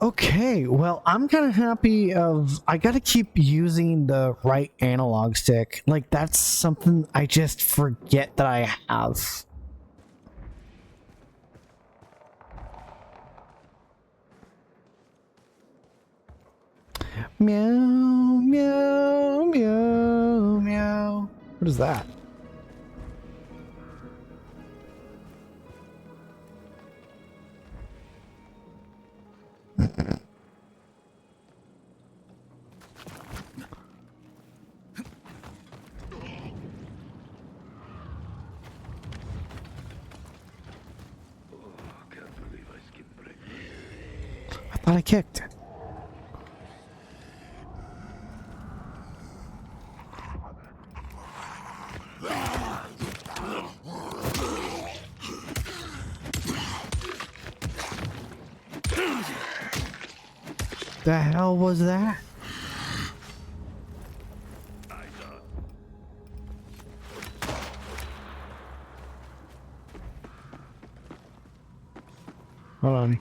Okay, well, I'm kind of happy of I got to keep using the right analog stick. Like, that's something I just forget that I have. Meow, meow, meow, meow. What is that? I thought I kicked. The hell was that? Hold on.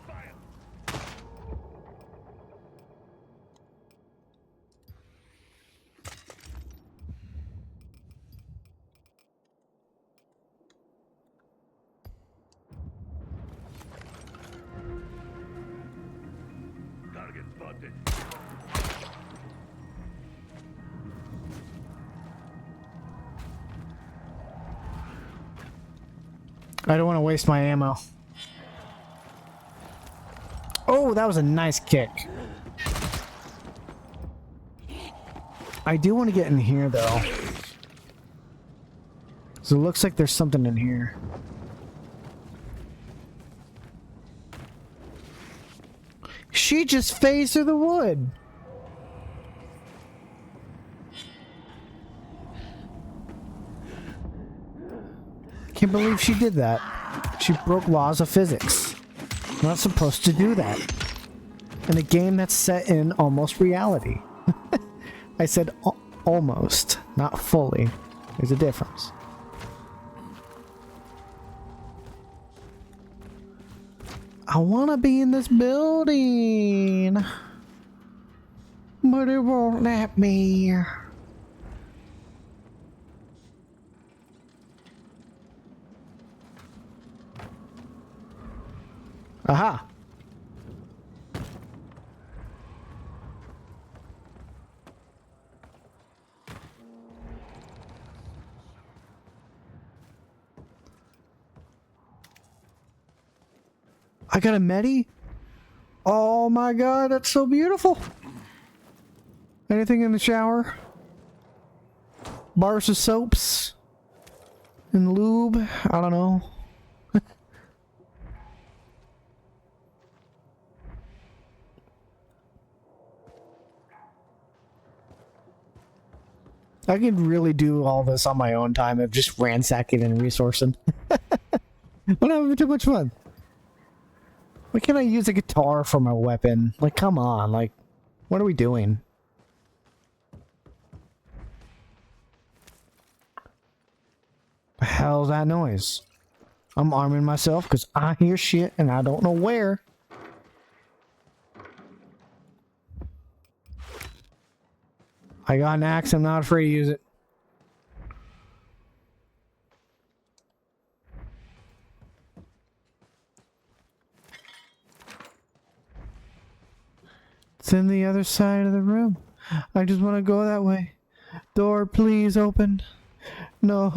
Target spotted. I don't want to waste my ammo. Oh, that was a nice kick. I do want to get in here, though. So it looks like there's something in here. She just phased through the wood. Can't believe she did that. She broke laws of physics. You're not supposed to do that. In a game that's set in almost reality. I said almost, not fully. There's a difference. I want to be in this building. But it won't let me. Aha. I got a Medi? Oh my god, that's so beautiful. Anything in the shower? Bars of soaps? And lube? I don't know. I could really do all this on my own time of just ransacking and resourcing. I'm having too much fun. Why can't I use a guitar for my weapon? Like, come on. Like, what are we doing? The hell's that noise? I'm arming myself because I hear shit and I don't know where. I got an axe. I'm not afraid to use it. It's in the other side of the room. I just want to go that way. Door, please open. No.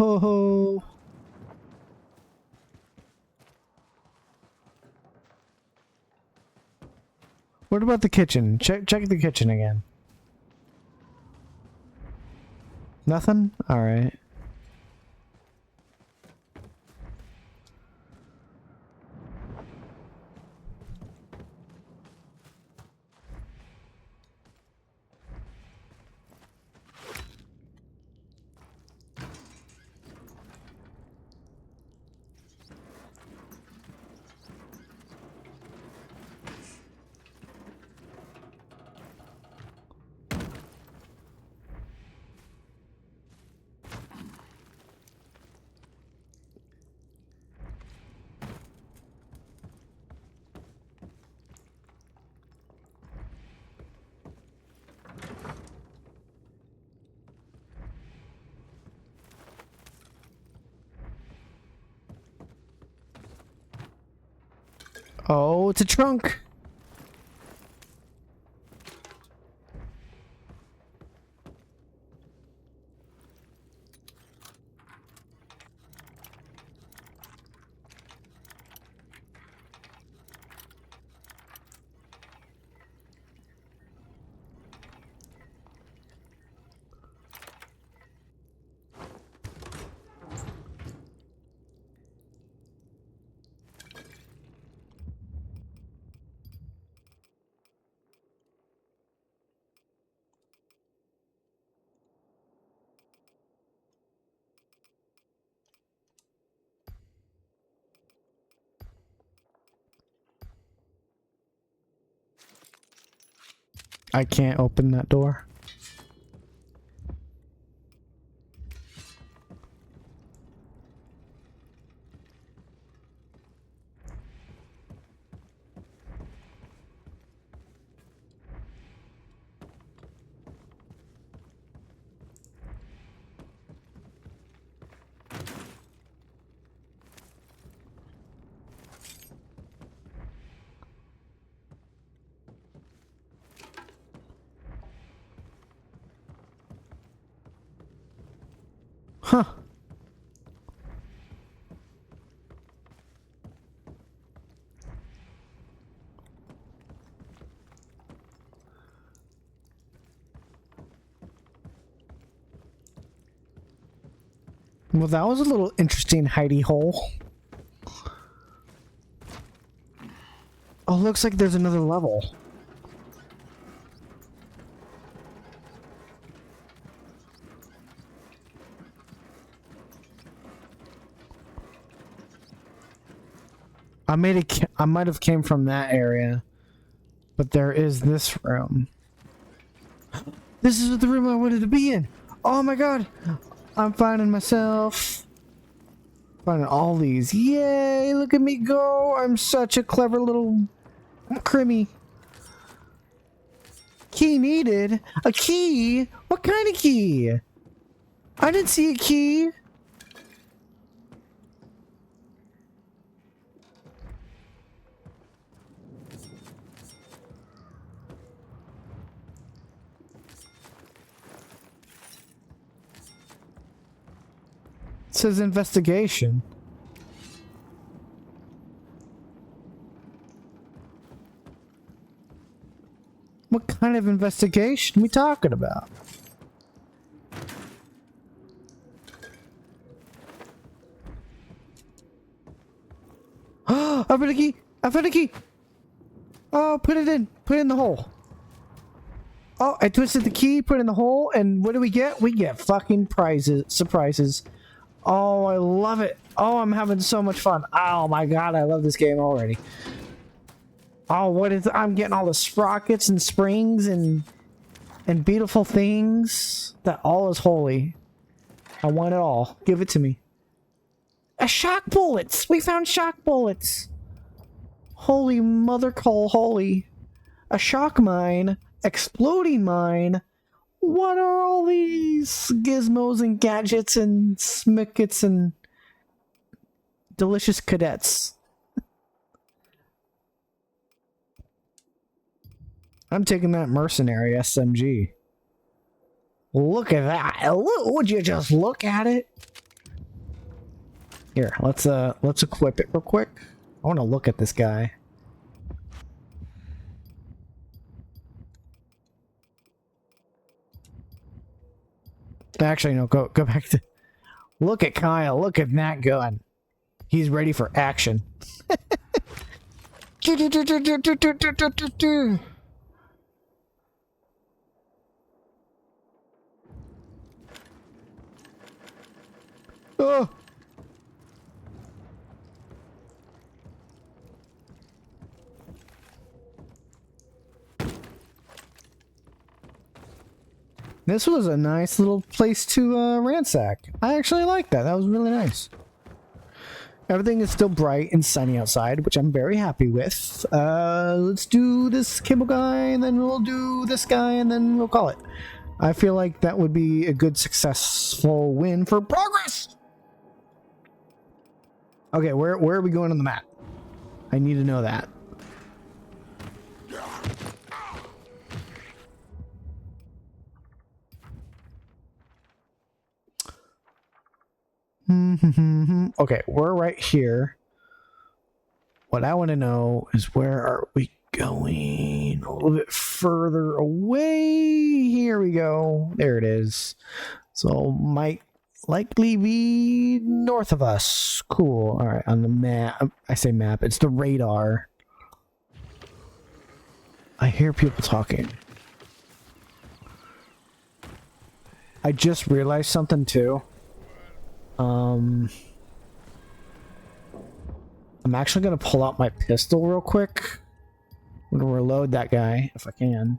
What about the kitchen? Check the kitchen again. Nothing? Alright. Oh, it's a trunk. I can't open that door. Huh. Well, that was a little interesting hidey hole. Oh, looks like there's another level. I might have came from that area, but there is this room. This is the room I wanted to be in. Oh my god, I'm finding myself. Finding all these. Yay, look at me go. I'm such a clever little crimmy. Key needed? A key? What kind of key? I didn't see a key. It says investigation. What kind of investigation are we talking about? I found a key! I found a key! Oh, put it in! Put it in the hole! Oh, I twisted the key, put it in the hole, and what do we get? We get fucking prizes, surprises. Oh, I love it. Oh, I'm having so much fun. Oh my god, I love this game already. Oh, what is... I'm getting all the sprockets and springs and beautiful things. That all is holy. I want it all. Give it to me. A shock bullets! We found shock bullets! Holy mother call holy. A shock mine. Exploding mine. What are all these gizmos and gadgets and smickets and delicious cadets? I'm taking that mercenary SMG. Look at that. Look, would you just look at it? Here, let's equip it real quick. I want to look at this guy. Actually, no, go back to... Look at Kyle. Look at that gun. He's ready for action. Oh! This was a nice little place to ransack. I actually like that. That was really nice. Everything is still bright and sunny outside, which I'm very happy with. Let's do this cable guy, and then we'll do this guy, and then we'll call it. I feel like that would be a good, successful win for progress! Okay, where are we going on the map? I need to know that. Okay, we're right here. What I want to know is where are we going? A little bit further away. Here we go. There it is. So might likely be north of us. Cool. All right, on the map. I say map. It's the radar. I hear people talking. I just realized something too. I'm actually gonna pull out my pistol real quick. I'm gonna reload that guy if I can.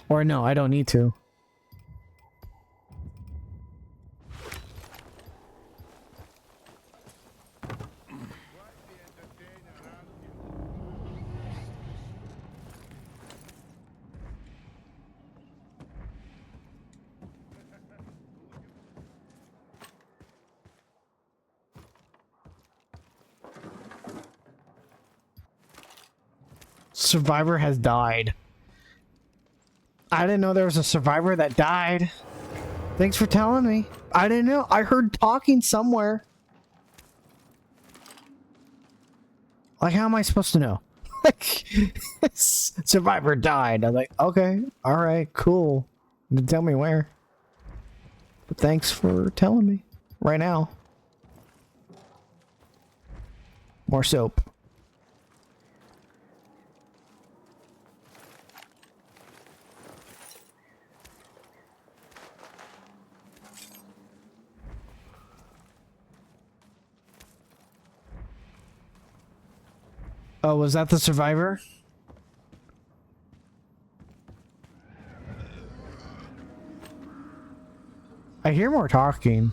Or no, I don't need to. Survivor has died. I didn't know there was a survivor that died. Thanks for telling me. I didn't know. I heard talking somewhere. Like, how am I supposed to know? Like, survivor died. I'm like, okay, all right, cool. But tell me where. But thanks for telling me right now. More soap. Oh, was that the survivor? I hear more talking.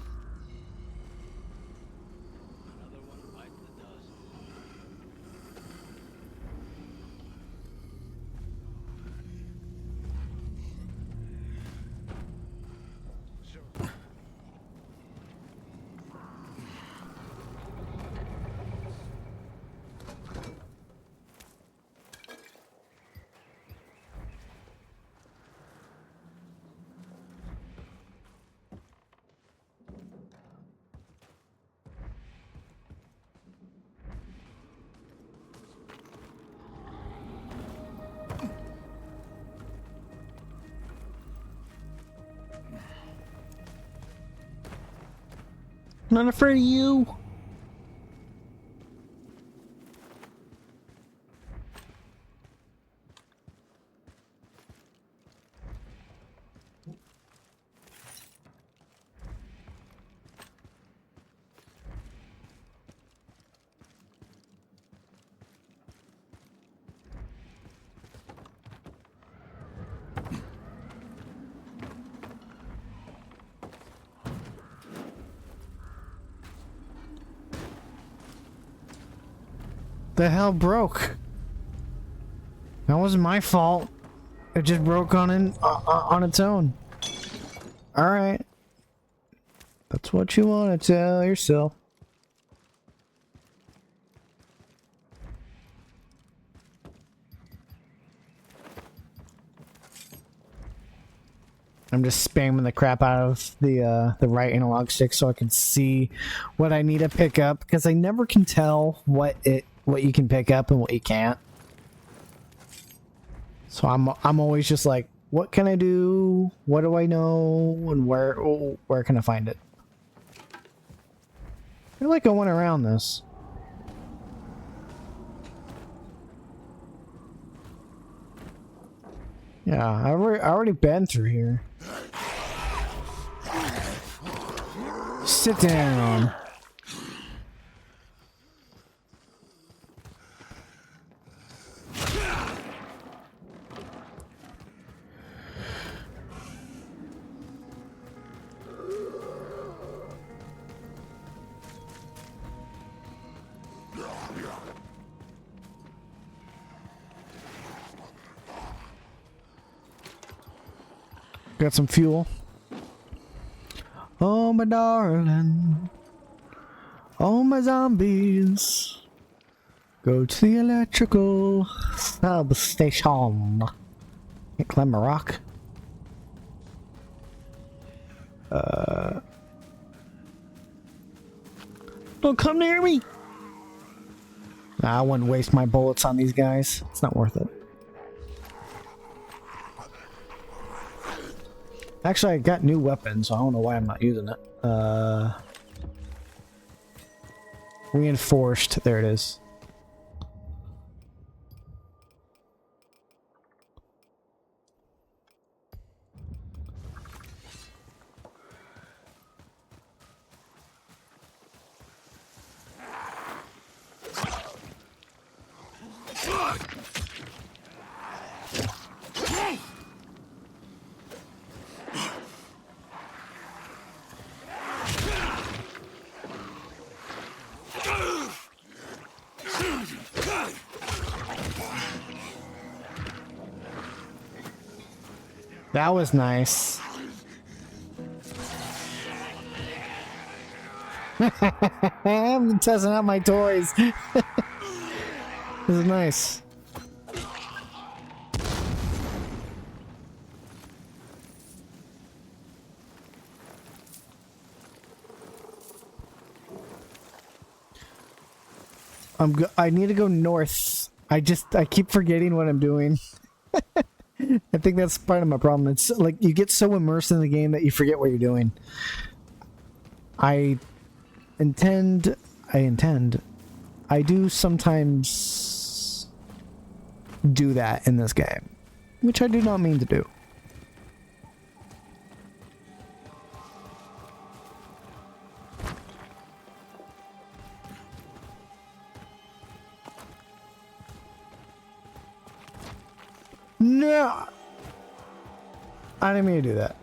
I'm not afraid of you. The hell broke? That wasn't my fault. It just broke on its own. All right. That's what you want to tell yourself. I'm just spamming the crap out of the right analog stick so I can see what I need to pick up, because I never can tell what you can pick up and what you can't. So I'm always just like, what can I do? What do I know? And where can I find it? I feel like I went around this. Yeah, I already been through here. Sit down. Got some fuel. Oh, my darling. Oh, my zombies. Go to the electrical substation. Can't climb a rock. Don't come near me! Nah, I wouldn't waste my bullets on these guys. It's not worth it. Actually, I got new weapons, so I don't know why I'm not using it. Reinforced. There it is. That was nice. I'm testing out my toys. This is nice. I need to go north. I keep forgetting what I'm doing. I think that's part of my problem. It's like you get so immersed in the game that you forget what you're doing. I do sometimes do that in this game, which I do not mean to do. No! I didn't mean to do that.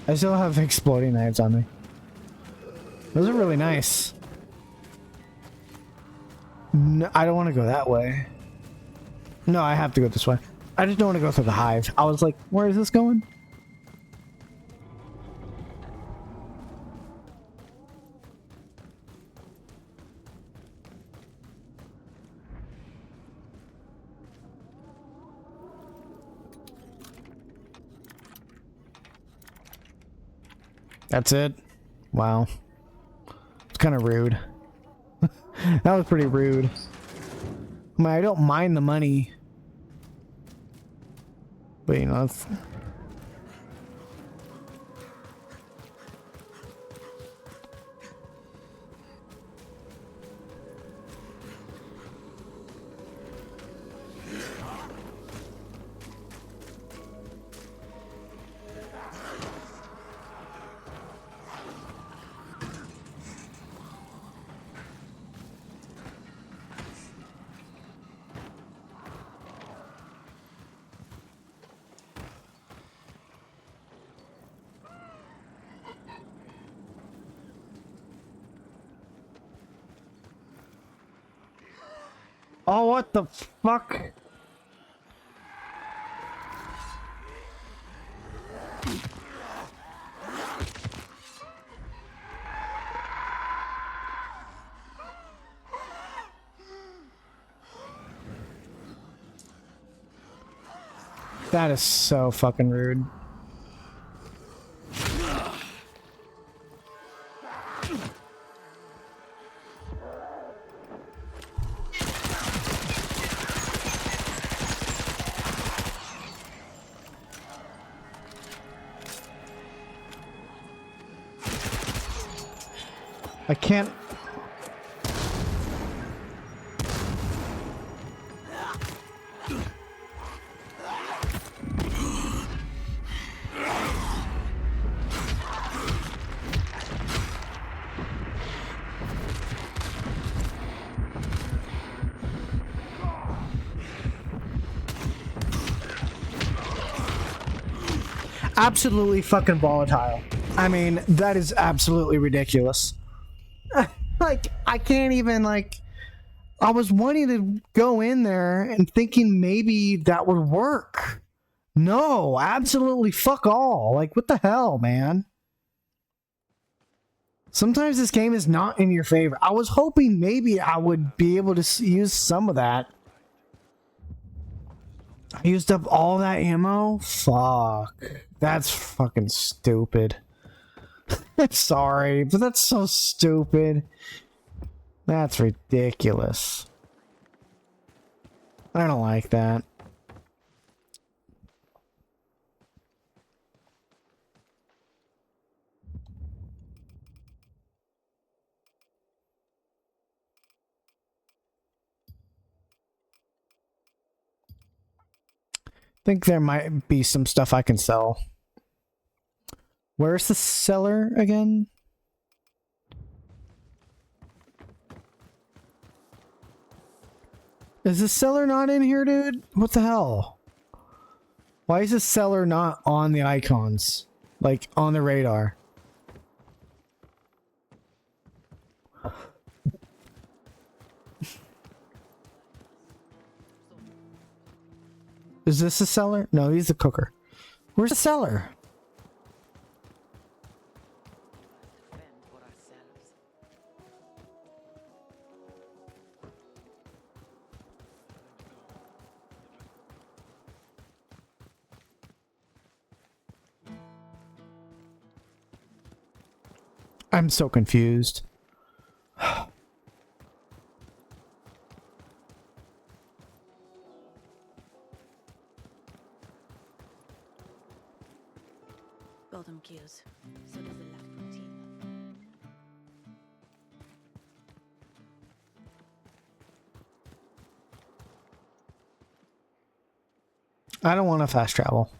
I still have exploding knives on me. Those are really nice. No, I don't want to go that way. No, I have to go this way. I just don't want to go through the hive. I was like, where is this going? That's it? Wow. It's kind of rude. That was pretty rude. I mean, I don't mind the money. But, you know, it's... Oh, what the fuck? That is so fucking rude. I can't... Absolutely fucking volatile. I mean, that is absolutely ridiculous. Like, I can't even, like... I was wanting to go in there and thinking maybe that would work. No, absolutely fuck all. Like, what the hell, man? Sometimes this game is not in your favor. I was hoping maybe I would be able to use some of that. I used up all that ammo? Fuck. That's fucking stupid. I'm sorry, but that's so stupid. That's ridiculous. I don't like that. Think there might be some stuff I can sell. Where's the seller again? Is the seller not in here, dude? What the hell? Why is the seller not on the icons? Like, on the radar? Is this the seller? No, he's the cooker. Where's the seller? I'm so confused. Bottom kills. So does the left routine. I don't want to fast travel.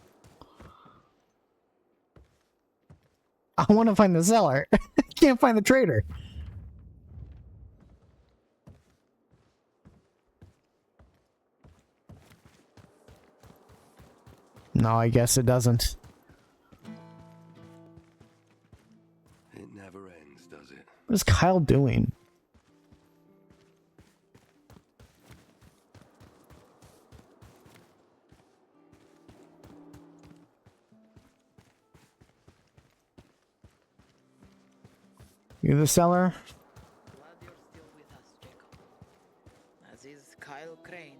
I want to find the seller. I can't find the trader. No, I guess it doesn't. It never ends, does it? What is Kyle doing? You the seller? Glad you're still with us, Jacob. As is Kyle Crane.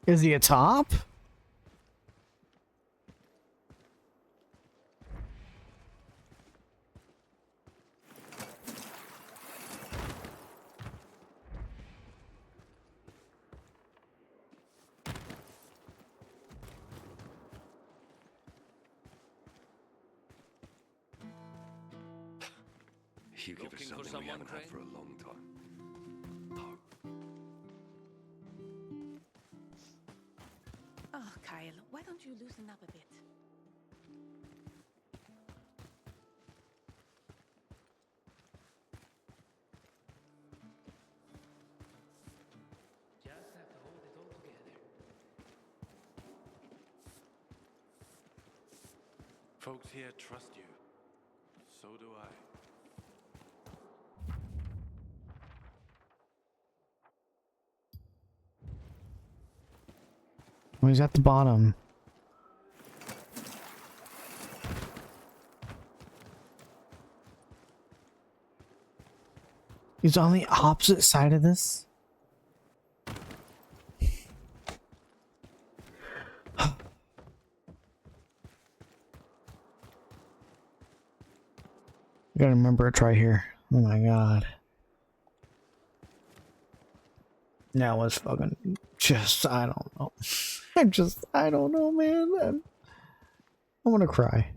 Is he a top? You give us something we haven't had for a long time. Oh, Kyle, why don't you loosen up a bit? Just have to hold it all together. Folks here trust you. So do I. Well, he's at the bottom. He's on the opposite side of this. I gotta remember it's right here. Oh my god. Now it's fucking just, I don't know. I don't know, man. I want to cry.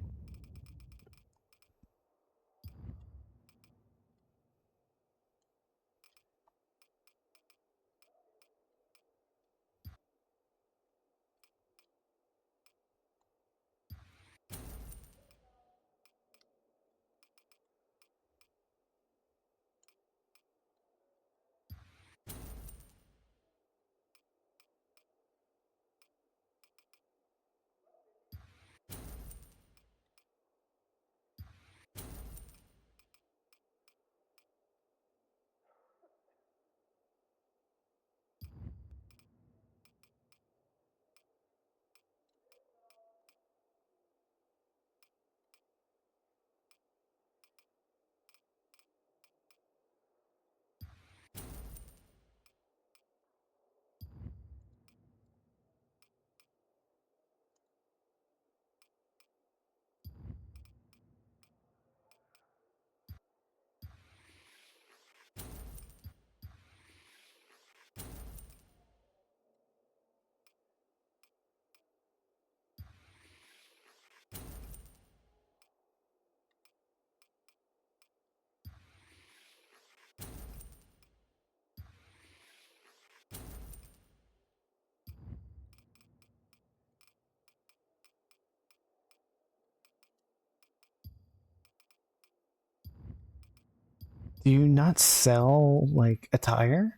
Do you not sell, like, attire?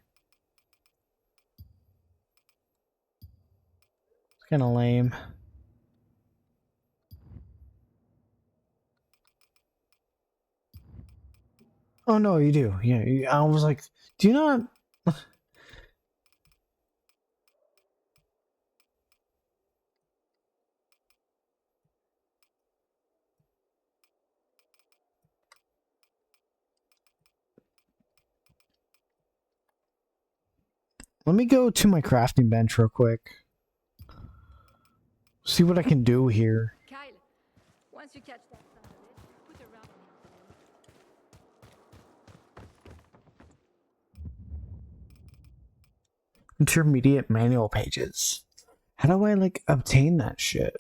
It's kind of lame. Oh, no, you do. Yeah, I was like, do you not... Let me go to my crafting bench real quick. See what I can do here. Kyle, once you catch that son of a bitch, put a round on him. Intermediate manual pages. How do I, like, obtain that shit?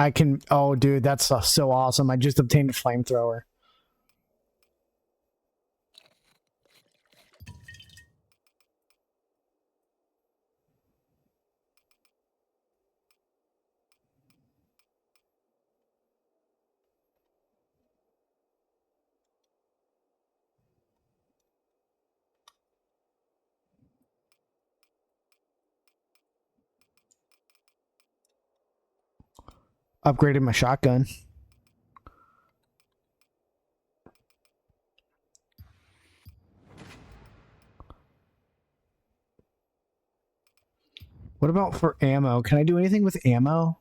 I can... Oh, dude, that's so awesome. I just obtained a flamethrower. Upgraded my shotgun. What about for ammo? Can I do anything with ammo?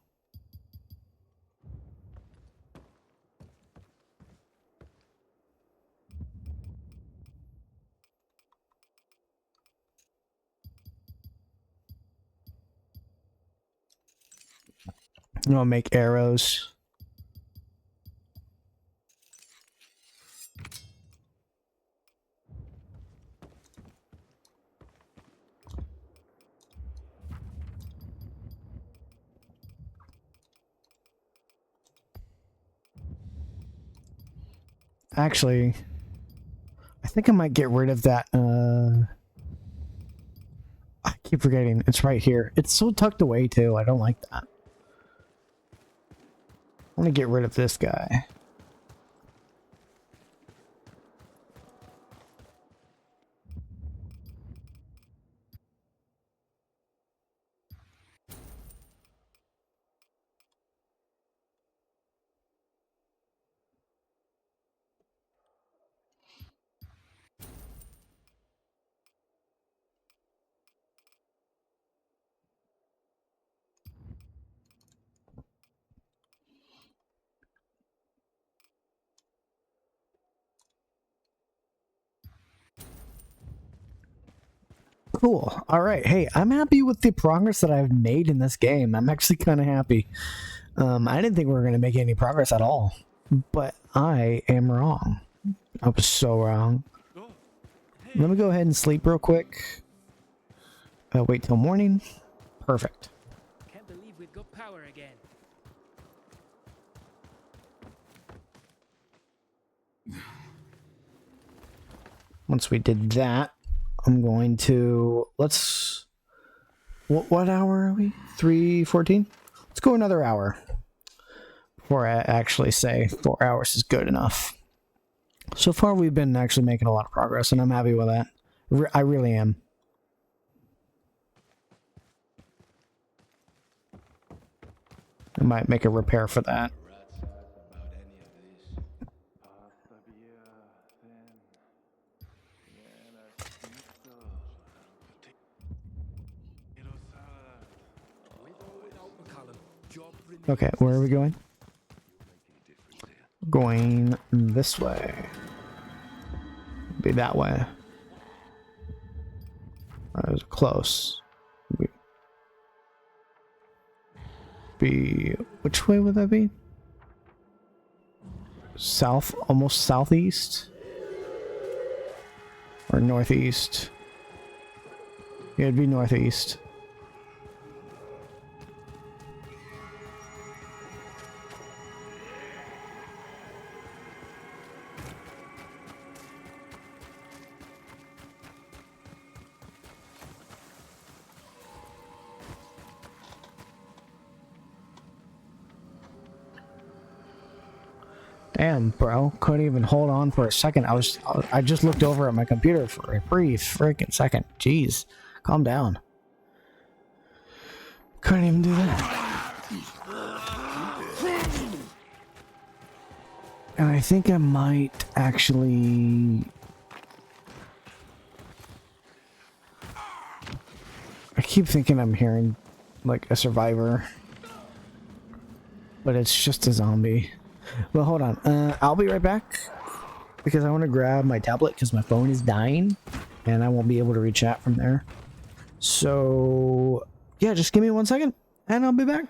I'll make arrows. Actually, I think I might get rid of that. I keep forgetting. It's right here. It's so tucked away, too. I don't like that. I want to get rid of this guy. Cool. All right. Hey, I'm happy with the progress that I've made in this game. I'm actually kind of happy. I didn't think we were going to make any progress at all, but I am wrong. I was so wrong. Let me go ahead and sleep real quick. Wait till morning. Perfect. Can't believe we've got power again. Once we did that, I'm going to... Let's... What hour are we? 3:14? Let's go another hour. Before I actually say 4 hours is good enough. So far, we've been actually making a lot of progress, and I'm happy with that. I really am. I might make a repair for that. Okay, where are we going? Going this way. Be that way. That was close. Be which way would that be? South, almost southeast? Or northeast? Yeah, it'd be northeast. Damn, bro. Couldn't even hold on for a second. I just looked over at my computer for a brief freaking second. Jeez. Calm down. Couldn't even do that. And I think I might actually... I keep thinking I'm hearing like a survivor. But it's just a zombie. Well, hold on. I'll be right back. Because I want to grab my tablet because my phone is dying. And I won't be able to reach chat from there. So, yeah, just give me 1 second. And I'll be back.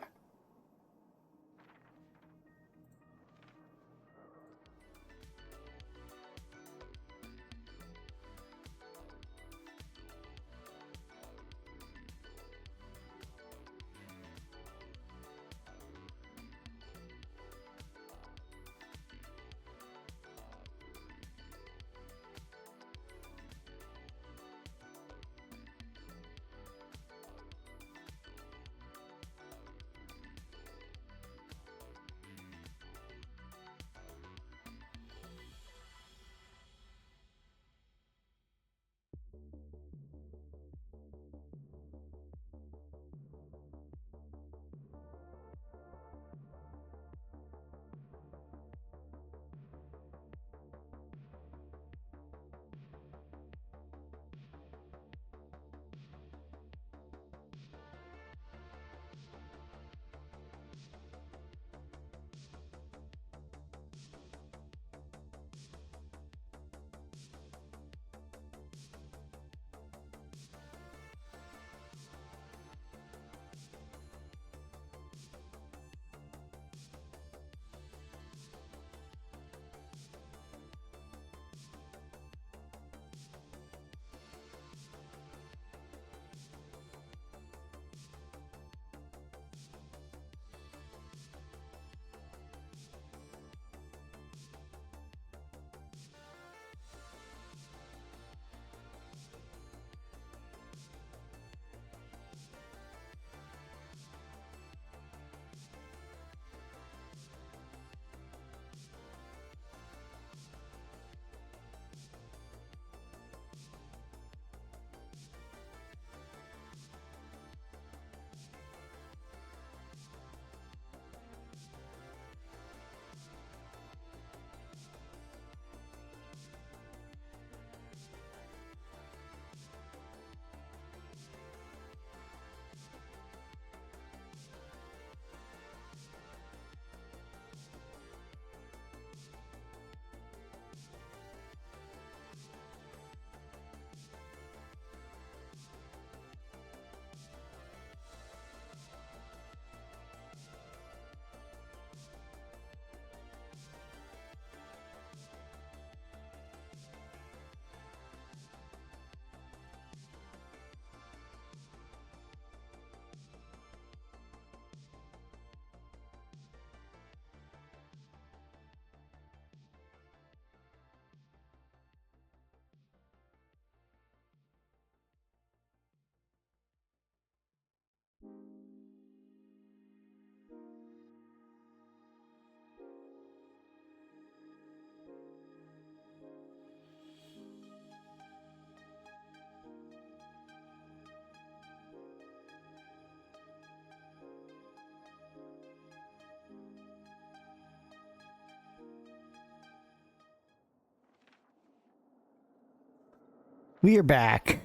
We are back.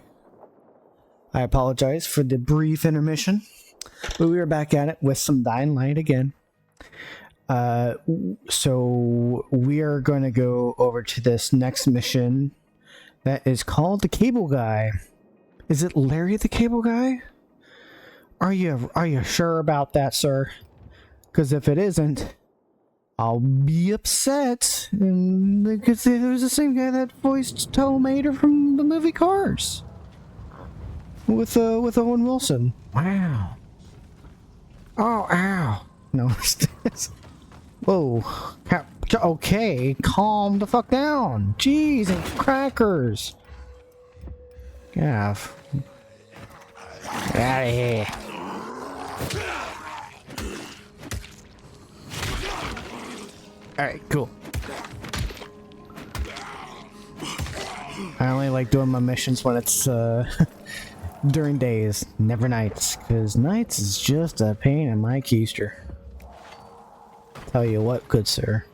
I apologize for the brief intermission, but we are back at it with some Dying Light again. So we are going to go over to this next mission that is called the Cable Guy. Is it Larry the Cable Guy? Are you sure about that, sir? Because if it isn't, I'll be upset. And because it was the same guy that voiced Telemater from the movie Cars. With Owen Wilson. Wow. Oh, ow. No. Whoa. Okay, calm the fuck down. Jeez and crackers. Gav. Get out of here. Alright, cool. I only like doing my missions when it's during days, never nights, because nights is just a pain in my keister. Tell you what, good sir.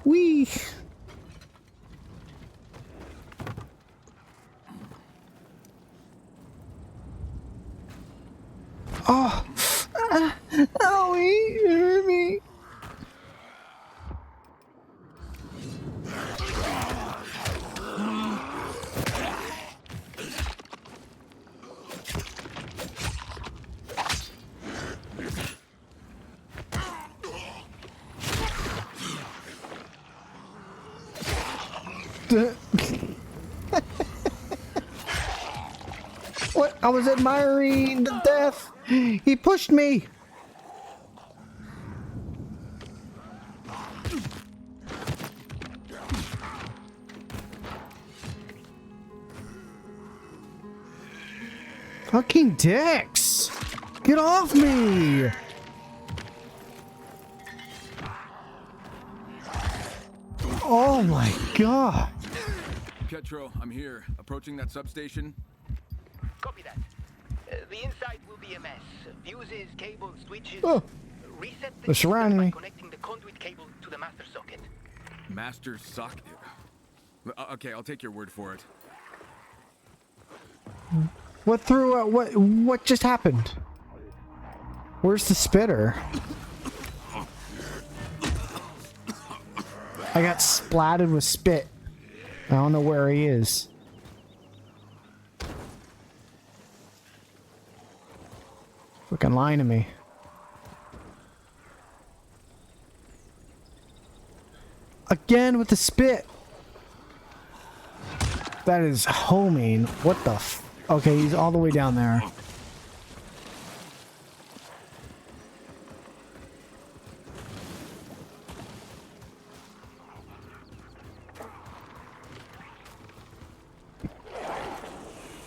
Whee! Oh! Owie! It hurt me! What? I was admiring the death. He pushed me. Fucking dicks! Get off me! Oh my god! Pietro, I'm here. Approaching that substation. Copy that. The inside will be a mess. Fuses, cables, switches. Oh. Reset the They're surrounding system by me. connecting the conduit cable to the master socket. Master socket. Okay, I'll take your word for it. What threw? What just happened? Where's the spitter? I got splatted with spit. I don't know where he is. Fucking lying to me. Again with the spit. That is homing. What the f... Okay, he's all the way down there.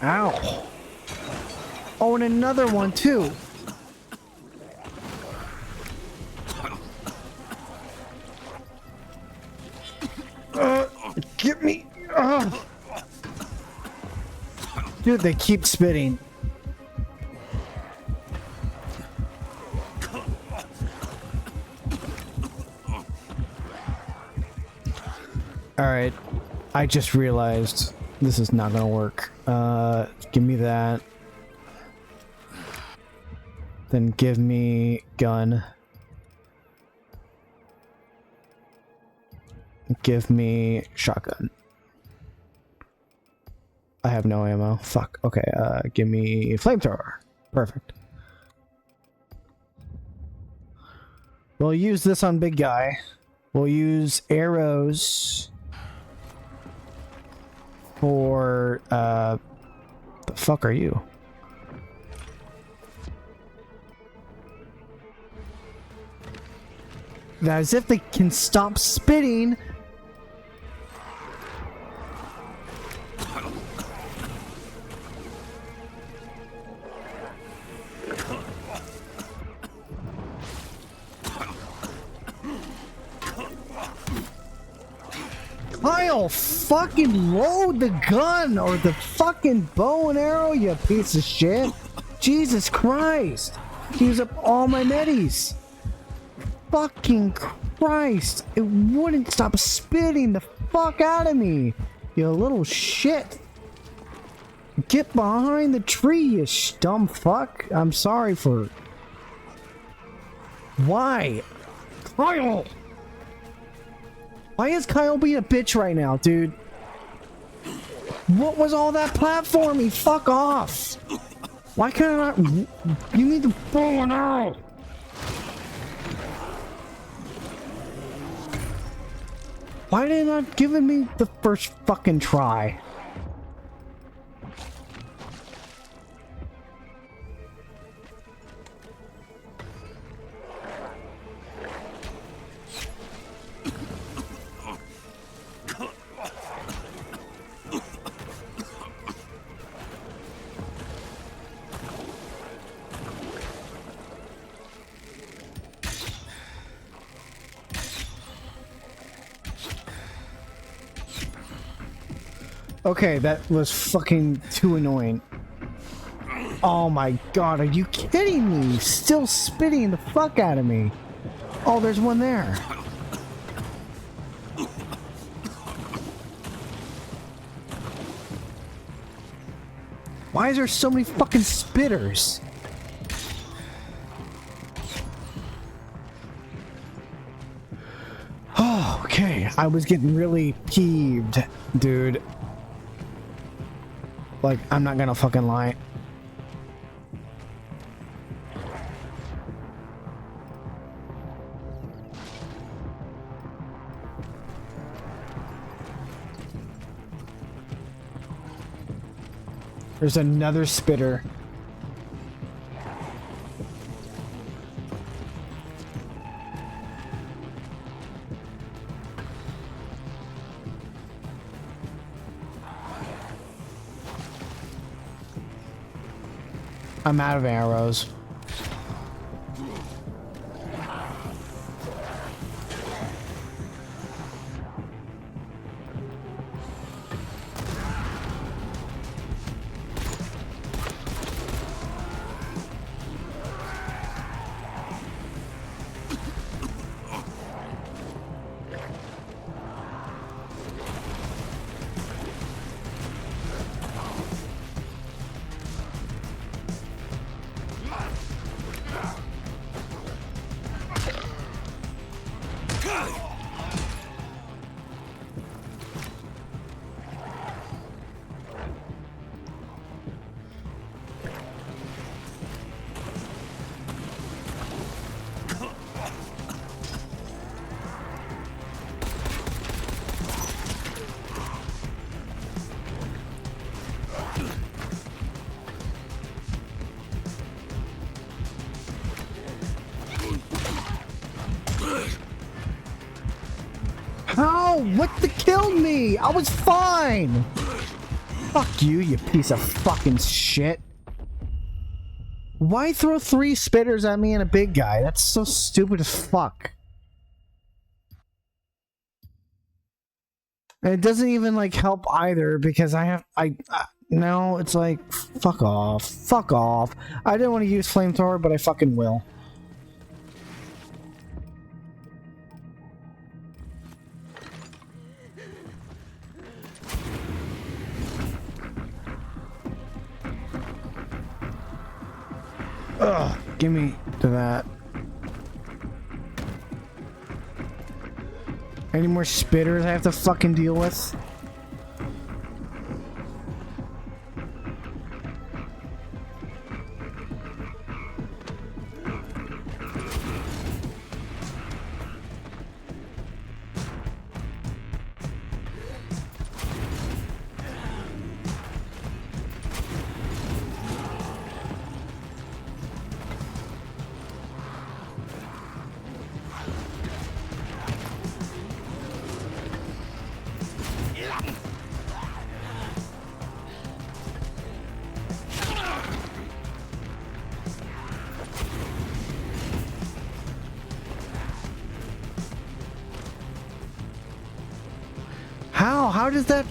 Ow. Oh, and another one too. Get me. Dude, they keep spitting. Alright. I just realized this is not gonna work. Give me that. Then give me gun. Give me shotgun. I have no ammo. Fuck. Okay, give me flamethrower. Perfect. We'll use this on big guy. We'll use arrows for the fuck are you? As if they can stop spitting. Kyle, fucking load the gun or the fucking bow and arrow, you piece of shit. Jesus Christ. Use up all my medis. Fucking Christ. It wouldn't stop spitting the fuck out of me. You little shit. Get behind the tree, you dumb fuck. I'm sorry for... Why? Kyle! Why is Kyle being a bitch right now, dude? What was all that platforming? Fuck off! Why can't I... You need to bow and arrow! Why did they not give me the first fucking try? Okay, that was fucking too annoying. Oh my god, are you kidding me? Still spitting the fuck out of me. Oh, there's one there. Why is there so many fucking spitters? Oh, okay. I was getting really peeved, dude. Like, I'm not gonna fucking lie. There's another spitter. I'm out of arrows. How? What the killed me? I was fine. Fuck you, you piece of fucking shit. Why throw 3 spitters at me and a big guy? That's so stupid as fuck. And it doesn't even like help either because no, it's like fuck off. Fuck off. I didn't want to use flamethrower, but I fucking will. Ugh, give me to that. Any more spitters I have to fucking deal with? How does that...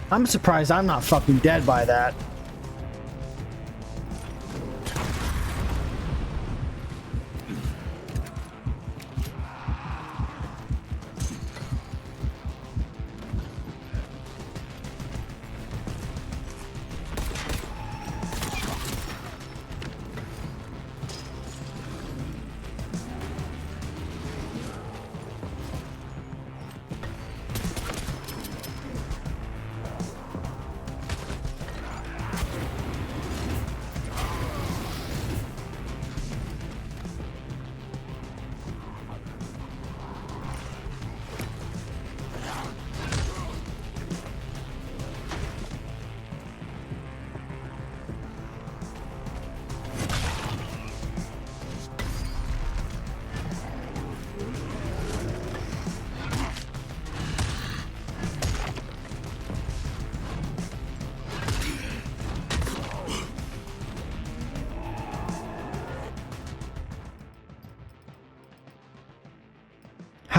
I'm surprised I'm not fucking dead by that.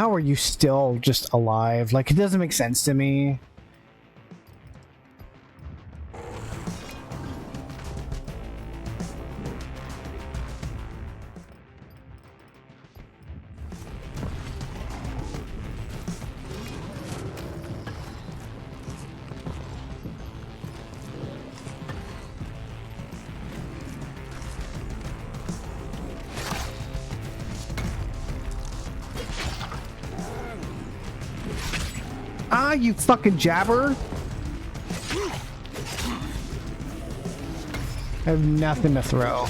How are you still just alive? Like, it doesn't make sense to me. Ah, you fucking jabber! I have nothing to throw.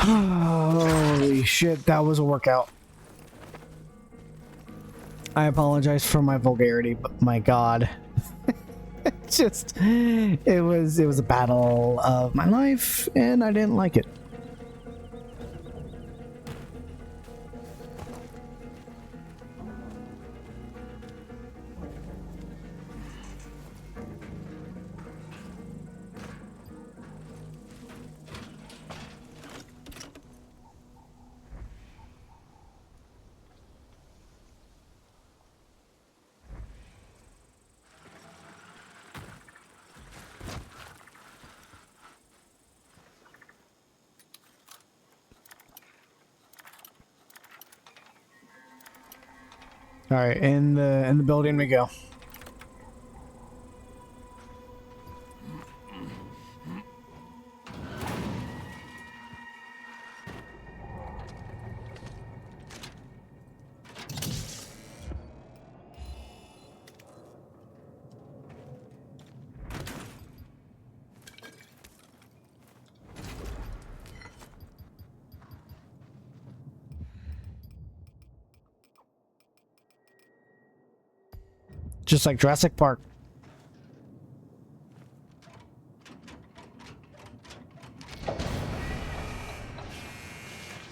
Holy shit, that was a workout. I apologize for my vulgarity, but my god. It was a battle of my life, and I didn't like it. All right, in the building we go. Just like Jurassic Park.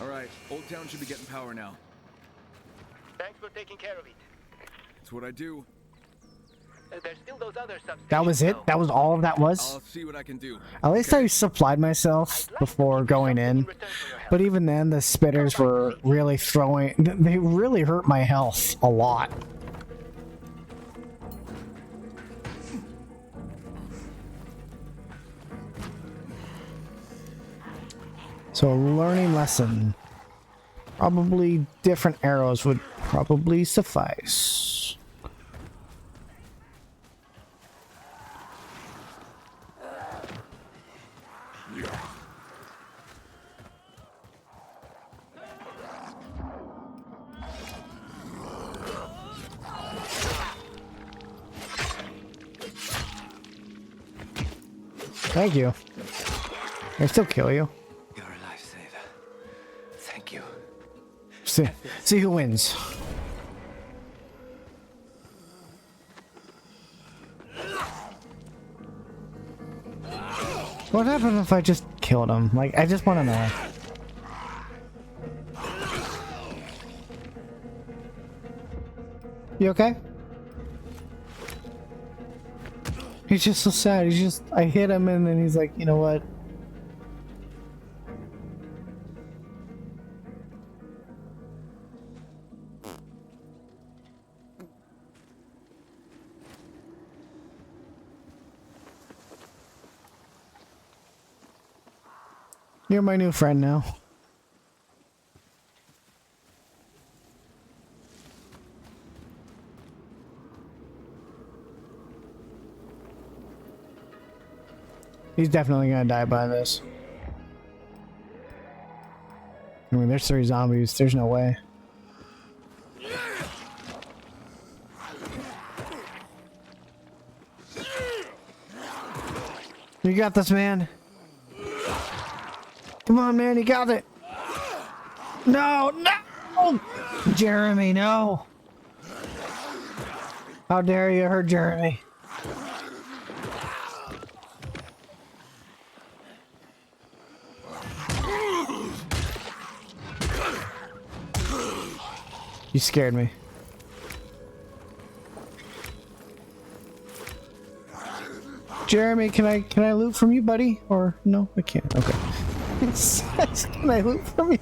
All right, Old Town should be getting power now. Thanks for taking care of it. It's what I do. There's still those other substations. That was it? That was all that was? I'll see what I can do. At least I supplied myself before going in. But even then, the spitters were really throwing... They really hurt my health a lot. So a learning lesson. Probably different arrows would probably suffice. Thank you. I still kill you. You're a lifesaver. Thank you. See who wins. What happened if I just killed him? Like, I just want to know. You okay? He's just so sad. He's just... I hit him and then he's like, you know what? You're my new friend now. He's definitely gonna die by this. I mean, there's 3 zombies. There's no way. You got this, man. Come on, man. You got it. No, no! Jeremy, no. How dare you hurt Jeremy? You scared me. Jeremy, can I loot from you, buddy? Or no, I can't. Okay. Can I loot from you?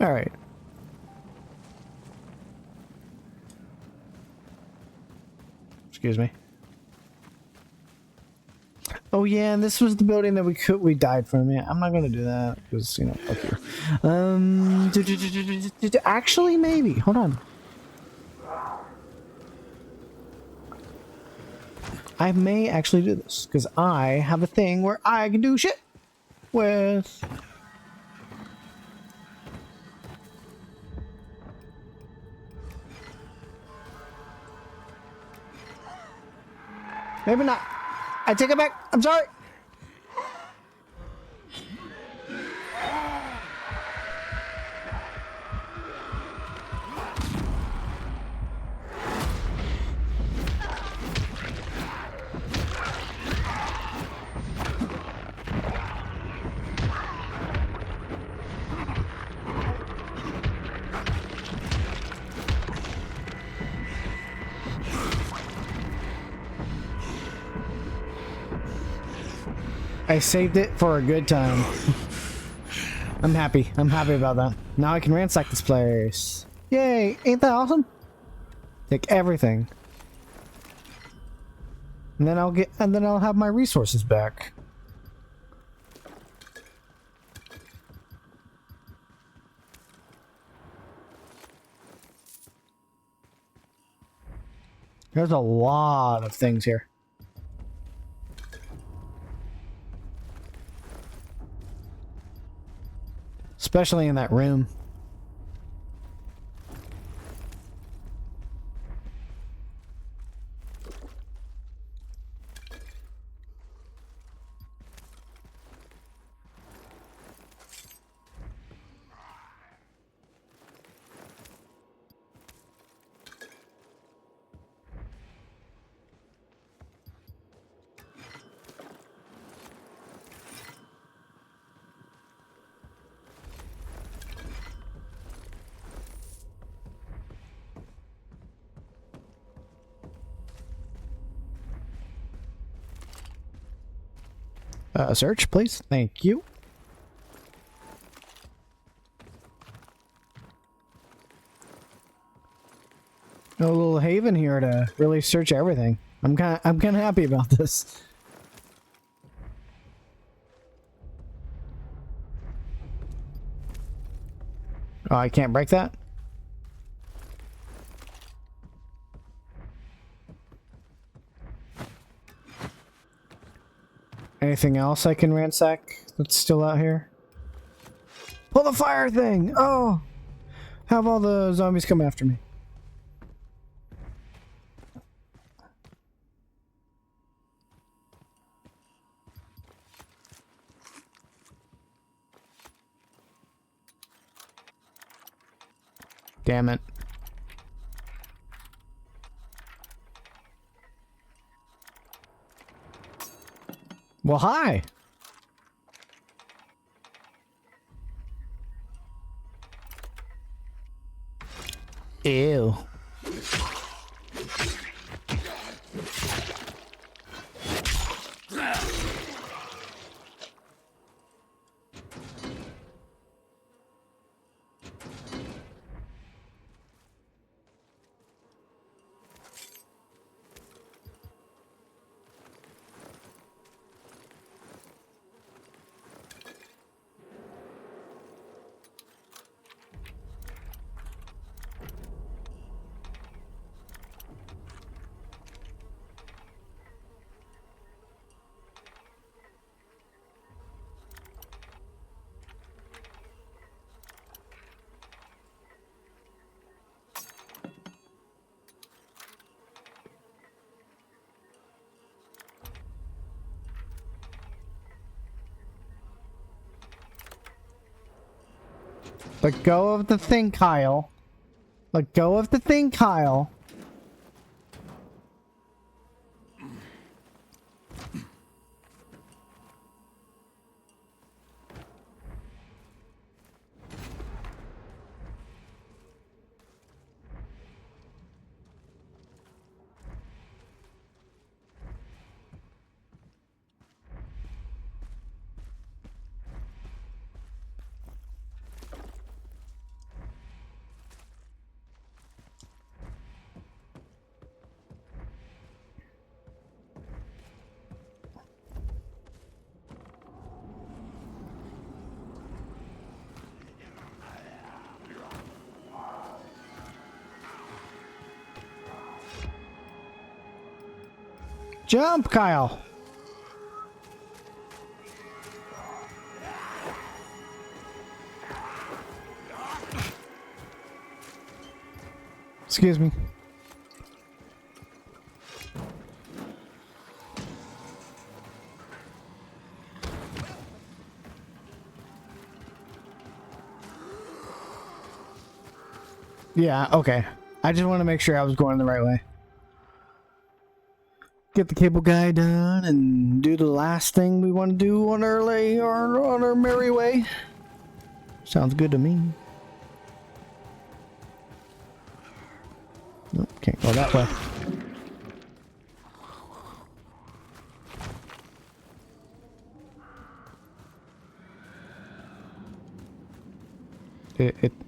All right. Excuse me. Oh yeah, and this was the building that we died from. Yeah, I'm not gonna do that because you know. Okay. Actually, maybe. Hold on. I may actually do this because I have a thing where I can do shit with. Maybe not. I take it back. I'm sorry. I saved it for a good time. I'm happy. I'm happy about that. Now I can ransack this place. Yay! Ain't that awesome? Take everything. And then I'll have my resources back. There's a lot of things here. Especially in that room. Search, please. Thank you. A little haven here to really search everything. I'm kind of happy about this. Oh, I can't break that? Anything else I can ransack that's still out here? Pull the fire thing! Oh! Have all the zombies come after me. Damn it. Well, hi! Ew. Let go of the thing, Kyle. Let go of the thing, Kyle. Jump, Kyle. Excuse me. Yeah, okay. I just want to make sure I was going the right way. Get the cable guy done and do the last thing we want to do on our merry way. Sounds good to me. Nope, can't go that way.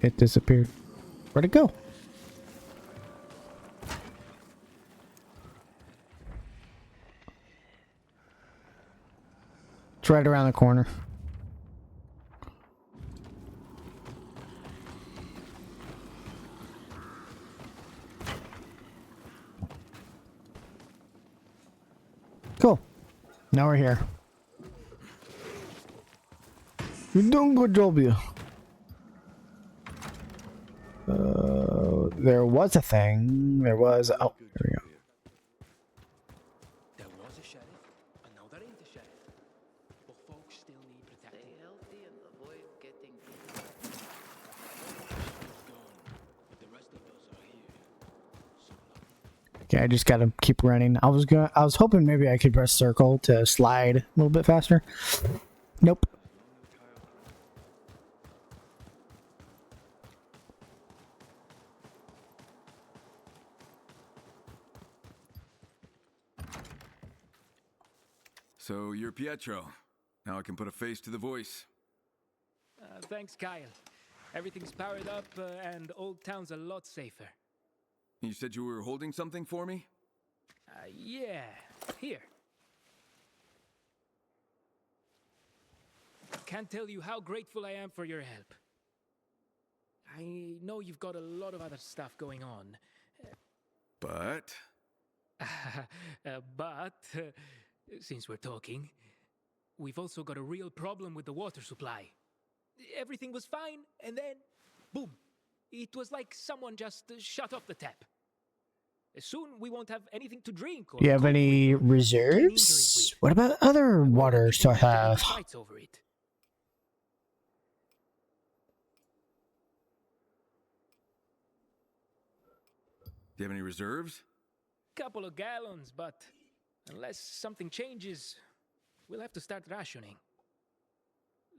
It disappeared. Where'd it go? It's right around the corner. Cool. Now we're here. You're doing good job here. There was a thing. There was. Oh, there we go. There was a sheriff, and now there ain't a sheriff. But folks still need protecting. Stay healthy and avoid getting. Okay, I just gotta keep running. I was hoping maybe I could press circle to slide a little bit faster. Nope. So you're Pietro. Now I can put a face to the voice. Thanks, Kyle. Everything's powered up and Old Town's a lot safer. You said you were holding something for me? Yeah, here. Can't tell you how grateful I am for your help. I know you've got a lot of other stuff going on. But? Since we're talking, we've also got a real problem with the water supply. Everything was fine, and then, boom. It was like someone just shut off the tap. Soon we won't have anything to drink. Do you have any reserves? What about other waters to have? Over it. Do you have any reserves? Couple of gallons, but unless something changes, we'll have to start rationing.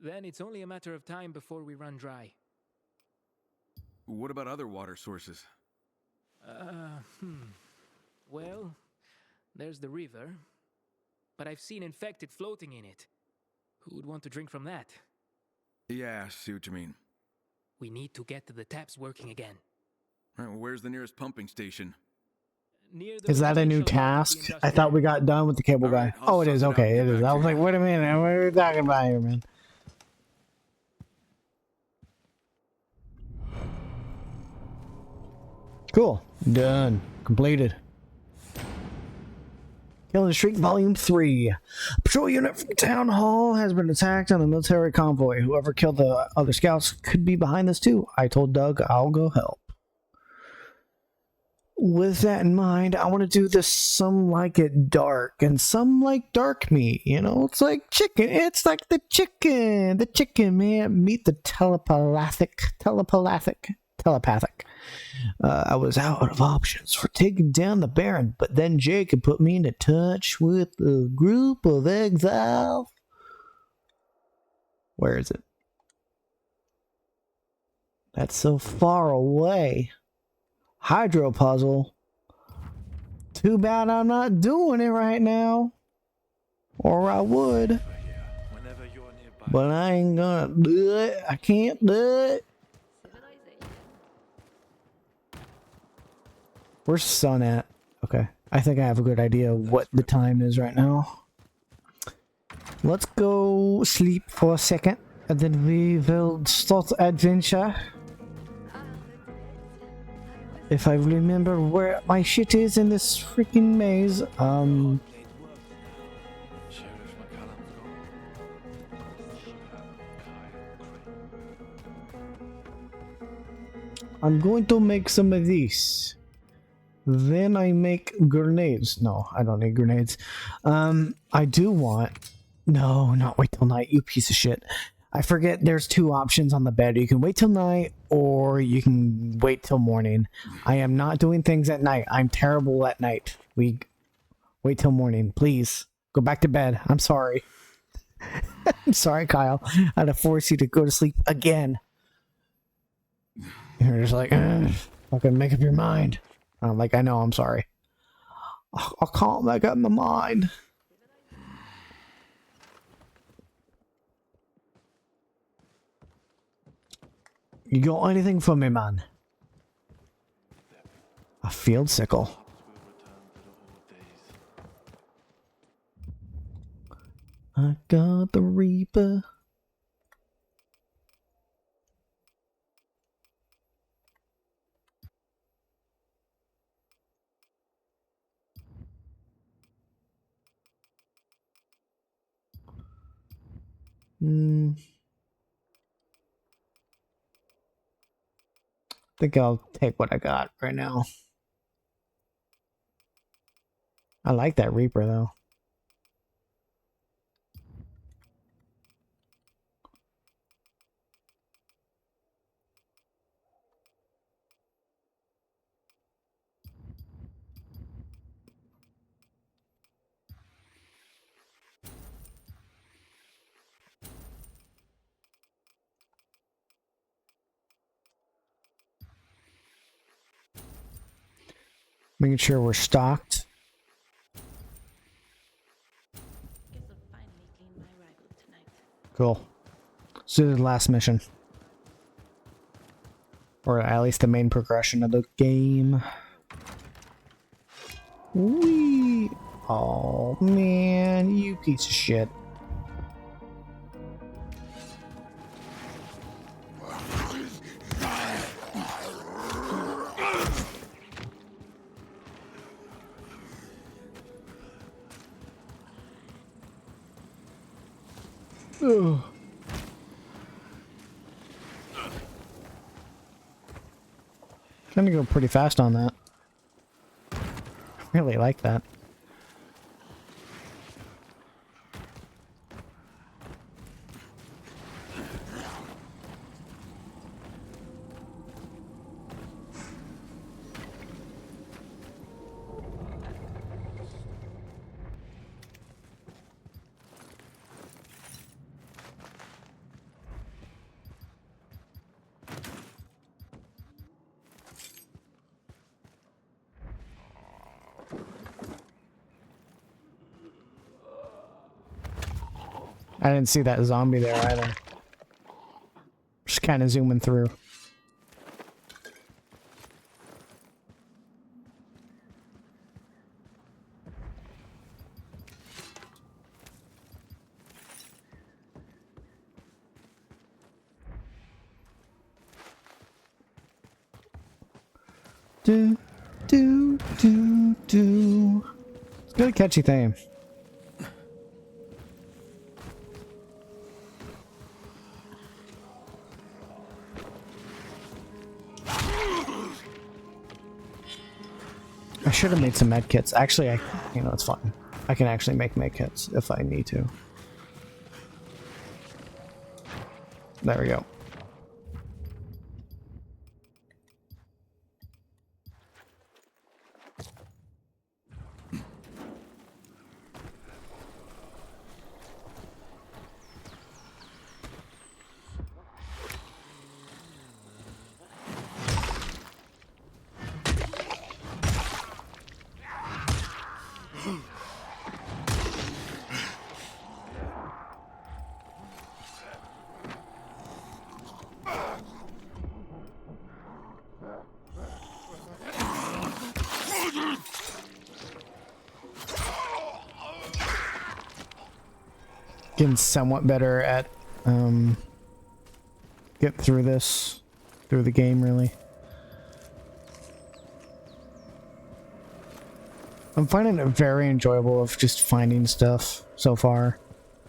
Then it's only a matter of time before we run dry. What about other water sources? Well, there's the river, but I've seen infected floating in it. Who would want to drink from that? Yeah, I see what you mean. We need to get the taps working again. All right, well, where's the nearest pumping station? Is that a new task? I thought we got done with the cable guy. Oh, it is. Okay, it is. I was like, wait a minute. What are we talking about here, man? Cool. Done. Completed. Killing the Streak Volume 3. A patrol unit from Town Hall has been attacked on a military convoy. Whoever killed the other scouts could be behind this too. I told Doug I'll go help. With that in mind, I want to do this Some Like It Dark and Some Like Dark Meat. You know, it's like chicken. It's like the chicken. The chicken, man. Meet the telepathic. I was out of options for taking down the Baron, but then Jacob put me into touch with a group of exiles. Where is it? That's so far away. Hydro puzzle. Too bad I'm not doing it right now. Or I would. But I ain't gonna do it. I can't do it. Where's sun at? Okay. I think I have a good idea what the time is right now. Let's go sleep for a second. And then we will start adventure. If I remember where my shit is in this freaking maze. I'm going to make some of these. Then I make grenades. No, I don't need grenades. I do want... No, not wait till night, you piece of shit. I forget there's two options on the bed. You can wait till night, or you can wait till morning. I am not doing things at night. I'm terrible at night. Wait till morning, please. Go back to bed. I'm sorry. I'm sorry, Kyle. I had to force you to go to sleep again. You're just like, fucking make up your mind. I'm like, I know, I'm sorry. I can't make up my mind. You got anything for me, man? A field sickle. I got the Reaper. I think I'll take what I got right now. I like that Reaper though. Making sure we're stocked. Cool. So the last mission. Or at least the main progression of the game. Whee! Oh man, you piece of shit. Ugh. Gonna go pretty fast on that. I really like that. I didn't see that zombie there either. Just kind of zooming through. Do, do, do, do. It's got a catchy theme. I should have made some med kits. Actually, it's fine. I can actually make med kits if I need to. There we go. Getting somewhat better at get through the game really. I'm finding it very enjoyable of just finding stuff so far,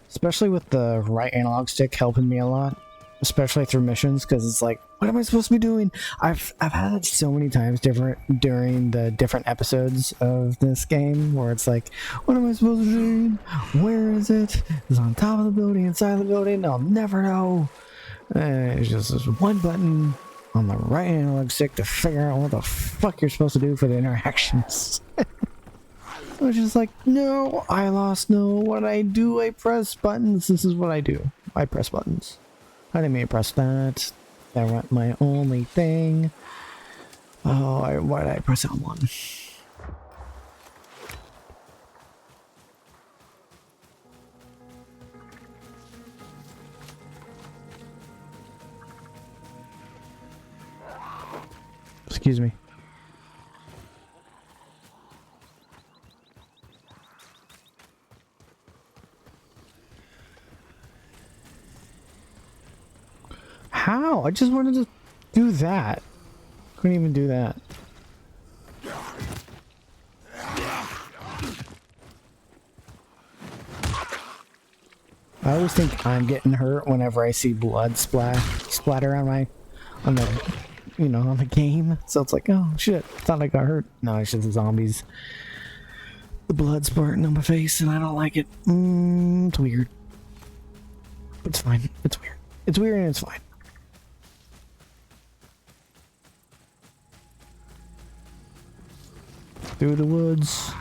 especially with the right analog stick helping me a lot. especially through missions, because it's like, what am I supposed to be doing? I've had it so many times during the different episodes of this game where it's like, what am I supposed to be doing? Where is it? Is it on top of the building, inside the building? I'll never know. And it's just this one button on the right analog stick to figure out what the fuck you're supposed to do for the interactions. I was just like, no, I lost no. What I do, I press buttons. This is what I do. I press buttons. I didn't mean to press that. That was my only thing. Oh, why did I press L1? Excuse me. How? I just wanted to do that. Couldn't even do that. I always think I'm getting hurt whenever I see blood splatter on the game. So it's like, oh shit, thought I got hurt. No, it's just the zombies. The blood splurting on my face, and I don't like it. It's weird. It's fine. It's weird. It's weird and it's fine. Through the woods.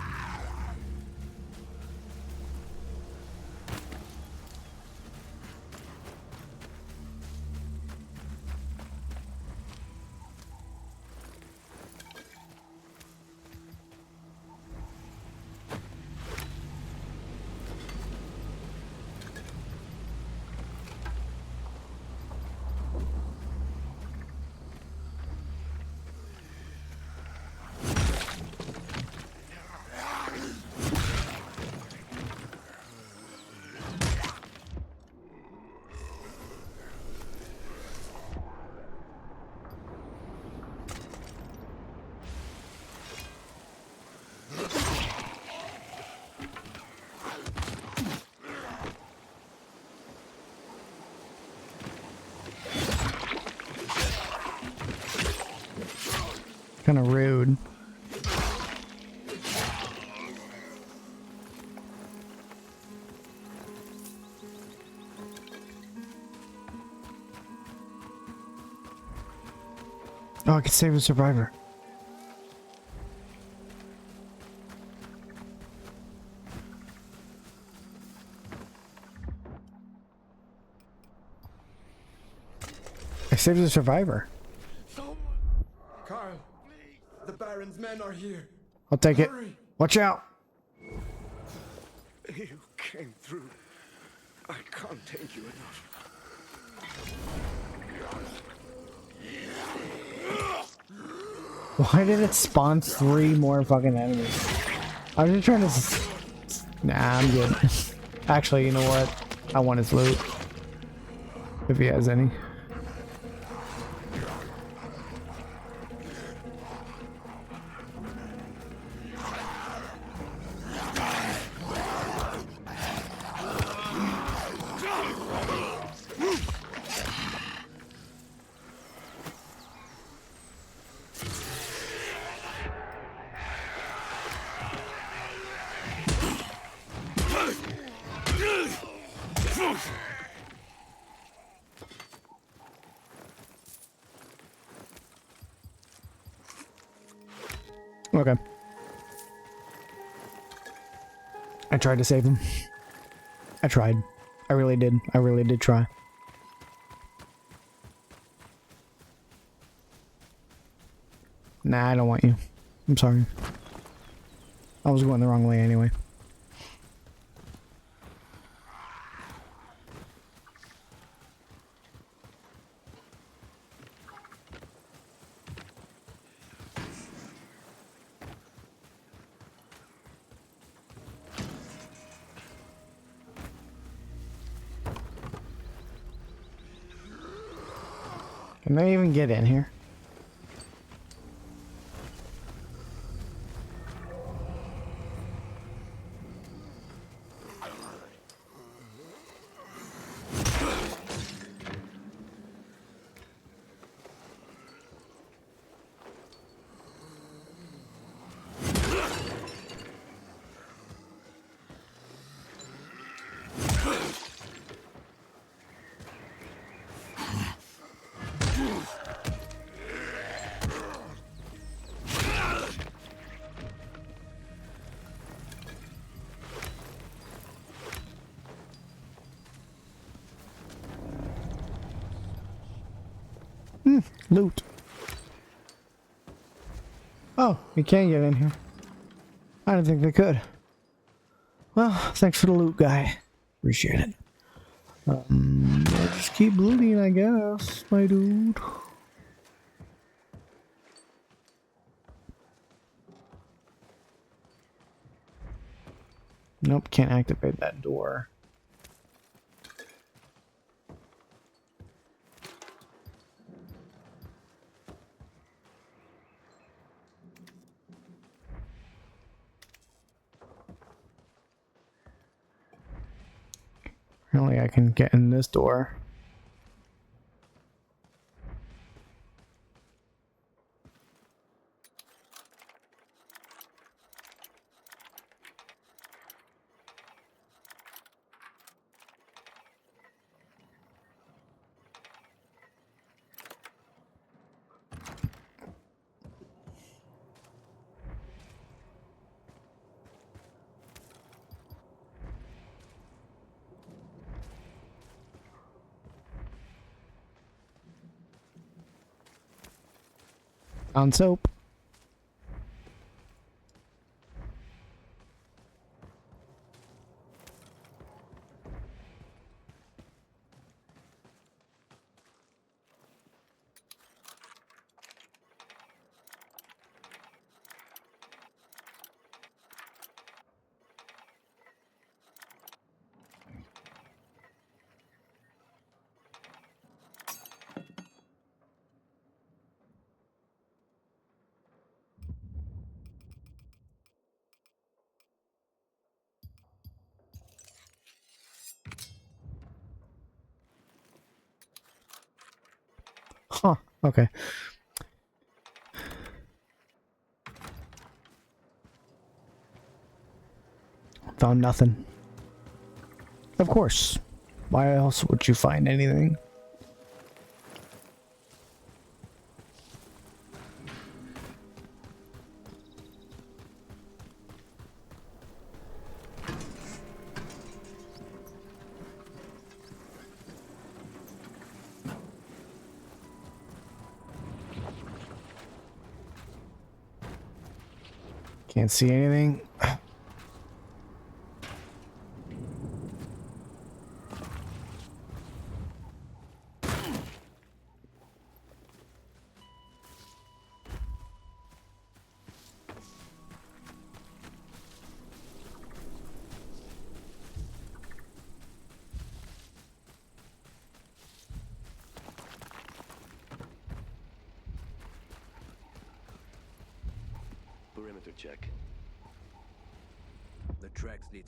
Kind of rude. Oh, I could save a survivor. I saved a survivor. Carl, the Baron's men are here. I'll take it. Hurry. Watch out. You came through. I can't thank you enough. Why did it spawn 3 more fucking enemies? I was just trying to... Nah, I'm good. Actually, you know what? I want his loot. If he has any. Okay. I tried to save him. I tried. I really did. I really did try. Nah, I don't want you. I'm sorry. I was going the wrong way anyway. Can they even get in here? Loot. Oh, you can get in here. I didn't think they could. Well, thanks for the loot, guy. Appreciate it. I'll just keep looting, I guess, my dude. Nope, can't activate that door. Apparently I can get in this door. Found soap. Huh, okay. Found nothing. Of course. Why else would you find anything? Can't see anything. Perimeter check. The tracks lead.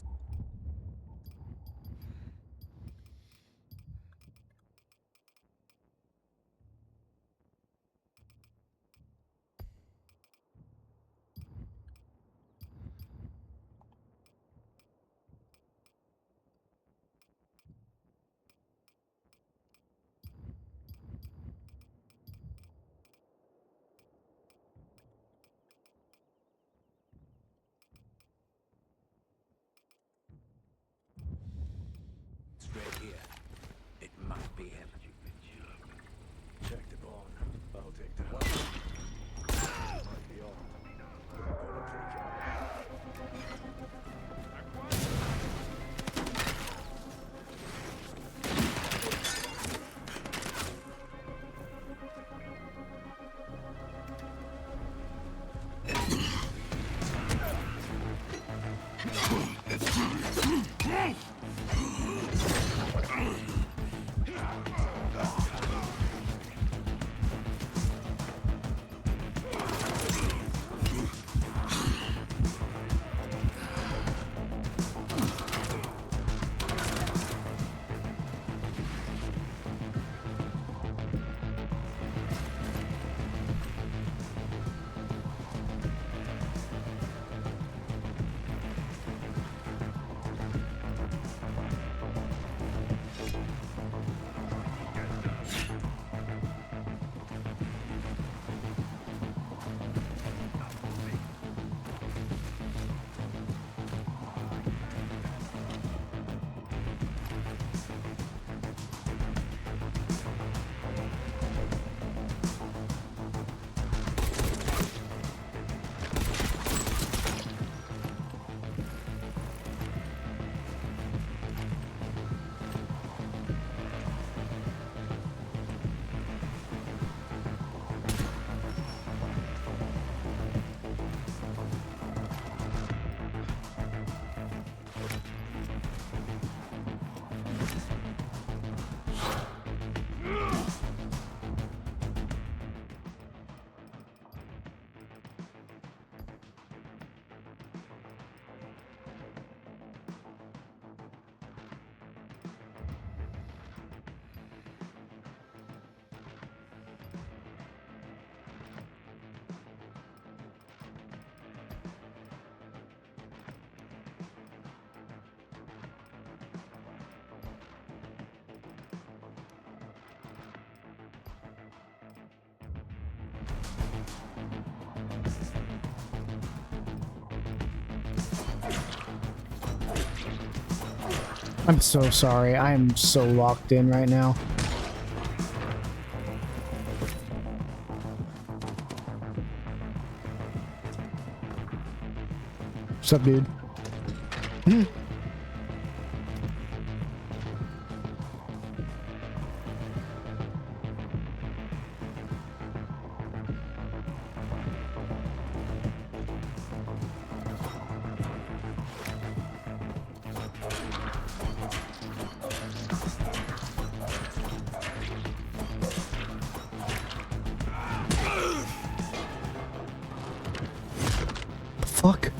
I'm so sorry. I'm so locked in right now. What's up, dude? Fuck.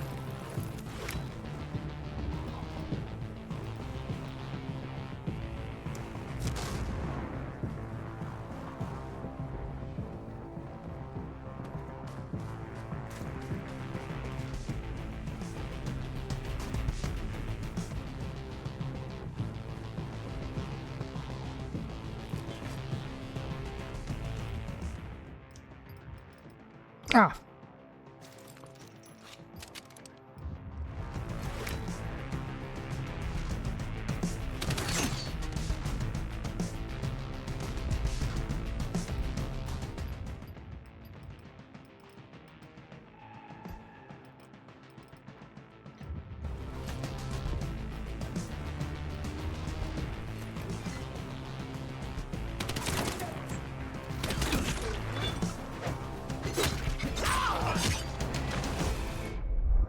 Ah.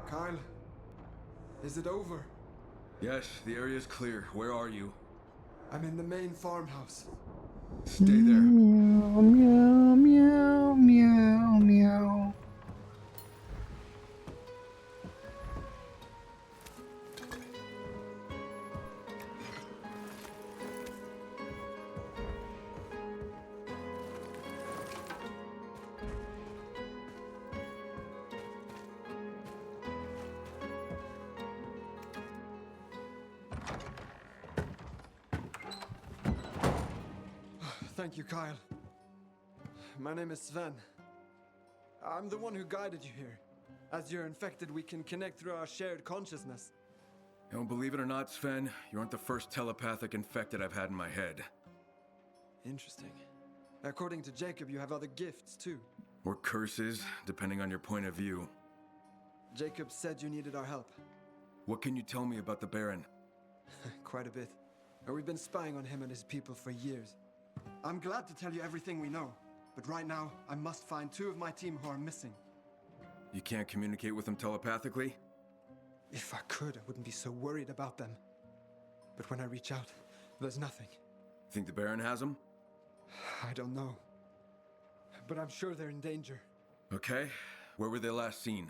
Kyle, is it over? Yes, the area's clear. Where are you? I'm in the main farmhouse. Stay there. Meow, meow, meow, meow, meow. Thank you, Kyle. My name is Sven. I'm the one who guided you here. As you're infected, we can connect through our shared consciousness. Don't believe it or not, Sven, you aren't the first telepathic infected I've had in my head. Interesting. According to Jacob, you have other gifts, too. Or curses, depending on your point of view. Jacob said you needed our help. What can you tell me about the Baron? Quite a bit. We've been spying on him and his people for years. I'm glad to tell you everything we know, but right now, I must find 2 of my team who are missing. You can't communicate with them telepathically? If I could, I wouldn't be so worried about them. But when I reach out, there's nothing. Think the Baron has them? I don't know. But I'm sure they're in danger. Okay. Where were they last seen?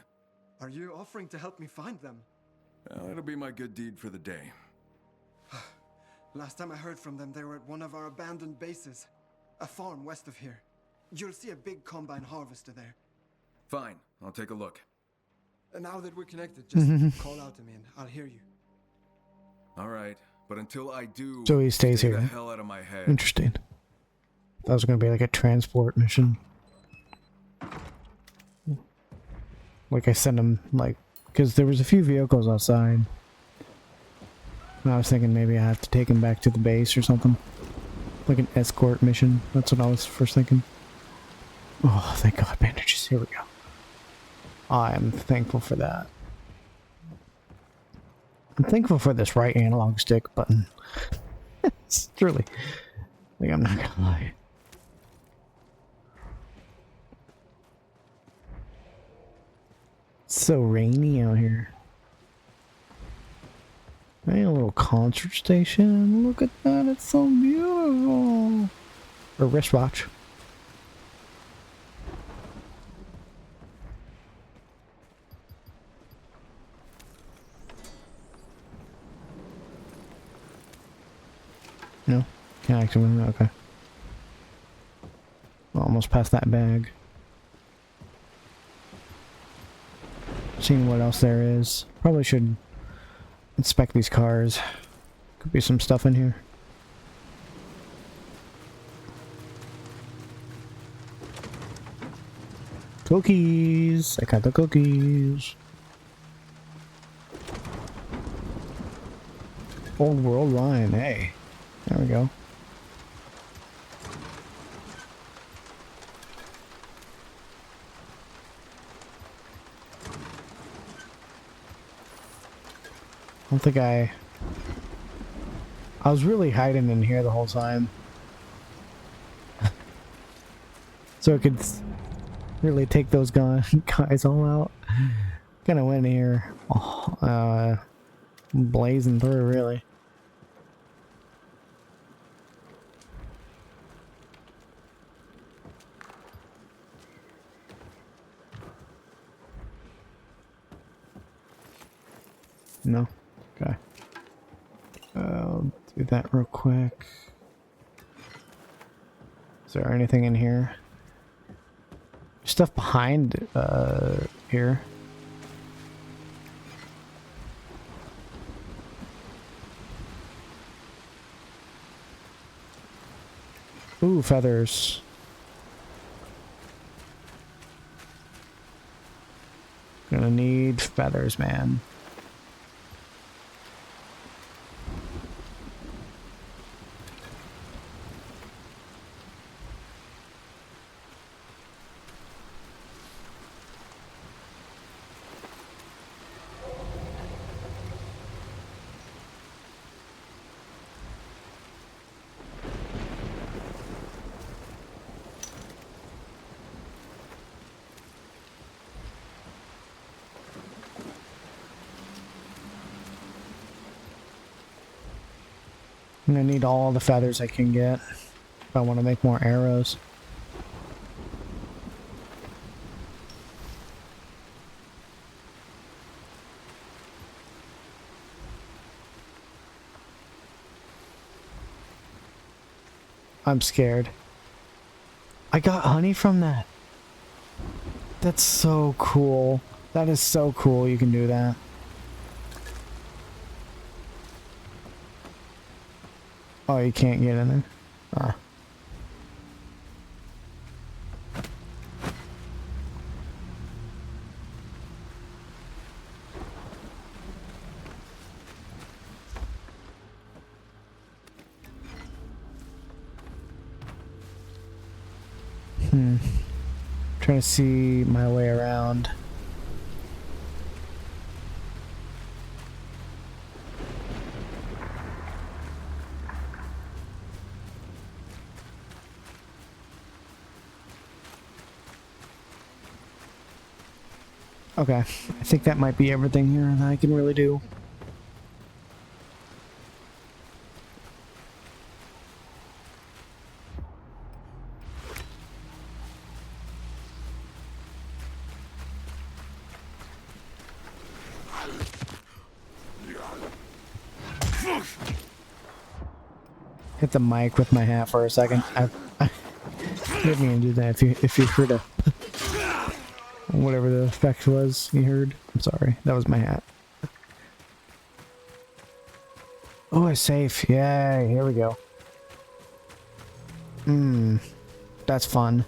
Are you offering to help me find them? Well, it'll be my good deed for the day. Last time I heard from them, they were at one of our abandoned bases. A farm west of here. You'll see a big combine harvester there. Fine, I'll take a look. And now that we're connected, just call out to me and I'll hear you. All right, but until I do, So he stays stay here. the hell out of my head. Interesting. That was gonna be like a transport mission. Like I sent him, like, because there was a few vehicles outside. And I was thinking maybe I have to take him back to the base or something. Like an escort mission. That's what I was first thinking. Oh, thank God, bandages. Here we go. I am thankful for that. I'm thankful for this right analog stick button. It's truly. Like, I'm not gonna lie. It's so rainy out here. Hey, a little concert station. Look at that, it's so beautiful. A wristwatch. No? Can't actually, okay. Almost past that bag. Seeing what else there is. Probably should inspect these cars. Could be some stuff in here. Cookies! I got the cookies. Old world line. Hey, there we go. I don't think I was really hiding in here the whole time. So I could really take those guys all out. Gonna win here. Blazing through, really. No? Okay. I'll do that real quick. Is there anything in here? Stuff behind here. Ooh, feathers. Gonna need feathers, man. I'm gonna need all the feathers I can get if I want to make more arrows. I'm scared. I got honey from that. That's so cool. That is so cool you can do that. Oh, you can't get in there? Ah. Trying to see my way around. Okay, I think that might be everything here that I can really do. Hit the mic with my hat for a second. I didn't mean to do that. If you heard a whatever the effect was you heard, I'm sorry. That was my hat. Oh, a safe. Yay, here we go. That's fun.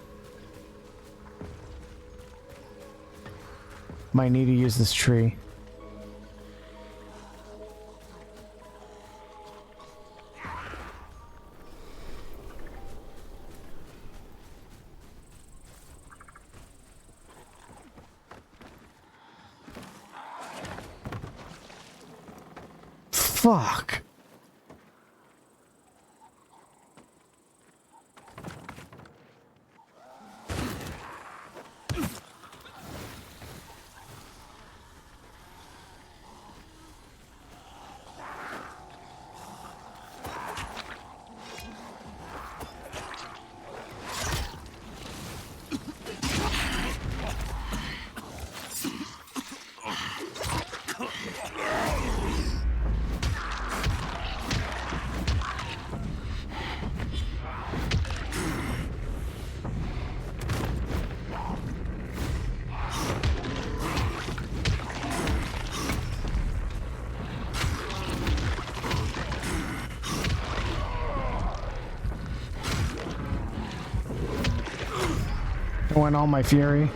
Might need to use this tree. Fuck. All my fury.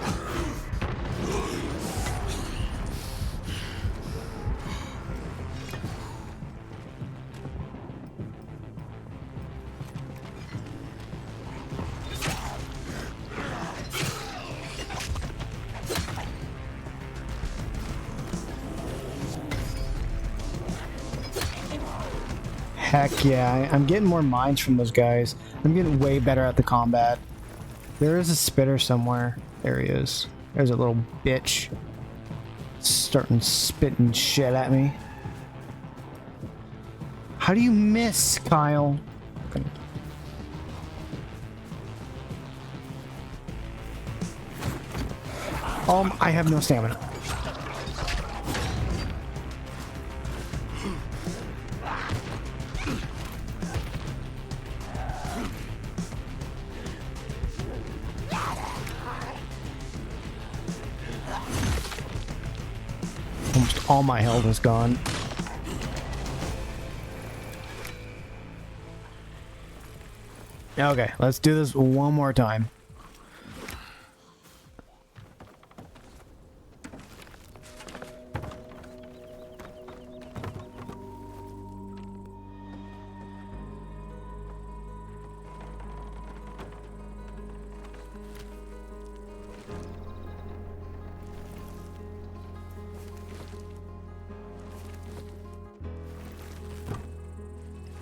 Heck yeah, I'm getting more mines from those guys. I'm getting way better at the combat. There is a spitter somewhere. There he is. There's a little bitch. Starting spitting shit at me. How do you miss, Kyle? Okay. I have no stamina. Almost all my health is gone. Okay, let's do this one more time.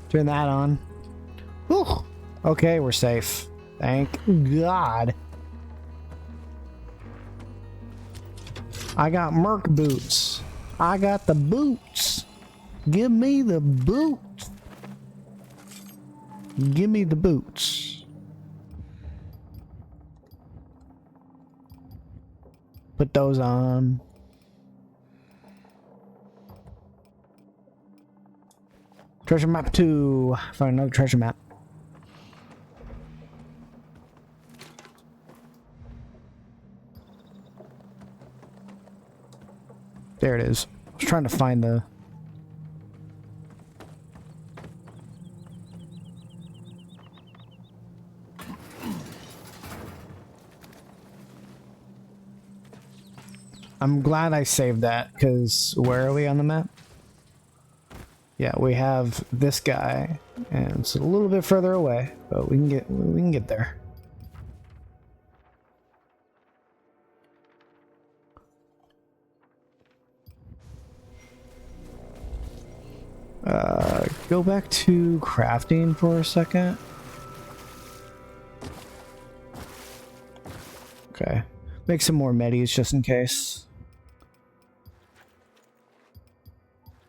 Turn that on. Whew. Okay, we're safe. Thank God. I got Merc boots. I got the boots. Give me the boots. Give me the boots. Put those on. Treasure map 2. Find another treasure map. There it is. I was trying to find the... I'm glad I saved that, because where are we on the map? Yeah, we have this guy, and it's a little bit further away, but we can get there. Go back to crafting for a second. Okay, make some more medis just in case.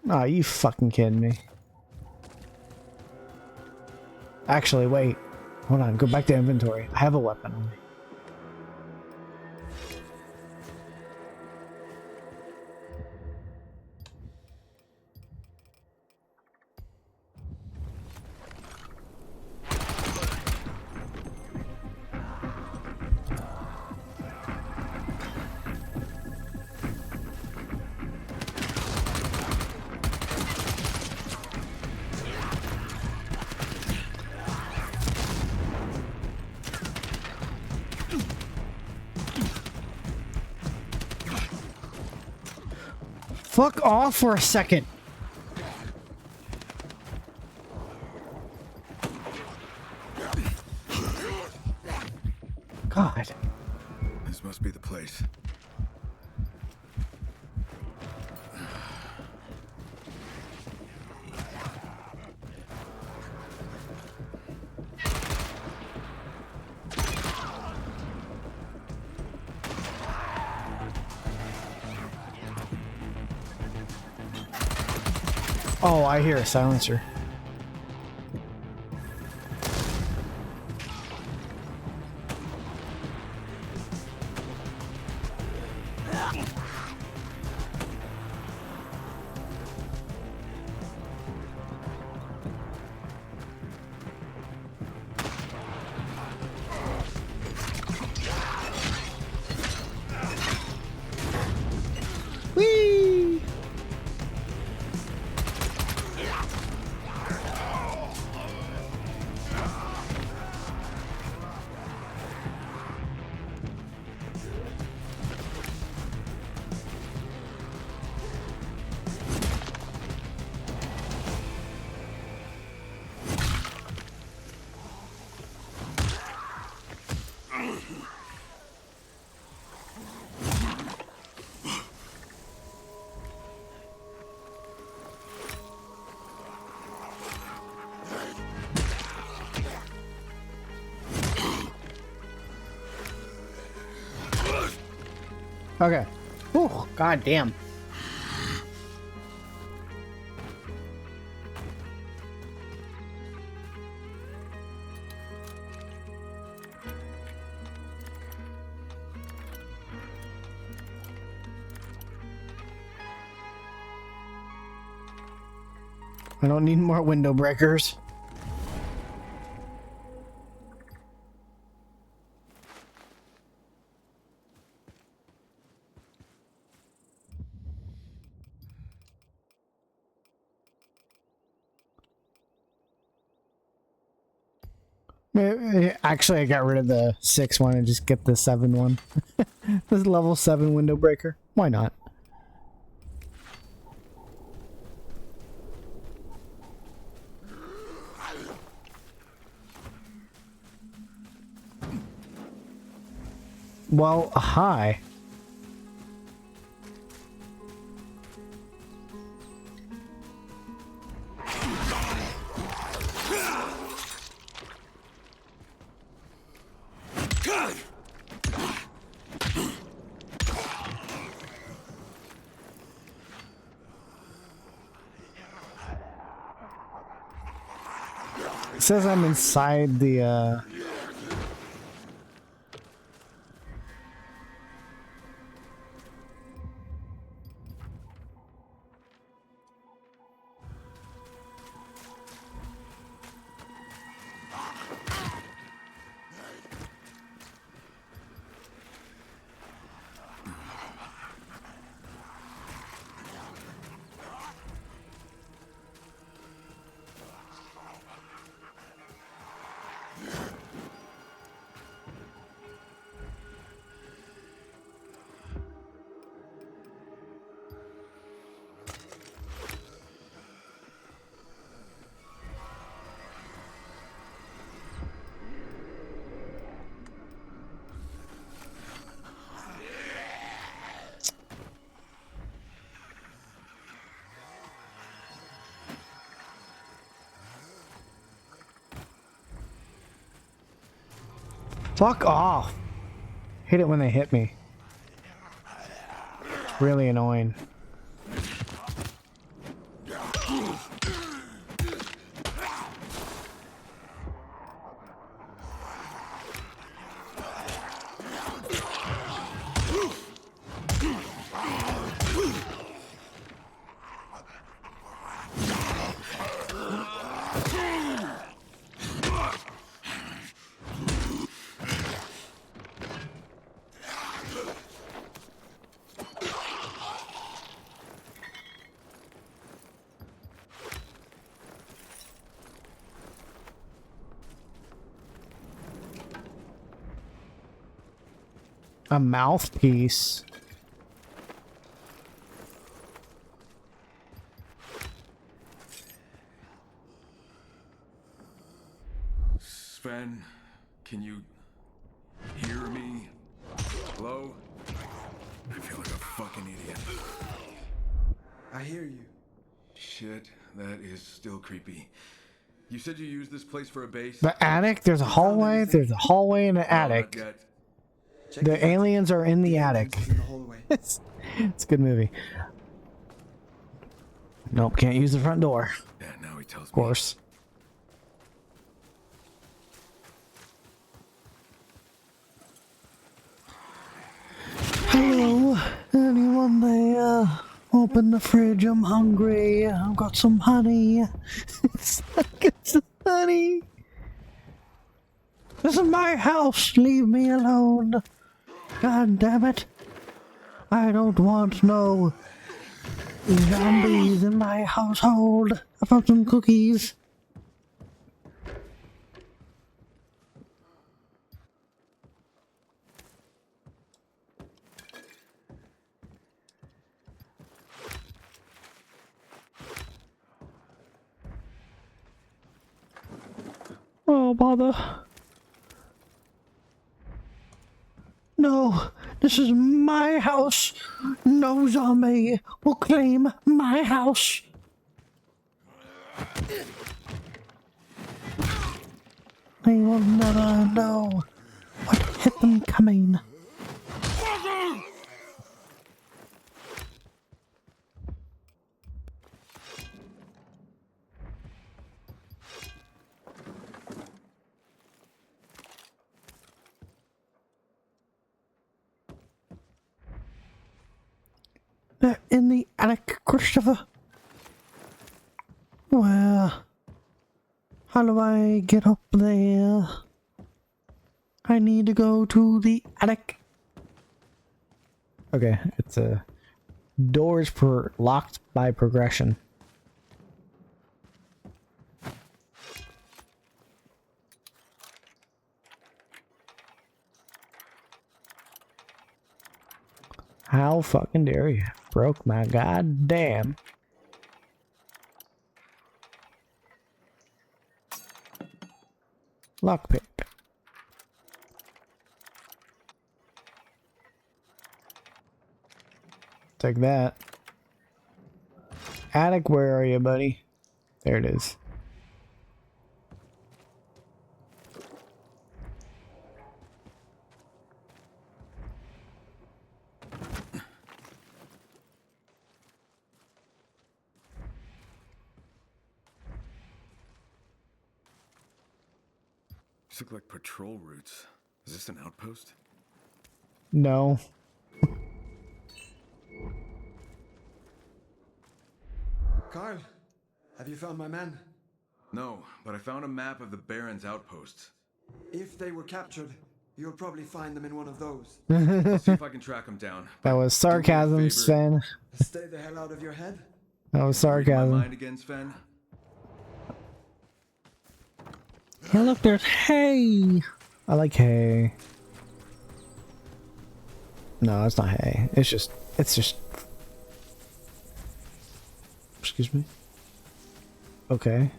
Aw, you fucking kidding me. Actually, wait. Hold on, go back to inventory. I have a weapon on me. Fuck off for a second. God. This must be the place. Oh, I hear a silencer. Whee! Okay. Oh, god damn. I don't need more window breakers. Actually, I got rid of the 6 one and just get the 7 one. This level 7 window breaker. Why not? Well, hi. It says I'm inside the, Fuck off. Hate it when they hit me. It's really annoying. A mouthpiece. Sven, can you hear me? Hello? I feel like a fucking idiot. I hear you. Shit, that is still creepy. You said you used this place for a base? The attic? There's a hallway? There's a hallway and an attic. Not yet. The aliens are in the attic. It's a good movie. Nope, can't use the front door. Yeah, now he tells me. Of course. Hello, anyone there? Open the fridge, I'm hungry. I've got some honey. Get some honey. This is my house, leave me alone. God damn it. I don't want no zombies in my household. I found some cookies. Oh, bother. No, this is my house. No zombie will claim my house. They will never know what hit them coming. in the attic, Christopher? Well, how do I get up there? I need to go to the attic. Okay, it's a doors locked by progression. How fucking dare you? Broke my goddamn. Lockpick. Take that. Attic, where are you, buddy? There it is. These look like patrol routes. Is this an outpost? No. Kyle, have you found my men? No, but I found a map of the Baron's outposts. If they were captured, you'll probably find them in one of those. I'll see if I can track them down. That was sarcasm, Sven. Stay the hell out of your head. That was Read my sarcasm. mind again, Sven? Hey, look, there's hay. I like hay. No, it's not hay. It's just. Excuse me. Okay.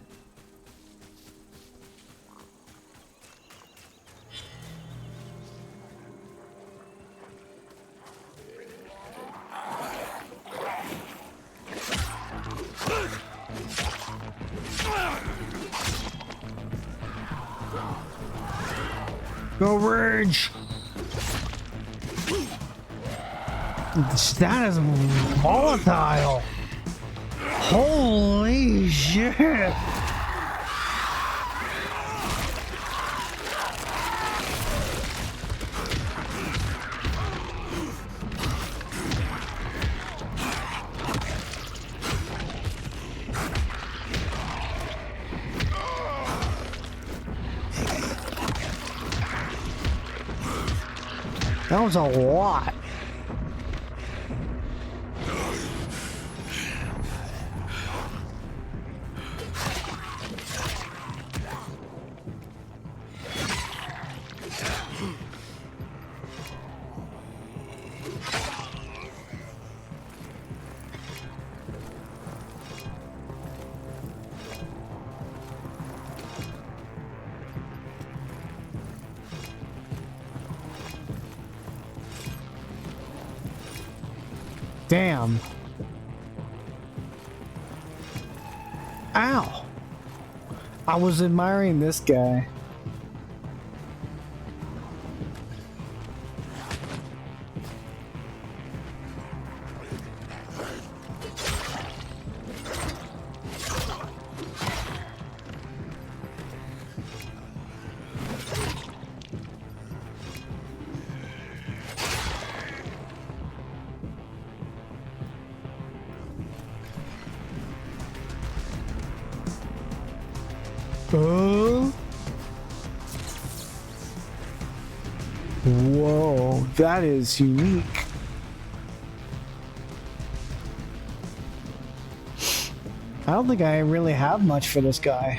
Go Rage! That is volatile! Holy shit! That was a lot. Damn. Ow. I was admiring this guy. Whoa, that is unique. I don't think I really have much for this guy.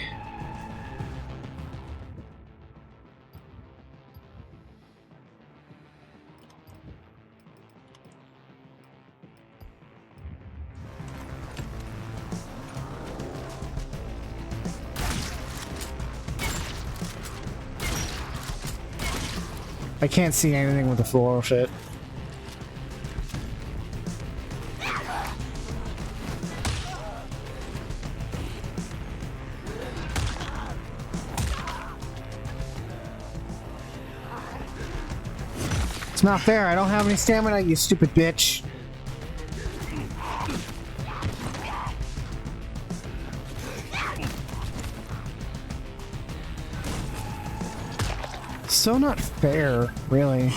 I can't see anything with the floor fit. It's not fair. I don't have any stamina, you stupid bitch. So not fair, really.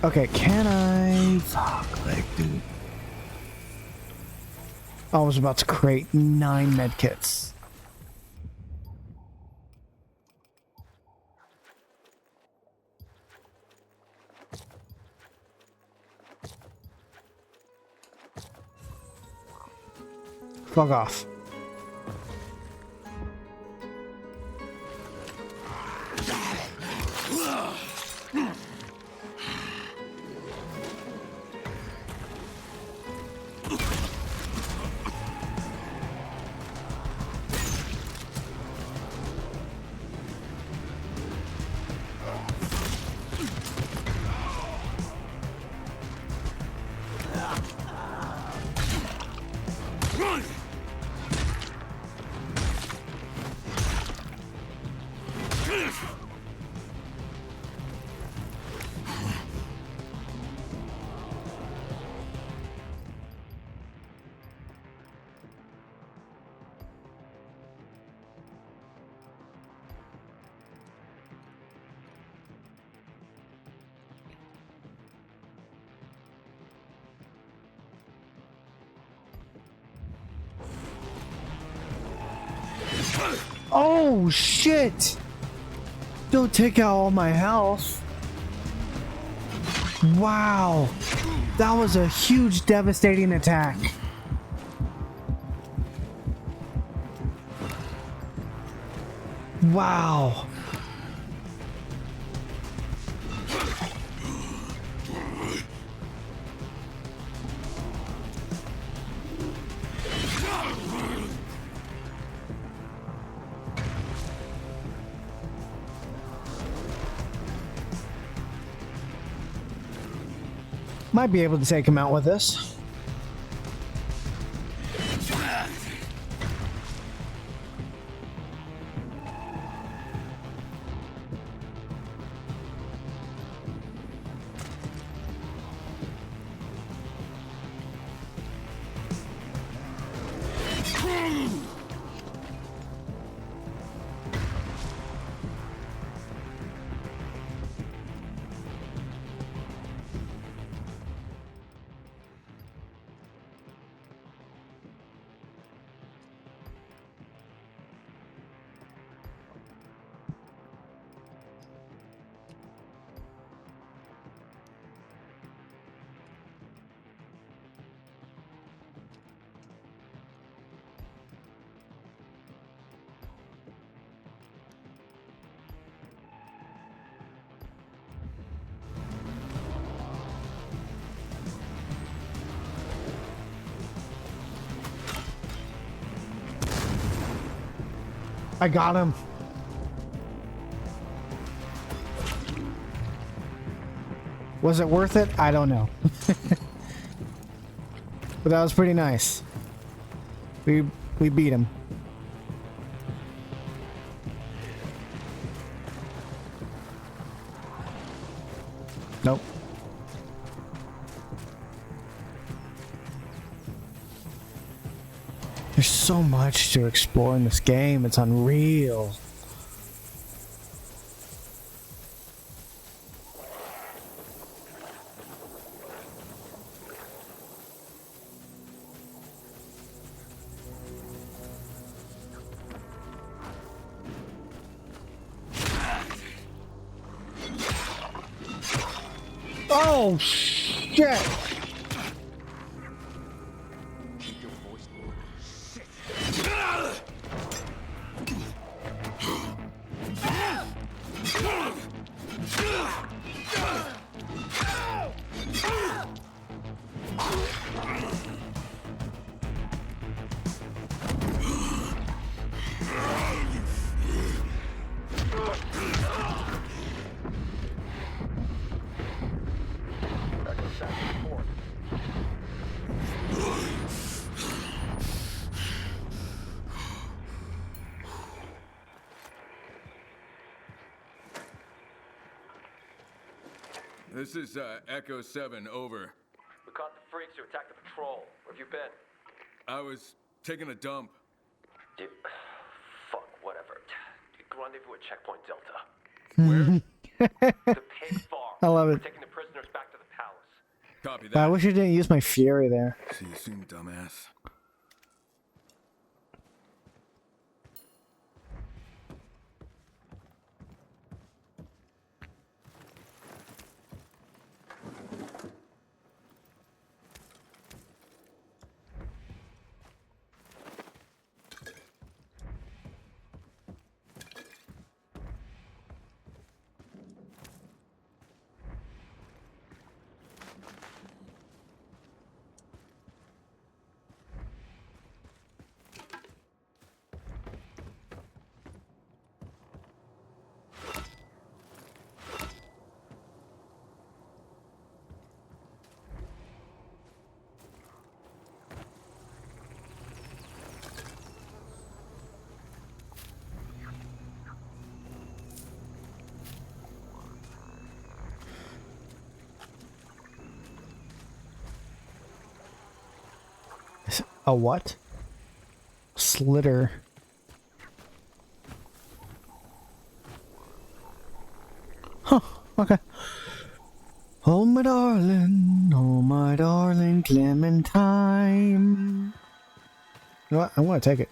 Okay, can I... Fuck, like, dude. I was about to create 9 medkits. Fuck off. Oh shit! Don't take out all my health. Wow. That was a huge devastating attack. Wow. Might be able to take him out with this. I got him. Was it worth it? I don't know. But that was pretty nice. We beat him. Nope. There's so much to explore in this game. It's unreal. Oh, shit! This is Echo 7, over. We caught the freaks who attacked the patrol. Where have you been? I was taking a dump. Dude, fuck, whatever. Rendezvous at Checkpoint Delta. Where? The pig farm. I love it. We're taking the prisoners back to the palace. Copy I that. wish I didn't use my fury there. See you soon, dumbass. A what? Slitter. Huh, okay. Oh my darling Clementine. You know what? I'm gonna take it.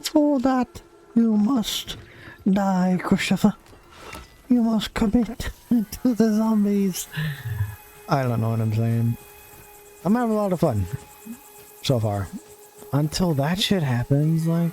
For that, you must die, Christopher. You must commit to the zombies. I don't know what I'm saying. I'm having a lot of fun so far. Until that shit happens, like...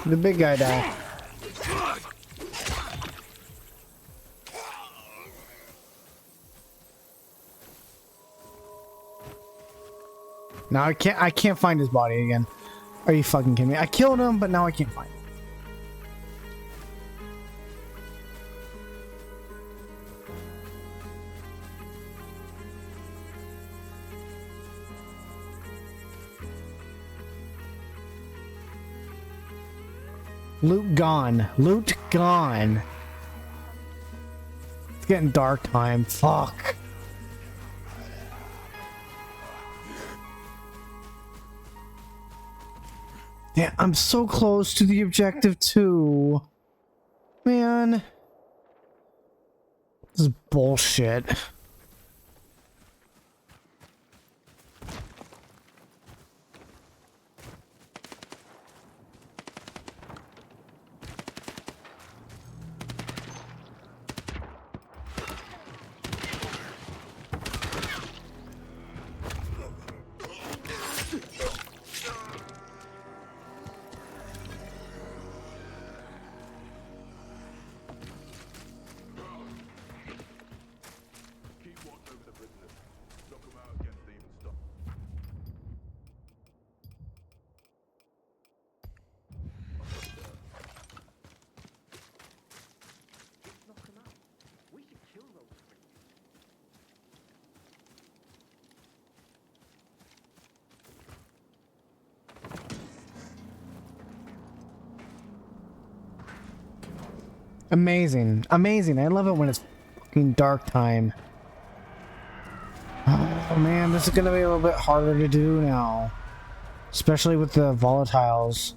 The big guy died. Now I can't find his body again. Are you fucking kidding me? I killed him, but now I can't find him. Loot gone. Loot gone. It's getting dark time. Fuck. Yeah, I'm so close to the objective too. Man. This is bullshit. Amazing. Amazing. I love it when it's fucking dark time. Oh man, this is gonna be a little bit harder to do now. Especially with the volatiles.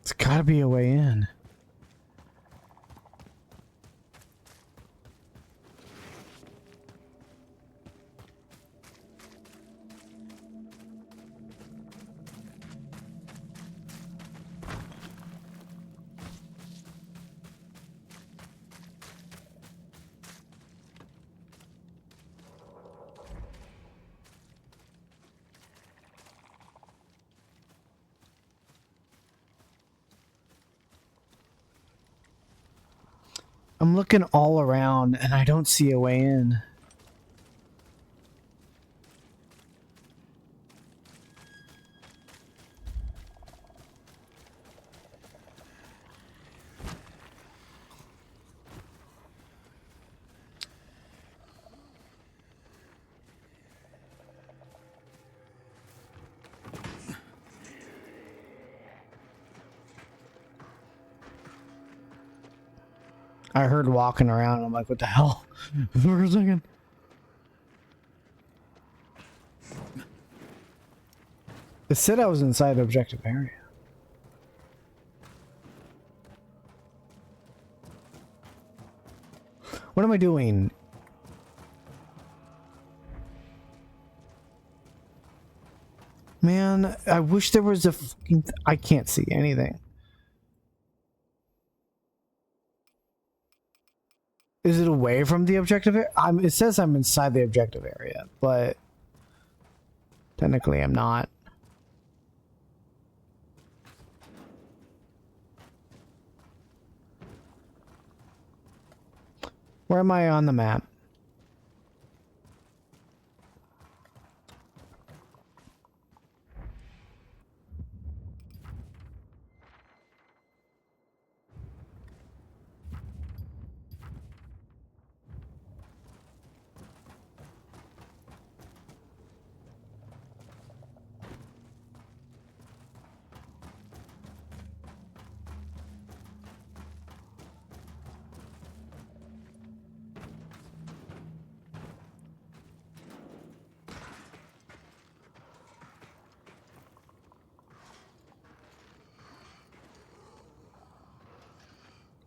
It's gotta be a way in. I'm looking all around and I don't see a way in. I heard walking around and I'm like, what the hell? For a second. It said I was inside the objective area. What am I doing? Man, I wish there was a fucking... I can't see anything. Is it away from the objective area? It says I'm inside the objective area, but technically I'm not. Where am I on the map?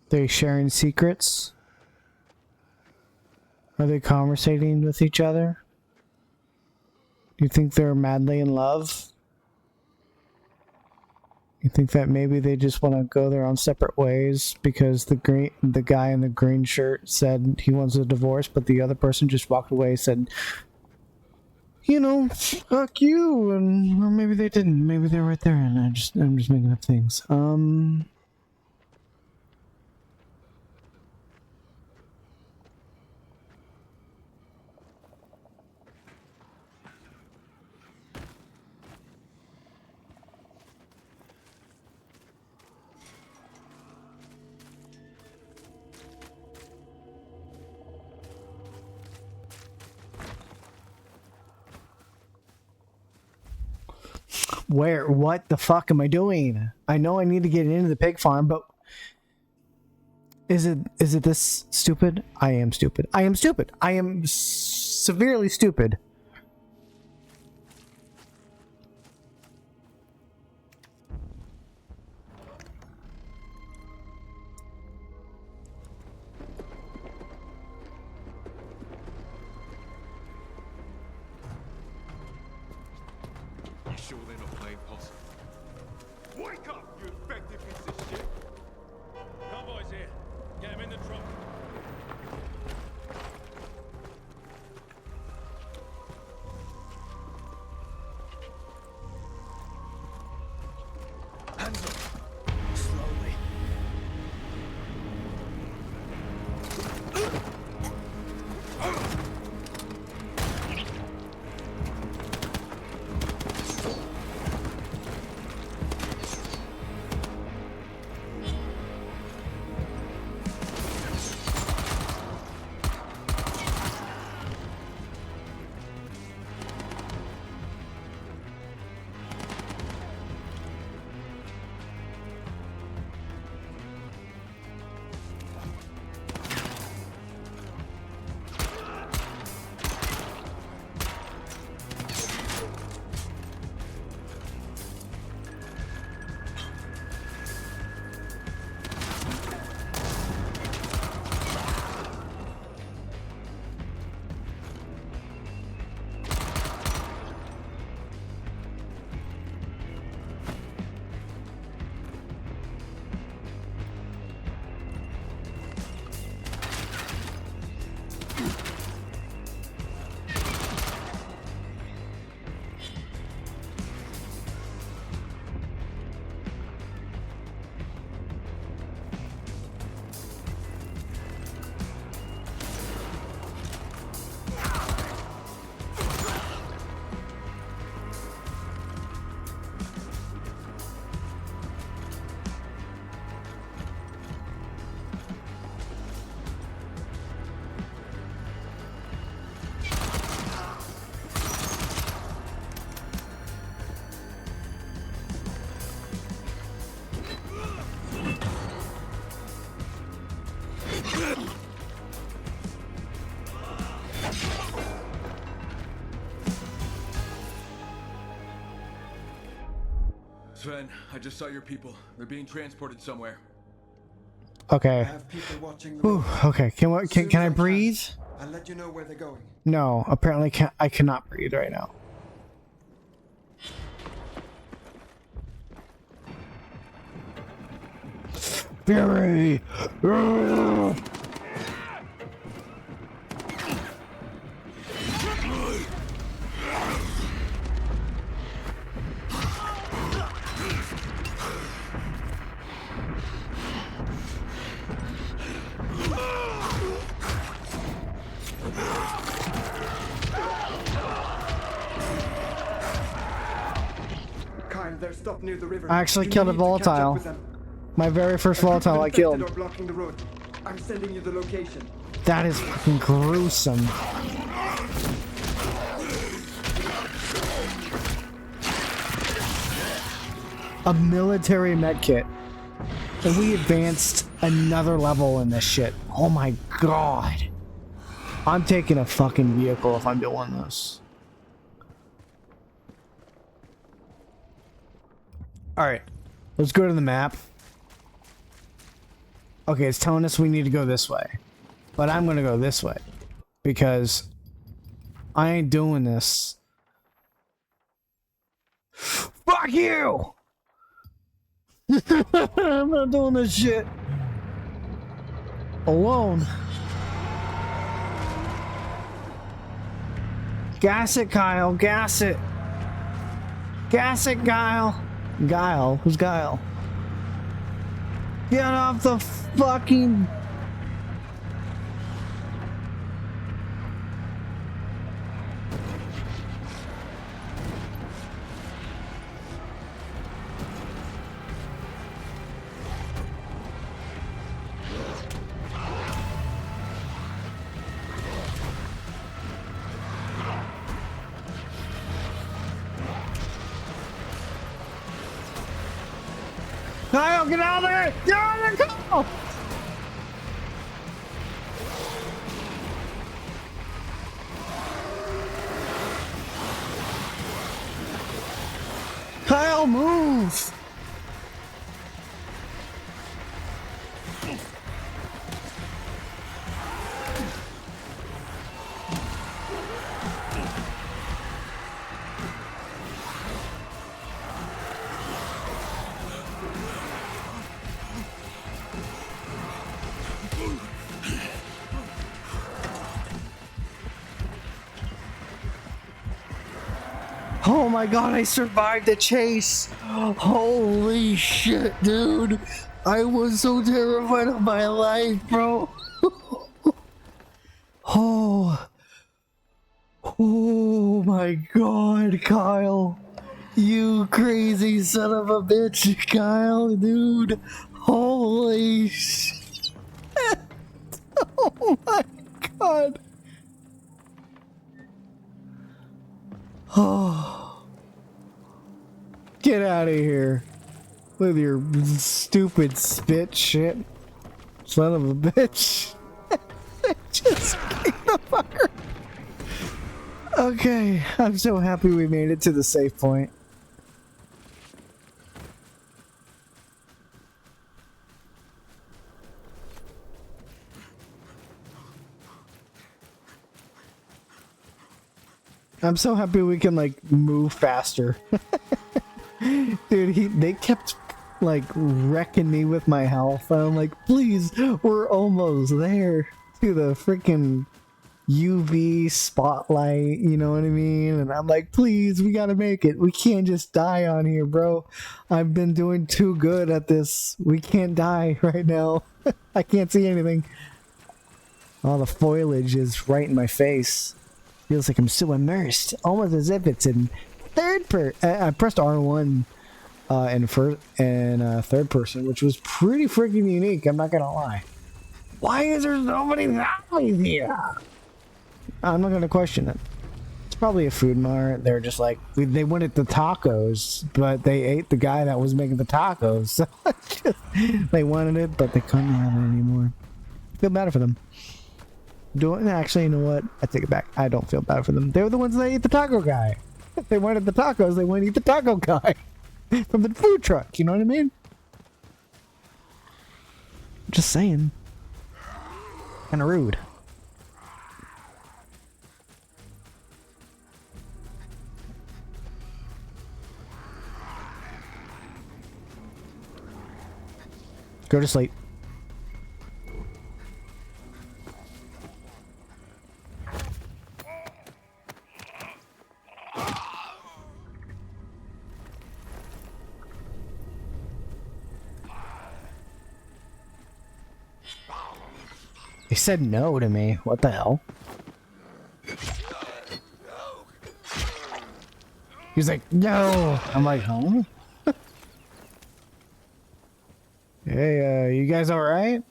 They sharing secrets? Are they conversating with each other? You think they're madly in love? You think that maybe they just want to go their own separate ways because the guy in the green shirt said he wants a divorce, but the other person just walked away and said, you know, fuck you, and or maybe they didn't. Maybe they're right there, and I'm just making up things. Where? What the fuck am I doing? I know I need to get into the pig farm, but is it this stupid? I am stupid. I am stupid. I am severely stupid. Sure they're not playing possum. Wake up, you infected piece of shit! Convoy's here. Get him in the trunk. Hands up! Slowly. Sven, I just saw your people. They're being transported somewhere. Okay. I have people watching the Whew, road. okay. Can I breathe? I'll let you know where they're going. No, apparently I cannot breathe right now. Fury! Kyle, they're stopped near the river. I actually You killed a need to catch up volatile. with them. My very first A group of volatile I infected killed. are blocking the road. I'm sending you the location. That is fucking gruesome. A military medkit. And we advanced another level in this shit. Oh my god. I'm taking a fucking vehicle if I'm doing this. Alright. Let's go to the map. Okay, it's telling us we need to go this way. But I'm gonna go this way. Because I ain't doing this. Fuck you! I'm not doing this shit. Alone. Gas it, Kyle. Gas it. Gas it, Guile. Guile? Who's Guile? Get off the fucking... Kyle, get out of there! Get out of there, Kyle! Kyle, move! Oh my god, I survived the chase! Holy shit, dude! I was so terrified of my life, bro! Oh my god, Kyle! You crazy son of a bitch, Kyle, dude! Holy shit! Oh my god! Oh. Get out of here with your stupid spit shit. Son of a bitch. Just kick the fucker. Okay, I'm so happy we made it to the safe point. I'm so happy we can like move faster. Dude, they kept like wrecking me with my health. And I'm like, please, we're almost there to the freaking UV spotlight, you know what I mean? And I'm like, please, we gotta make it. We can't just die on here, bro. I've been doing too good at this. We can't die right now. I can't see anything. All the foliage is right in my face. Feels like I'm so immersed, almost as if it's in third person. I pressed R1 in third person, which was pretty freaking unique. I'm not gonna lie. Why is there so many zombies here? I'm not gonna question it. It's probably a food mart. They're just like they wanted the tacos, but they ate the guy that was making the tacos. So they wanted it, but they couldn't have it anymore. Feel bad for them. Actually, you know what? I take it back. I don't feel bad for them. They were the ones that ate the taco guy. If they wanted the tacos, they wouldn't eat the taco guy. from the food truck. You know what I mean? Just saying. Kind of rude. Go to sleep. He said no to me. What the hell? He's like, no. I'm like, huh? Hey, you guys all right?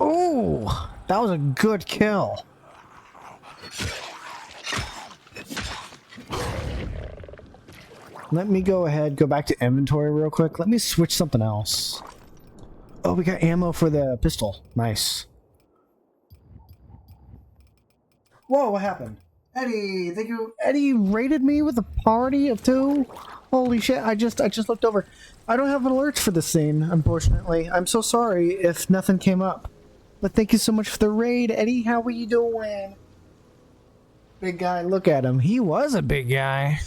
Oh, that was a good kill. Let me go ahead, go back to inventory real quick. Let me switch something else. Oh, we got ammo for the pistol. Nice. Whoa, what happened? Eddie, thank you. Eddie raided me with a party of 2. Holy shit, I just looked over. I don't have alerts for this scene, unfortunately. I'm so sorry if nothing came up. But thank you so much for the raid, Eddie. How are you doing? Big guy, look at him. He was a big guy.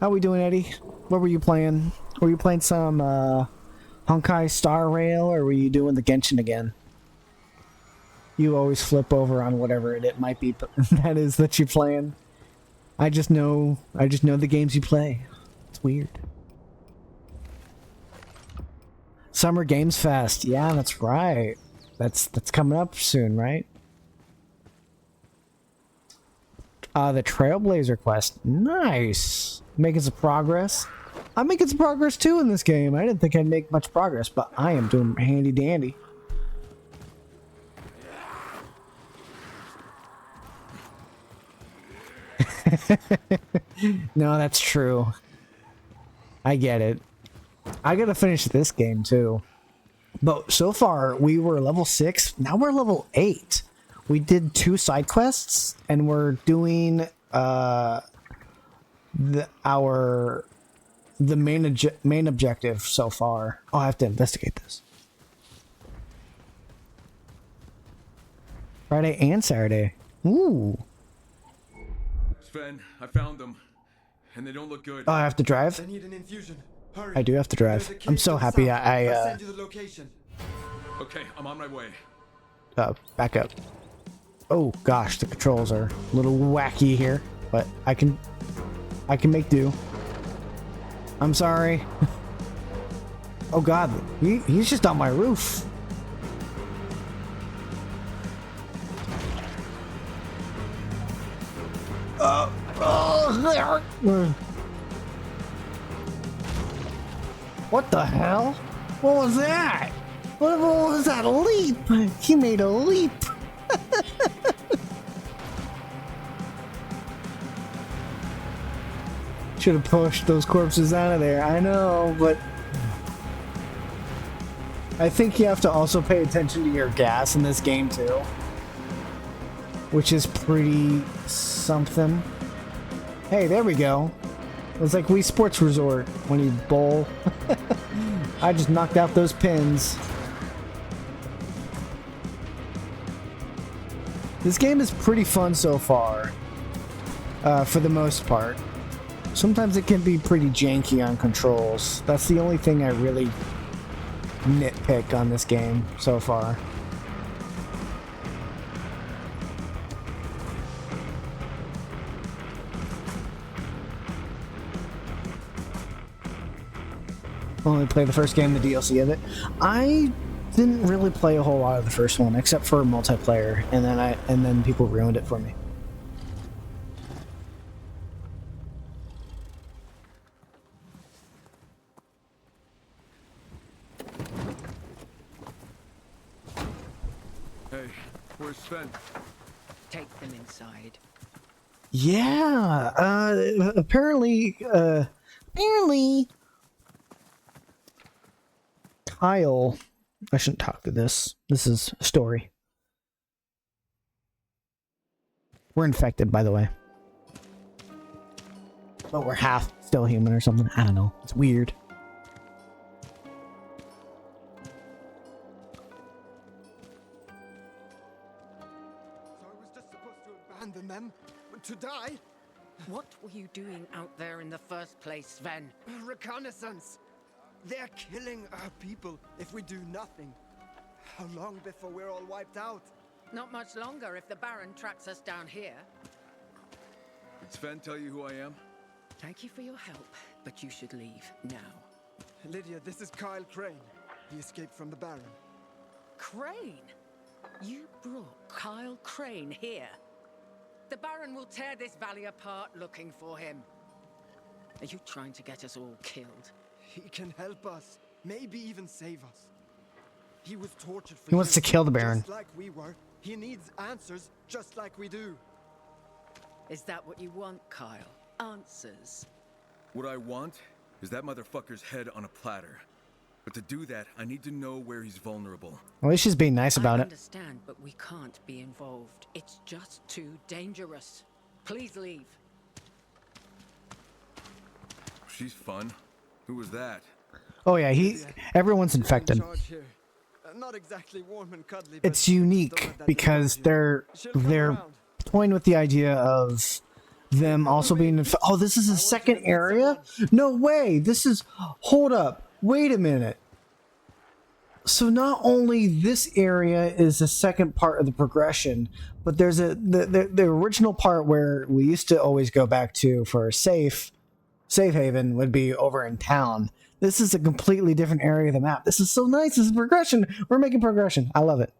How we doing, Eddie? What were you playing? Were you playing some Honkai Star Rail, or were you doing the Genshin again? You always flip over on whatever it might be that is that you're playing. I just know the games you play. It's weird. Summer Games Fest. Yeah, that's right. That's coming up soon, right? The Trailblazer quest. Nice. Making some progress. I'm making some progress too in this game. I didn't think I'd make much progress, but I am doing handy dandy. No, that's true. I get it. I gotta finish this game too. But so far, we were level 6. Now we're level 8. We did 2 side quests, and we're doing the main objective so far. Oh, I have to investigate this. Friday and Saturday. Ooh. Sven, I found them, and they don't look good. Oh, I have to drive? I need an infusion. Hurry. I do have to drive. I'm so happy I'll send you the location. Okay, I'm on my way. Back up. Oh gosh, the controls are a little wacky here, but I can make do. I'm sorry. Oh god, he's just on my roof. What the hell? What was that? What was that? A leap? He made a leap. Should have pushed those corpses out of there. I know, but I think you have to also pay attention to your gas in this game too, which is pretty something. Hey, there we go. It's like Wii Sports Resort when you bowl. I just knocked out those pins. This game is pretty fun so far, for the most part. Sometimes it can be pretty janky on controls. That's the only thing I really nitpick on this game so far. Only play the first game, the DLC of it. I didn't really play a whole lot of the first one, except for multiplayer, and then people ruined it for me. Hey, where's Sven? Take them inside. Yeah. Apparently, Kyle. I shouldn't talk to this. This is a story. We're infected, by the way. But we're half still human or something. I don't know. It's weird. So I was just supposed to abandon them? To die? What were you doing out there in the first place, Sven? Reconnaissance! They're killing our people if we do nothing. How long before we're all wiped out? Not much longer if the Baron tracks us down here. Did Sven tell you who I am? Thank you for your help, but you should leave now. Lydia, this is Kyle Crane. He escaped from the Baron. Crane? You brought Kyle Crane here? The Baron will tear this valley apart looking for him. Are you trying to get us all killed? He can help us. Maybe even save us. He was tortured for He wants to kill the Baron. Just like we were. He needs answers just like we do. Is that what you want, Kyle? Answers? What I want is that motherfucker's head on a platter. But to do that, I need to know where he's vulnerable. At least she's being nice about I it. understand, but we can't be involved. It's just too dangerous. Please leave. She's fun. Who was that? Oh yeah, everyone's infected. Not exactly warm and cuddly, It's unique because they're toying with the idea of them also being oh, this is a second area? No way. This is hold up. Wait a minute. So not only this area is the second part of the progression, but there's the original part where we used to always go back to for a safe haven would be over in town. This is a completely different area of the map. This is so nice. This is progression. We're making progression. I love it.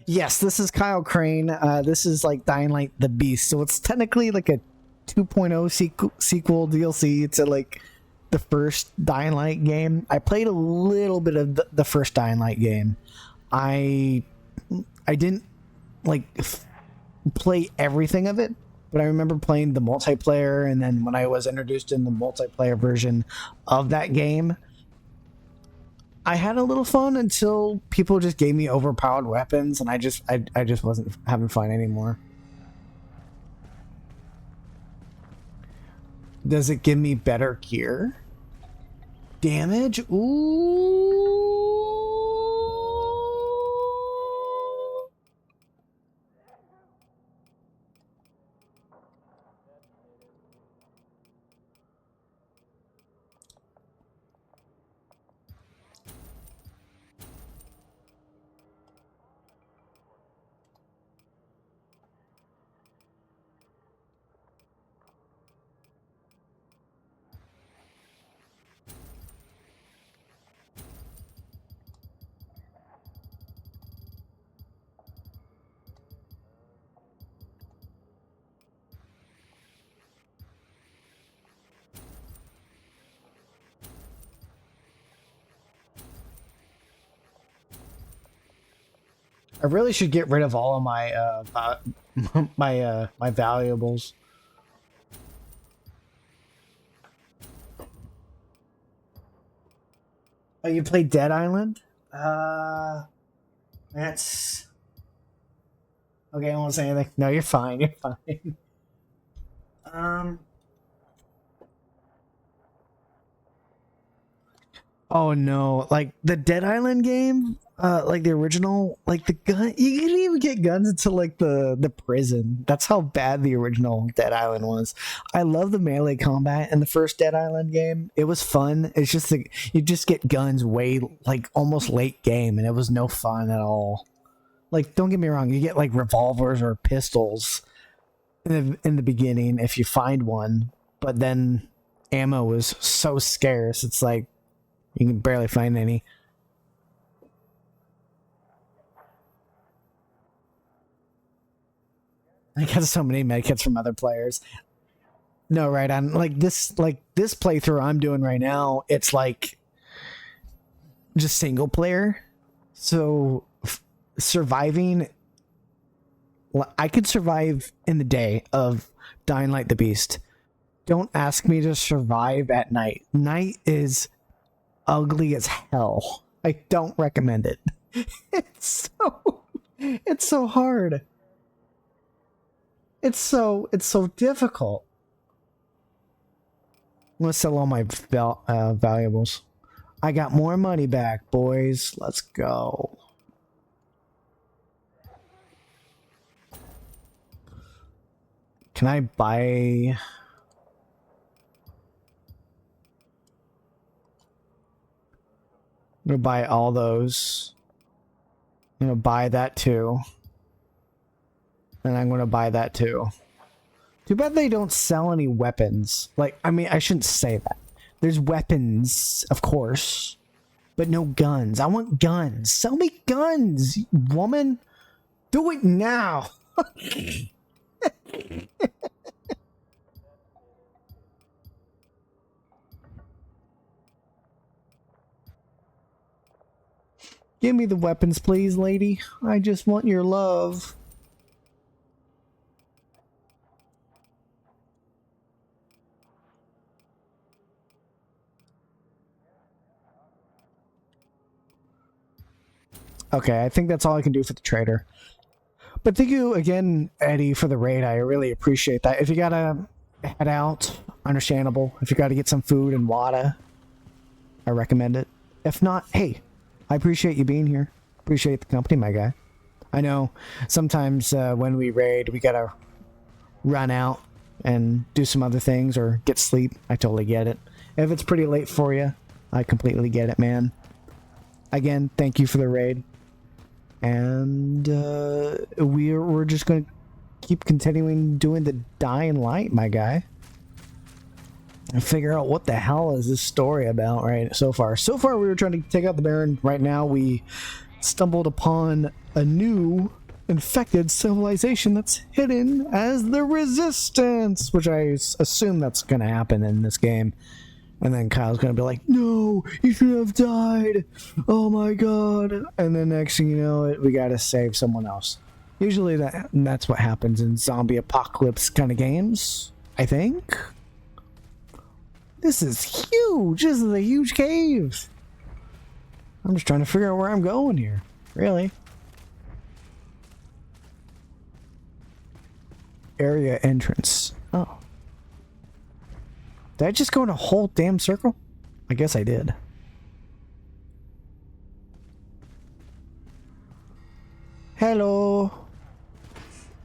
Yes, this is Kyle Crane. This is like Dying Light the Beast. So it's technically like a 2.0 sequel DLC to like the first Dying Light game. I played a little bit of the first Dying Light game. I didn't like play everything of it, but I remember playing the multiplayer, and then when I was introduced in the multiplayer version of that game, I had a little fun until people just gave me overpowered weapons, and I just wasn't having fun anymore. Does it give me better gear? Damage? Ooh. I really should get rid of all of my my valuables. Oh, you played Dead Island? That's okay. I won't say anything. No, you're fine. You're fine. Oh no! Like the Dead Island game. Like the original, like the gun, you couldn't even get guns into like the prison. That's how bad the original Dead Island was. I love the melee combat in the first Dead Island game. It was fun. It's just like you just get guns way like almost late game, and it was no fun at all. Like, don't get me wrong, you get like revolvers or pistols in the beginning if you find one, but then ammo was so scarce. It's like you can barely find any. I got so many medkits from other players. No, right on. Like this playthrough I'm doing right now, it's like just single player. So surviving. I could survive in the day of Dying Light the Beast. Don't ask me to survive at night. Night is ugly as hell. I don't recommend it. It's so hard. It's so difficult. I'm gonna sell all my valuables. I got more money back, boys. Let's go. Can I buy... I'm gonna buy all those. I'm gonna buy that too. And I'm gonna buy that too. Too bad they don't sell any weapons. Like, I mean, I shouldn't say that. There's weapons, of course, but no guns. I want guns. Sell me guns, woman. Do it now. Give me the weapons, please, lady. I just want your love. Okay, I think that's all I can do for the trader. But thank you again, Eddie, for the raid. I really appreciate that. If you gotta head out, understandable. If you gotta get some food and water, I recommend it. If not, hey, I appreciate you being here. Appreciate the company, my guy. I know sometimes when we raid, we gotta run out and do some other things or get sleep. I totally get it. If it's pretty late for you, I completely get it, man. Again, thank you for the raid. And we're just going to keep continuing doing the Dying Light, my guy. And figure out what the hell is this story about right so far. So far, we were trying to take out the Baron. Right now, we stumbled upon a new infected civilization that's hidden as the Resistance, which I assume that's going to happen in this game. And then Kyle's going to be like, no, you should have died. Oh my god. And then next thing you know, we got to save someone else. Usually that's what happens in zombie apocalypse kind of games, I think. This is huge. This is a huge cave. I'm just trying to figure out where I'm going here. Really. Area entrance. Oh. Did I just go in a whole damn circle? I guess I did. Hello.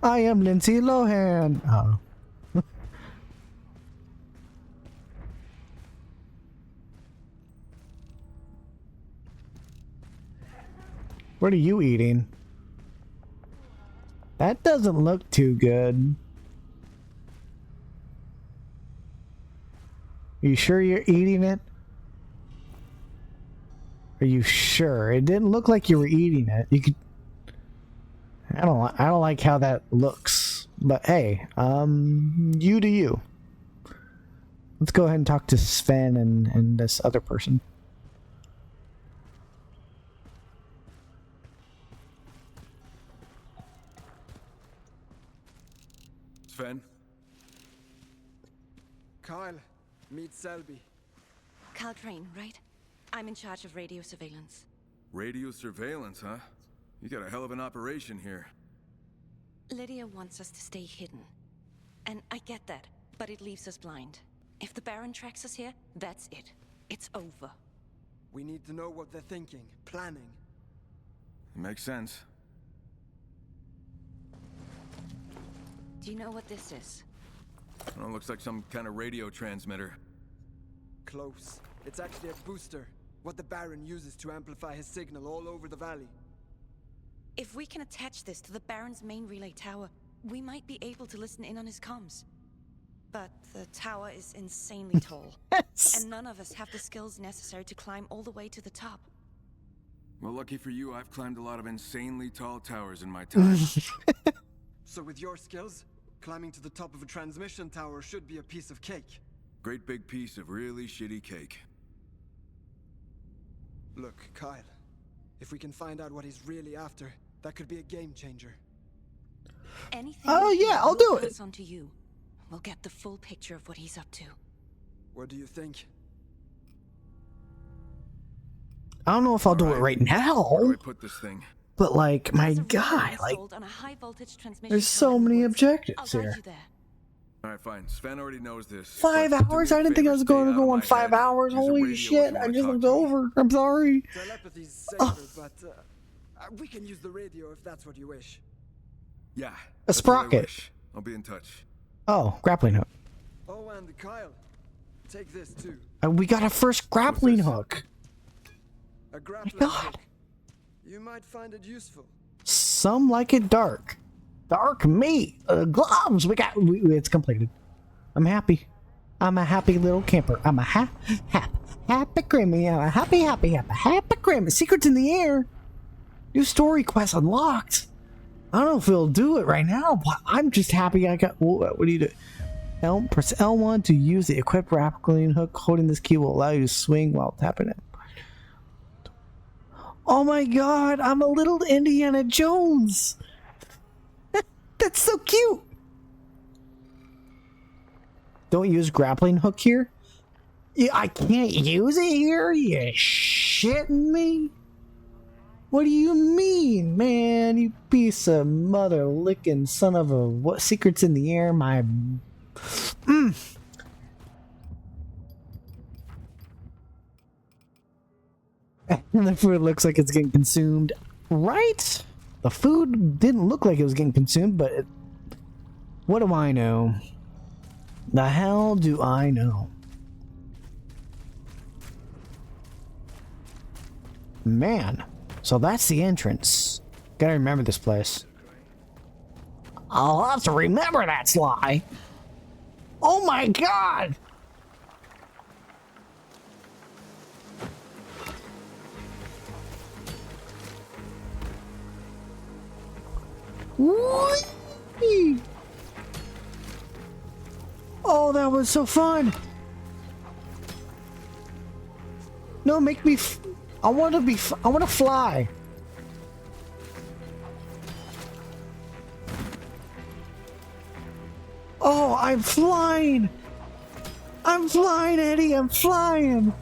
I am Lindsay Lohan. Oh. What are you eating? That doesn't look too good. Are you sure you're eating it? Are you sure? It didn't look like you were eating it. You could. I don't like how that looks. But hey, you do you. Let's go ahead and talk to Sven and this other person. Sven? Kyle, meet Selby. Kyle Crane, right? I'm in charge of radio surveillance. Radio surveillance, huh? You got a hell of an operation here. Lydia wants us to stay hidden. And I get that, but it leaves us blind. If the Baron tracks us here, that's it. It's over. We need to know what they're thinking, planning. Makes sense. Do you know what this is? Well, looks like some kind of radio transmitter. Close. It's actually a booster. What the Baron uses to amplify his signal all over the valley. If we can attach this to the Baron's main relay tower, we might be able to listen in on his comms. But the tower is insanely tall. Yes. And none of us have the skills necessary to climb all the way to the top. Well, lucky for you, I've climbed a lot of insanely tall towers in my time. So with your skills, climbing to the top of a transmission tower should be a piece of cake. Great big piece of really shitty cake. Look, Kyle, if we can find out what he's really after, That could be a game changer. Anything. Oh yeah, I'll do it. Pass on to you. We'll get the full picture of what he's up to. What do you think? I don't know if I'll do it right now. Where do I put this thing? But like, my God, like, there's so many objectives here. All right, fine. Sven already knows this. 5 hours? I didn't think I was going to go on 5 hours. Holy shit! I just looked over. I'm sorry. Telepathy's safer, but we can use the radio if that's what you wish. Yeah. A sprocket. I'll be in touch. Oh, grappling hook. Oh, and Kyle, take this too. We got a first grappling hook. A grappling hook. You might find it useful. Some like it dark. Dark meat. Gloves. It's completed. I'm happy. I'm a happy little camper. I'm a happy Grimmy. I'm a happy Grimmy. Secrets in the air. New story quest unlocked. I don't know if we'll do it right now, but I'm just happy I got. What do you do? Press L1 to use the equipped grappling hook. Holding this key will allow you to swing while tapping it. Oh my God! I'm a little Indiana Jones. That's so cute. Don't use grappling hook here. Yeah, I can't use it here. You shitting me? What do you mean, man? You piece of mother licking son of a what? Secrets in the air, my. And the food looks like it's getting consumed, right? The food didn't look like it was getting consumed, but what do I know? The hell do I know? Man, so that's the entrance. Gotta remember this place. I'll have to remember that, Sly. Oh my God! Whee! Oh, that was so fun. No, make me. I want to fly. Oh, I'm flying. I'm flying, Eddie. I'm flying.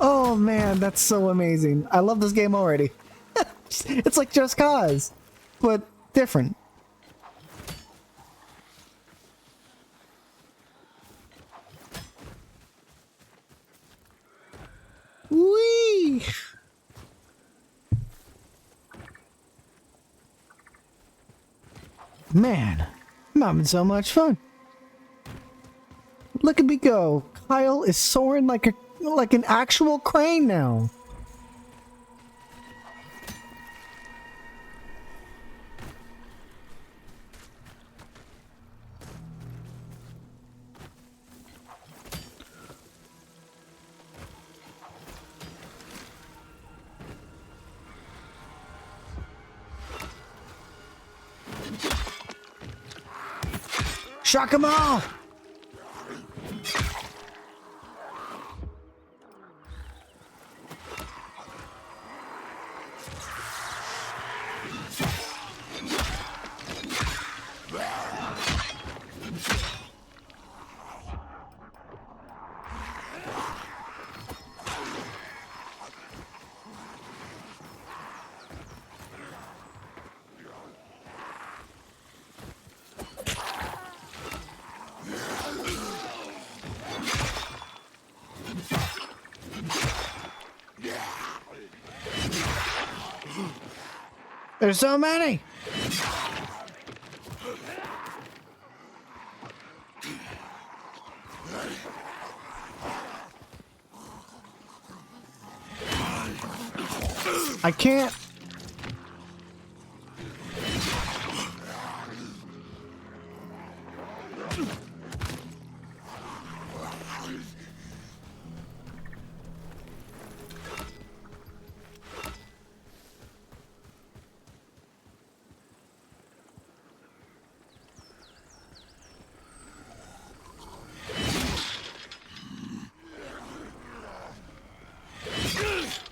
Oh man, that's so amazing. I love this game already. It's like Just Cause, but different. Whee! Man, I'm having so much fun. Look at me go. Kyle is soaring like an actual crane now. Shock 'em all! There's so many! I can't.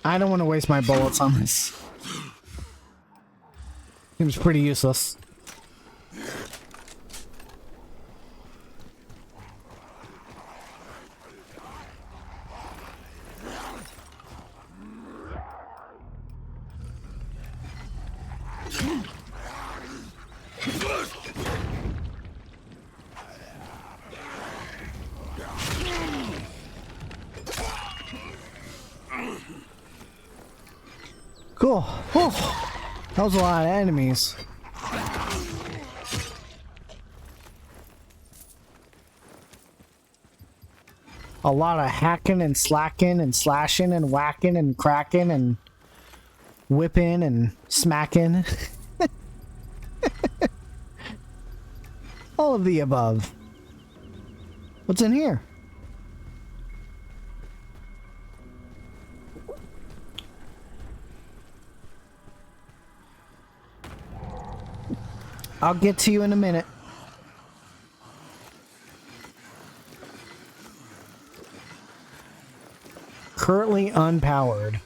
I don't want to waste my bullets on this. Seems pretty useless. Cool. Oh, that was a lot of enemies. A lot of hacking and slacking and slashing and whacking and cracking and whipping and smacking. All of the above. What's in here? I'll get to you in a minute. Currently unpowered.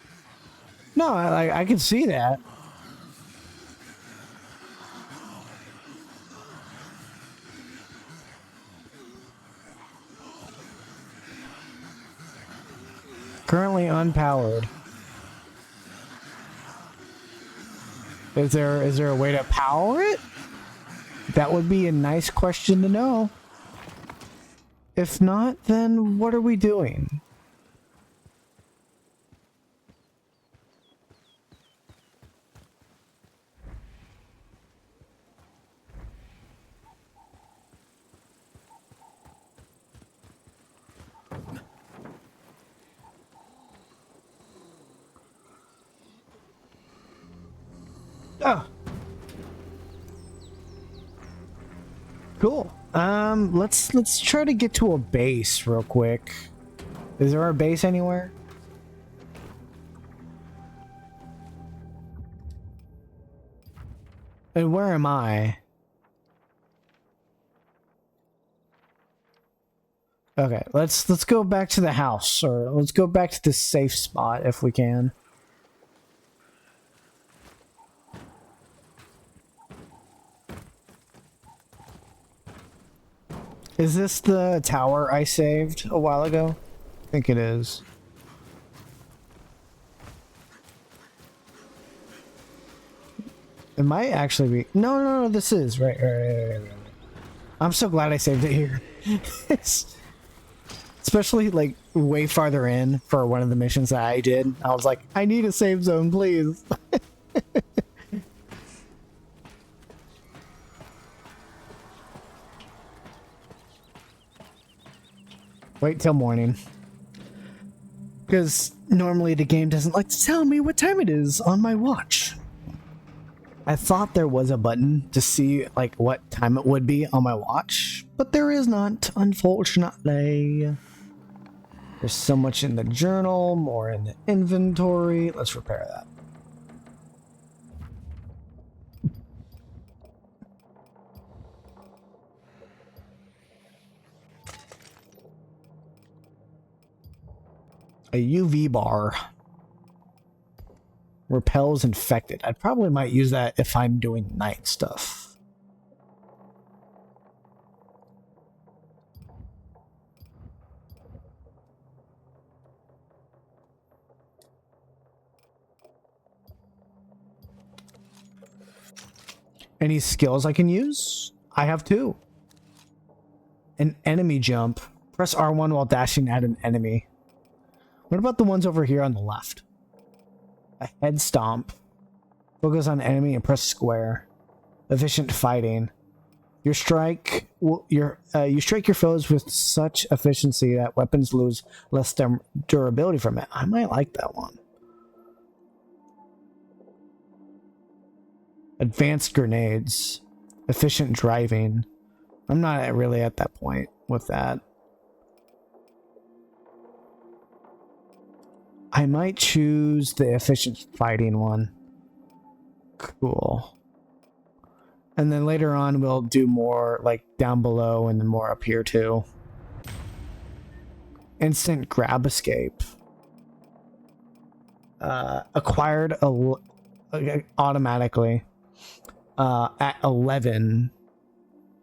No, I can see that. Currently unpowered. Is there a way to power it? That would be a nice question to know. If not, then what are we doing? Oh. Cool. Let's try to get to a base real quick. Is there a base anywhere? And where am I? Okay, let's go back to the house, or let's go back to this safe spot if we can. Is this the tower I saved a while ago? I think it is. It might actually be. No, this is right. I'm so glad I saved it here. Especially like way farther in for one of the missions that I did. I was like, I need a save zone, please. Wait till morning. Because normally the game doesn't like to tell me what time it is on my watch. I thought there was a button to see like what time it would be on my watch, but there is not, unfortunately. There's so much in the journal, more in the inventory. Let's repair that. A UV bar. Repels infected. I probably might use that if I'm doing night stuff. Any skills I can use? I have two. An enemy jump. Press R1 while dashing at an enemy. What about the ones over here on the left? A head stomp. Focus on enemy and press square. Efficient fighting. You strike your foes with such efficiency that weapons lose less durability from it. I might like that one. Advanced grenades. Efficient driving. I'm not really at that point with that. I might choose the efficient fighting one. Cool. And then later on we'll do more like down below and then more up here too. Instant grab escape. acquired automatically at 11.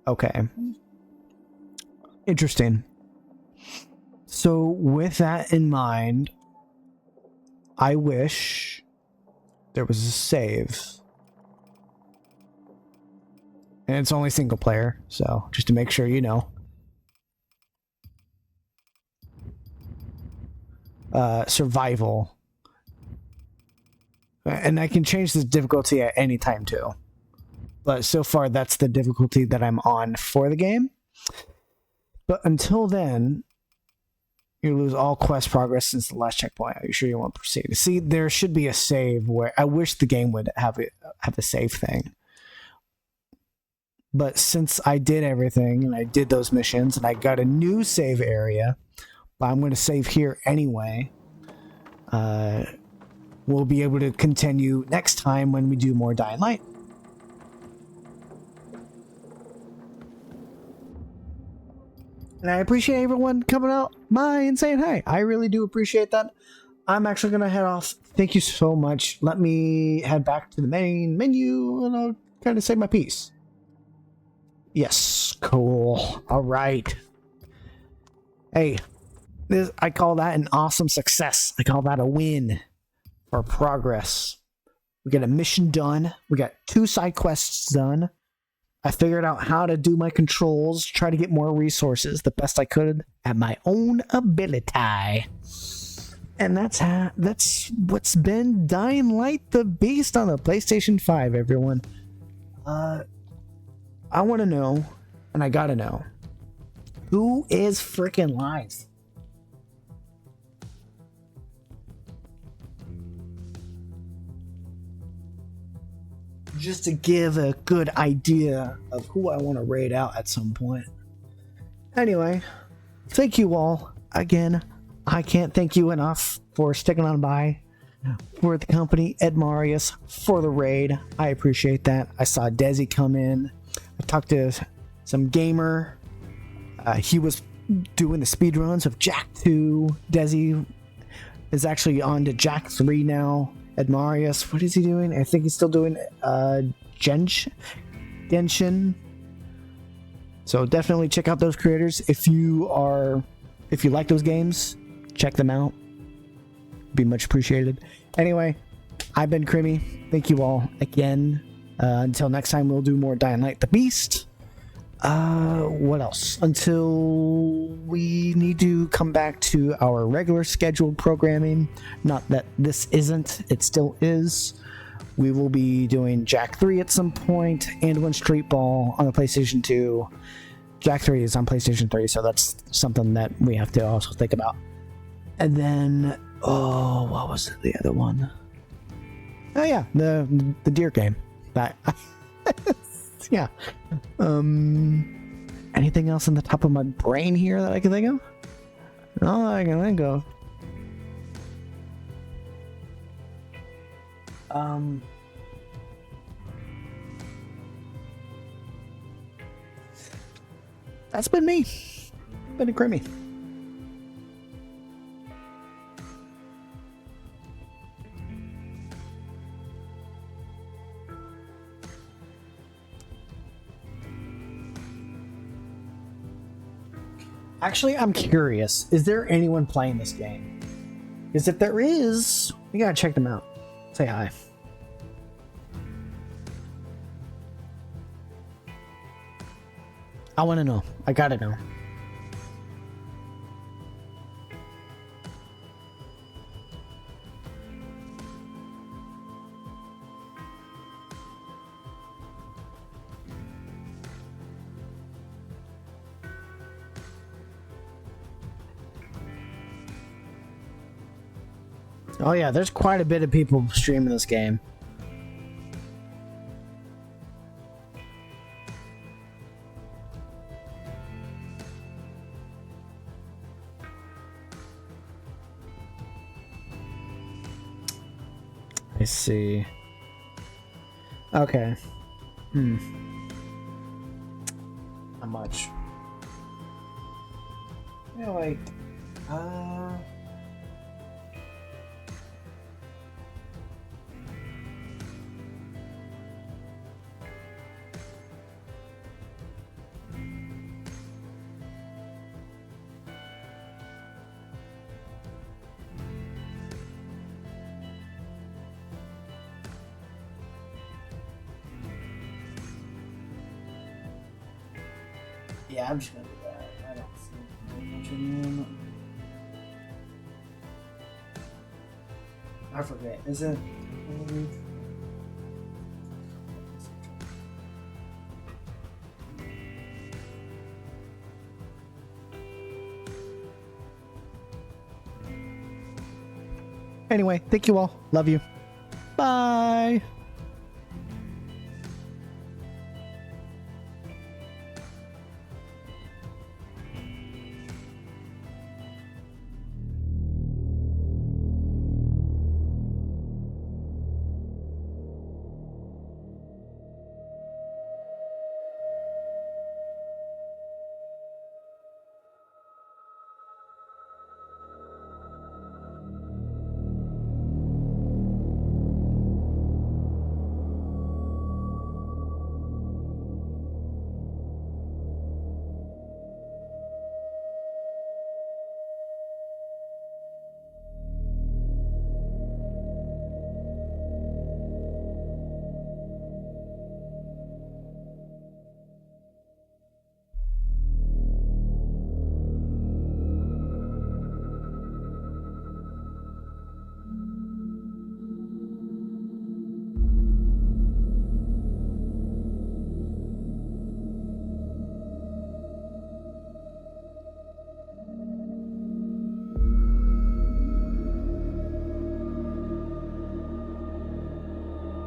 Okay. Interesting. So with that in mind, I wish there was a save. And it's only single player, so just to make sure you know. Survival. And I can change the difficulty at any time too. But so far that's the difficulty that I'm on for the game. But until then, you lose all quest progress since the last checkpoint. Are you sure you want to proceed? See, there should be a save where I wish the game would have a save thing. But since I did everything and I did those missions and I got a new save area, but I'm going to save here anyway. We'll be able to continue next time when we do more Dying Light. And I appreciate everyone coming out by and saying hi. I really do appreciate that. I'm actually going to head off. Thank you so much. Let me head back to the main menu and I'll kind of say my piece. Yes, cool. All right. Hey, I call that an awesome success. I call that a win for progress. We got a mission done. We got 2 side quests done. I figured out how to do my controls, try to get more resources the best I could at my own ability. And that's what's been Dying Light the Beast on the PlayStation 5, everyone. I want to know, and I gotta know, who is freaking live? Just to give a good idea of who I want to raid out at some point. Anyway, thank you all. Again, I can't thank you enough for sticking on by, for the company, Ed Marius, for the raid. I appreciate that. I saw Desi come in. I talked to some gamer. He was doing the speedruns of Jak 2. Desi is actually on to Jak 3 now. Ed Marius, what is he doing? I think he's still doing Genshin. So definitely check out those creators. If you like those games, check them out. Be much appreciated. Anyway, I've been Crimmy. Thank you all again. Until next time, we'll do more Dying Light the Beast. What else? Until we need to come back to our regular scheduled programming. Not that this isn't, it still is. We will be doing Jak 3 at some point, and when Street Ball on the PlayStation 2. Jak 3 is on PlayStation 3, so that's something that we have to also think about. And then, what was it, the other one? Oh yeah, the deer game. Yeah. Anything else on the top of my brain here that I can think of? No, I can think of. That's been me. Been a Crimmy. Actually, I'm curious. Is there anyone playing this game? Because if there is, we gotta check them out. Say hi. I want to know. I gotta know. Oh yeah, there's quite a bit of people streaming this game. I see. Okay. How much? Yeah, like, Yeah, I'm just gonna do that. I don't see much in them. I forget. Is it? Anyway, thank you all. Love you. Bye.